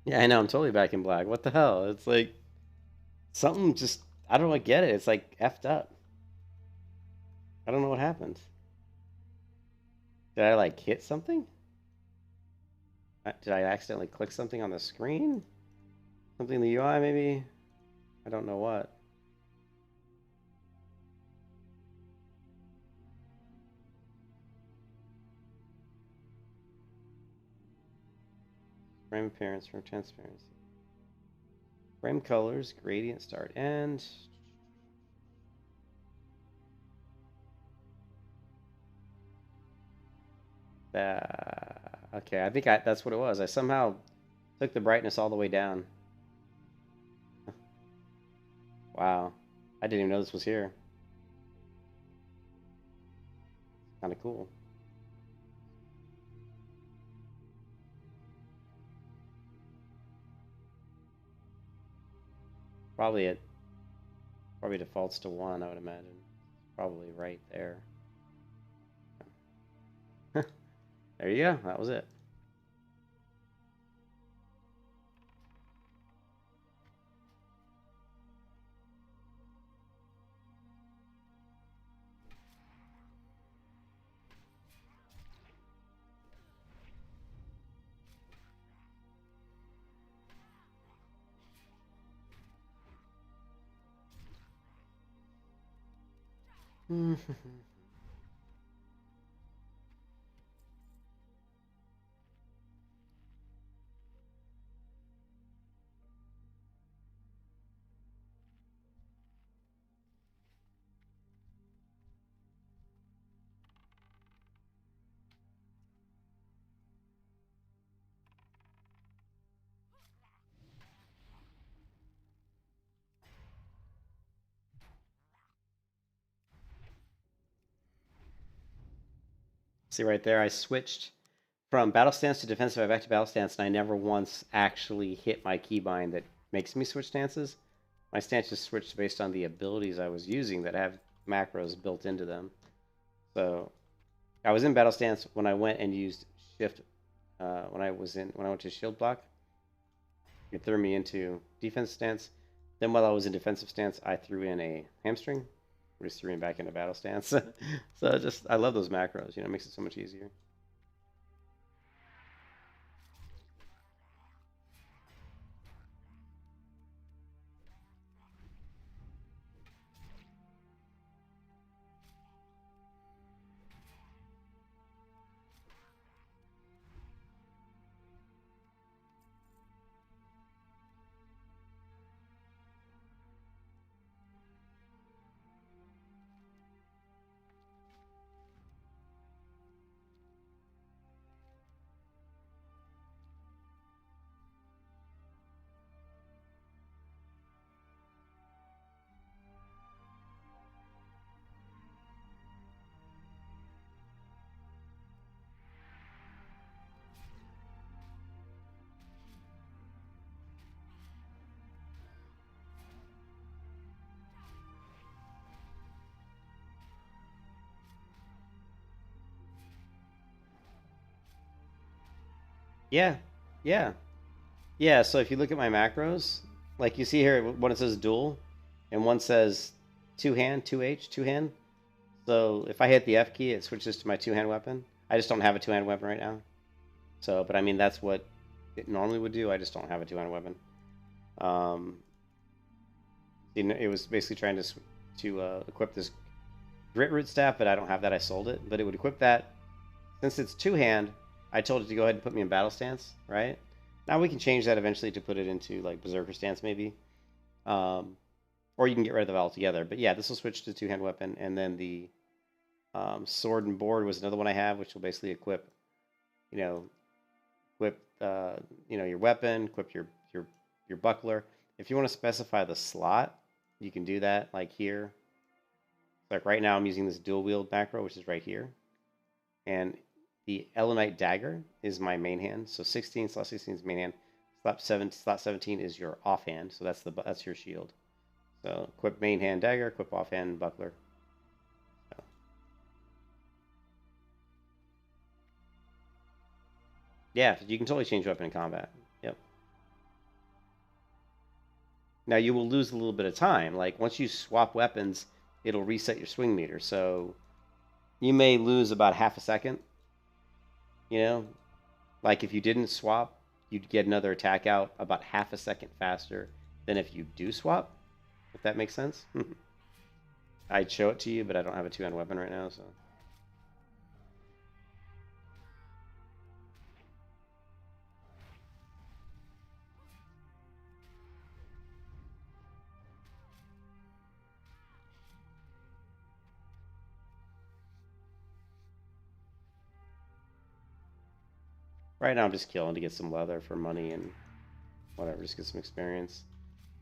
Yeah, I know. I'm totally back in black. What the hell? It's like something just, I don't get it. It's like effed up. I don't know what happened. Did I like hit something? Did I accidentally click something on the screen? Something in the UI maybe? I don't know what. Frame appearance, frame transparency. Frame colors, gradient, start, end. Okay, I think that's what it was. I somehow took the brightness all the way down. Wow. I didn't even know this was here. Kind of cool. Probably defaults to 1, I would imagine. Probably right there. There you go. That was it. See right there, I switched from battle stance to defensive back to battle stance, and I never once actually hit my keybind that makes me switch stances. My stance just switched based on the abilities I was using that have macros built into them. So I was in battle stance when I went and used shift. When I went to shield block, it threw me into defense stance. Then while I was in defensive stance, I threw in a hamstring. Just threw me back into battle stance. So I love those macros. It makes it so much easier. Yeah, yeah, yeah. So if you look at my macros, like you see here, one it says dual, and one says two hand, 2H, two hand. So if I hit the F key, it switches to my two-hand weapon. I just don't have a two-hand weapon right now. So, but I mean, that's what it normally would do. I just don't have a two-hand weapon. You know, it was basically trying to equip this grit root staff, but I don't have that. I sold it, but it would equip that. Since it's two-hand, I told it to go ahead and put me in battle stance, right? Now we can change that eventually to put it into like berserker stance maybe, or you can get rid of it altogether. But yeah, this will switch to two-hand weapon, and then the sword and board was another one I have, which will basically equip, you know, your weapon, equip your buckler. If you want to specify the slot, you can do that, like here. Like right now, I'm using this dual wield macro, which is right here, and the Elenite dagger is my main hand. So 16 slot 16 is main hand. Slot 17 is your offhand. So that's your shield. So equip main hand dagger, equip offhand buckler. So. Yeah, you can totally change weapon in combat. Yep. Now you will lose a little bit of time. Like once you swap weapons, it'll reset your swing meter. So you may lose about half a second. You know, like if you didn't swap, you'd get another attack out about half a second faster than if you do swap. If that makes sense. I'd show it to you, but I don't have a two-hand weapon right now, so. Right now I'm just killing to get some leather for money and whatever, just get some experience.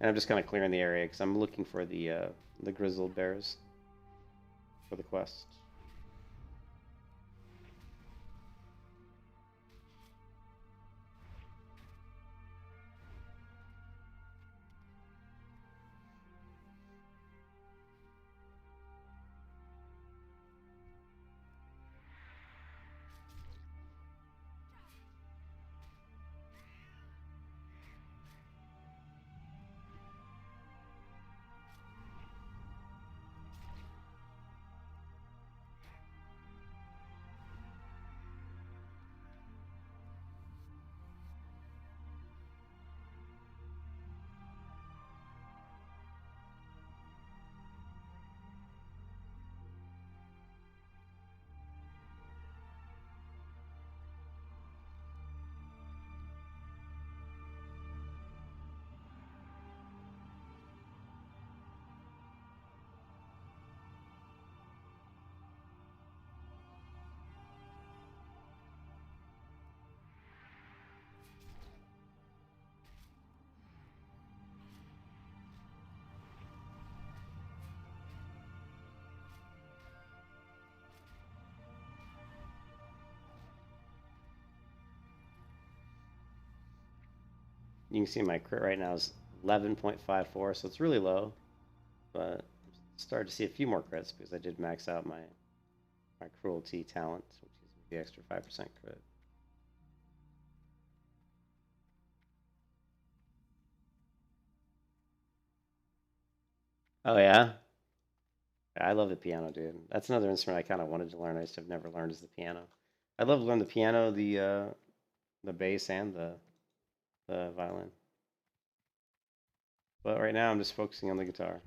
And I'm just kind of clearing the area because I'm looking for the grizzled bears for the quest. You can see my crit right now is 11.54, so it's really low. But I'm starting to see a few more crits because I did max out my cruelty talent, which is the extra 5% crit. Oh yeah? I love the piano, dude. That's another instrument I kind of wanted to learn. I just have never learned is the piano. I'd love to learn the piano, the bass, and the violin. But right now I'm just focusing on the guitar.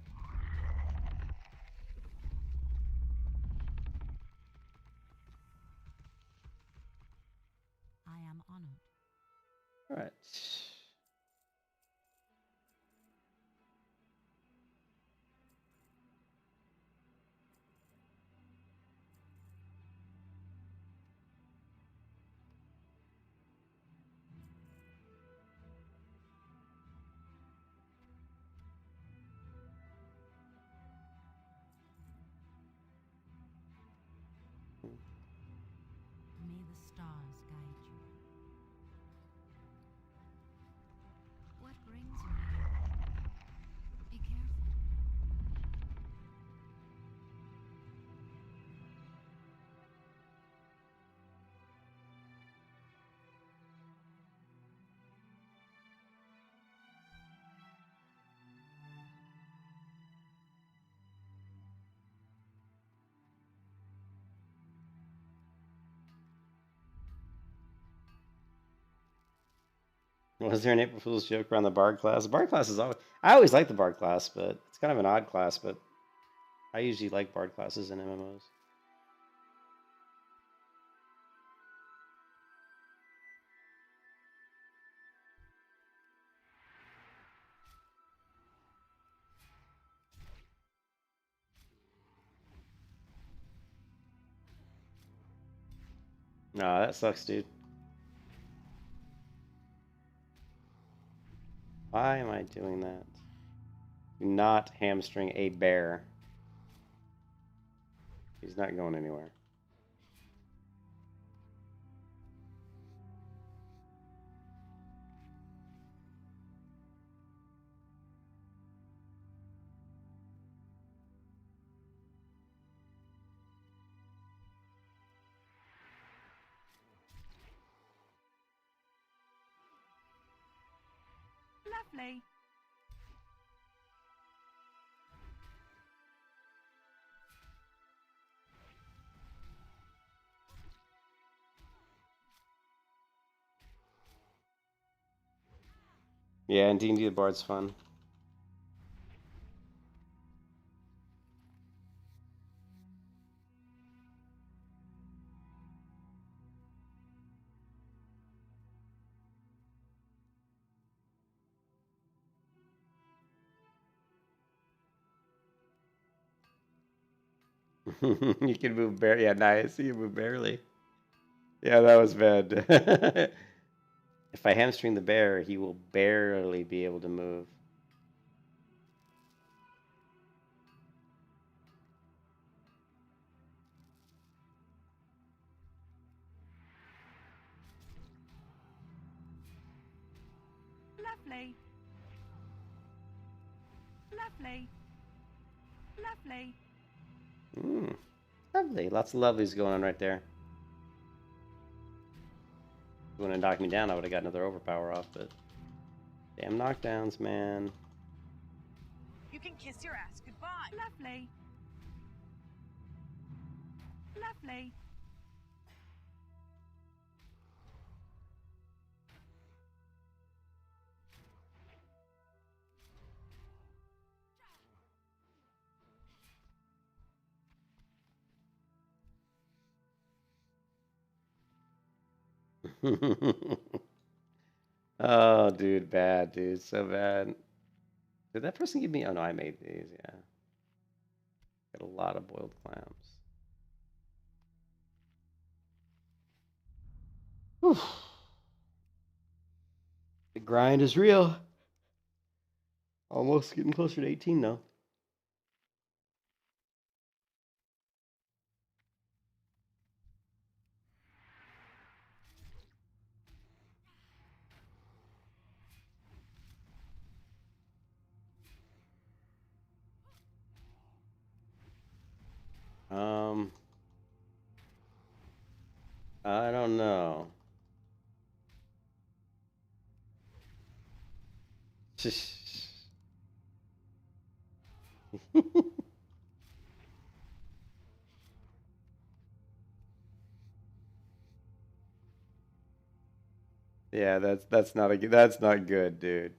I am honored. All right. May the stars guide you. What brings you here? Be careful. Was there an April Fool's joke around the Bard class? The Bard class is always. I always like the Bard class, but it's kind of an odd class. But I usually like Bard classes in MMOs. Nah, that sucks, dude. Why am I doing that? Do not hamstring a bear. He's not going anywhere. Lovely. Yeah, and D&D the Bard's fun. You can move barely. Yeah, nice. You can move barely. Yeah, that was bad. If I hamstring the bear, he will barely be able to move. Lovely. Lovely. Lovely. Lovely. Lots of lovelies going on right there. If you wouldn't have knocked me down, I would have got another overpower off, but damn knockdowns, man. You can kiss your ass goodbye. Lovely. Lovely. Oh, dude, bad, dude, so bad. Did that person give me? Oh no, I made these. Yeah, got a lot of boiled clams. Whew. The grind is real. Almost getting closer to 18 now. I don't know. Yeah, that's not good, dude.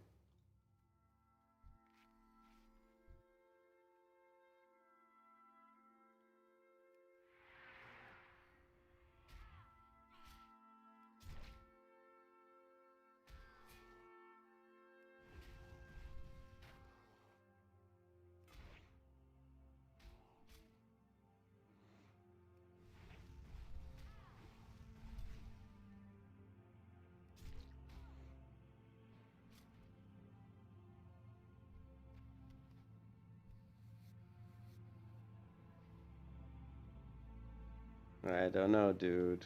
I don't know, dude.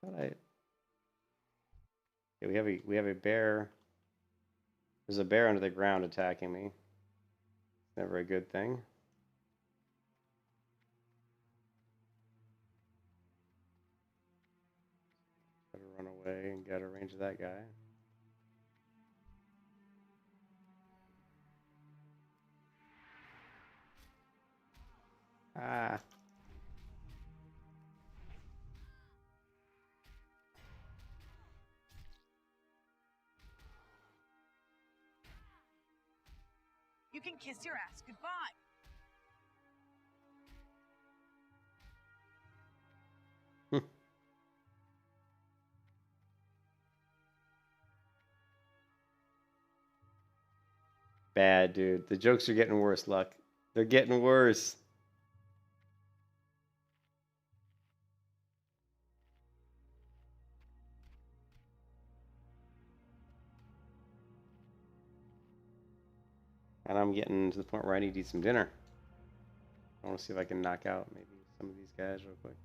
Thought I... Yeah, we have a bear. There's a bear under the ground attacking me. Never a good thing. Gotta run away and gotta range that guy. Ah. You can kiss your ass goodbye. Bad, dude. The jokes are getting worse, Luck. They're getting worse. And I'm getting to the point where I need to eat some dinner. I want to see if I can knock out maybe some of these guys real quick.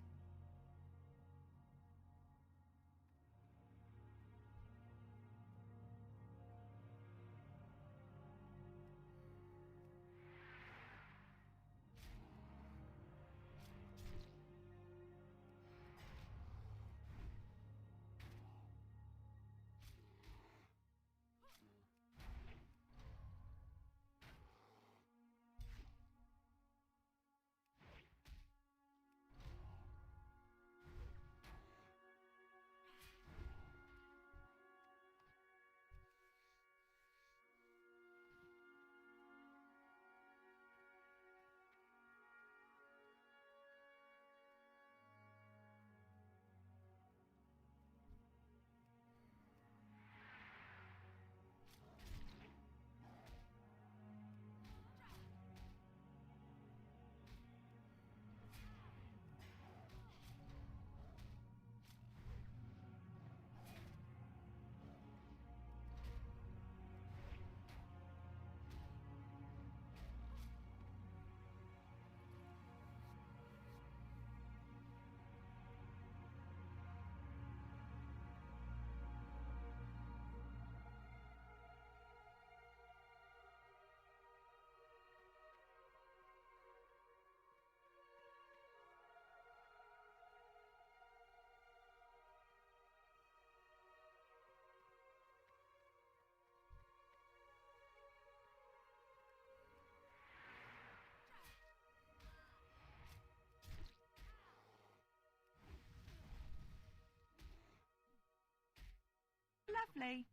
Lovely.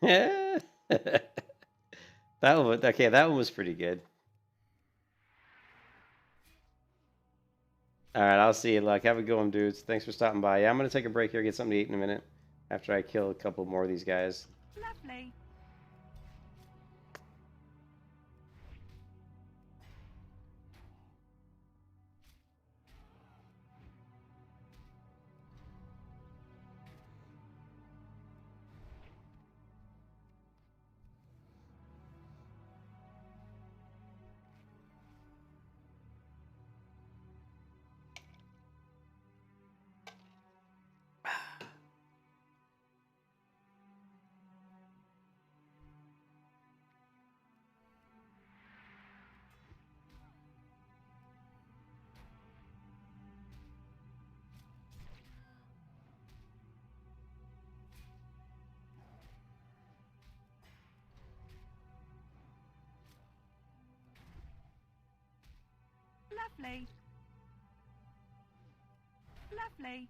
that one, okay, that one was pretty good. All right, I'll see you, Luck. Have a good one, dudes. Thanks for stopping by. Yeah, I'm gonna take a break here, get something to eat in a minute after I kill a couple more of these guys. Lovely. Lovely. Lovely.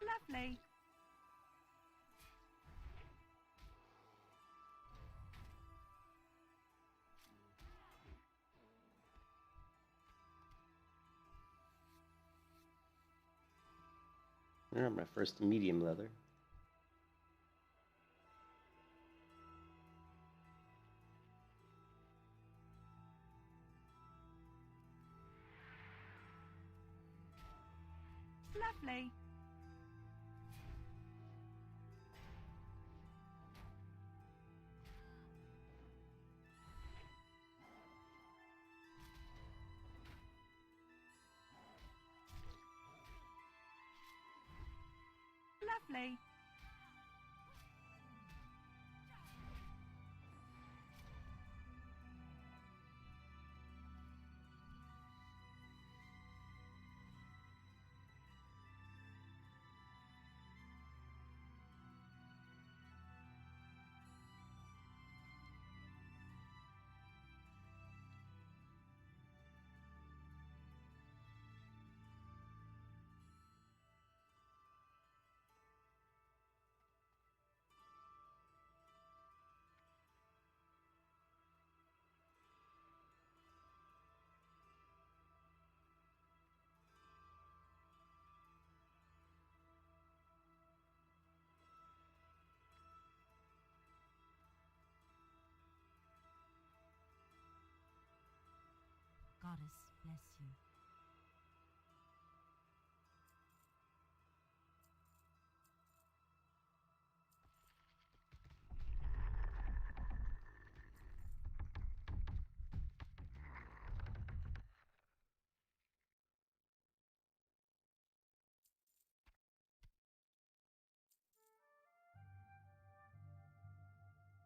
Lovely. I got my first medium leather. Lovely. Lovely. Goddess bless you.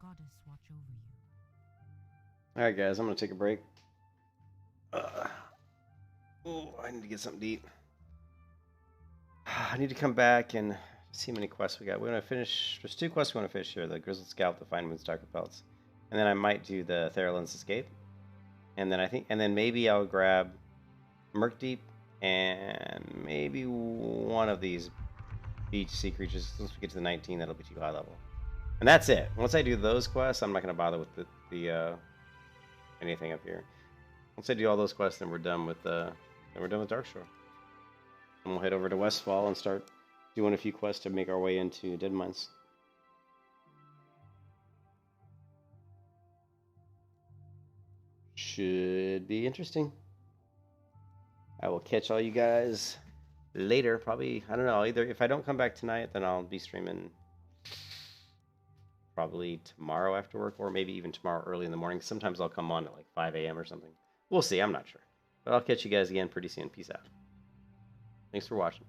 Goddess watch over you. All right, guys, I'm gonna take a break. Oh, I need to get something to eat. I need to come back and see how many quests we got. We're gonna finish. There's 2 quests we want to finish here: the Grizzled Scalp, the Fine Moon's Darker Pelts, and then I might do the Therolin's Escape. And then maybe I'll grab Murk Deep and maybe one of these beach sea creatures. Once we get to the 19, that'll be too high level. And that's it. Once I do those quests, I'm not gonna bother with the anything up here. Once I do all those quests, then we're done with Darkshore. And we'll head over to Westfall and start doing a few quests to make our way into Deadmines. Should be interesting. I will catch all you guys later. Probably, I don't know. Either if I don't come back tonight, then I'll be streaming probably tomorrow after work, or maybe even tomorrow early in the morning. Sometimes I'll come on at like 5 a.m. or something. We'll see. I'm not sure. But I'll catch you guys again pretty soon. Peace out. Thanks for watching.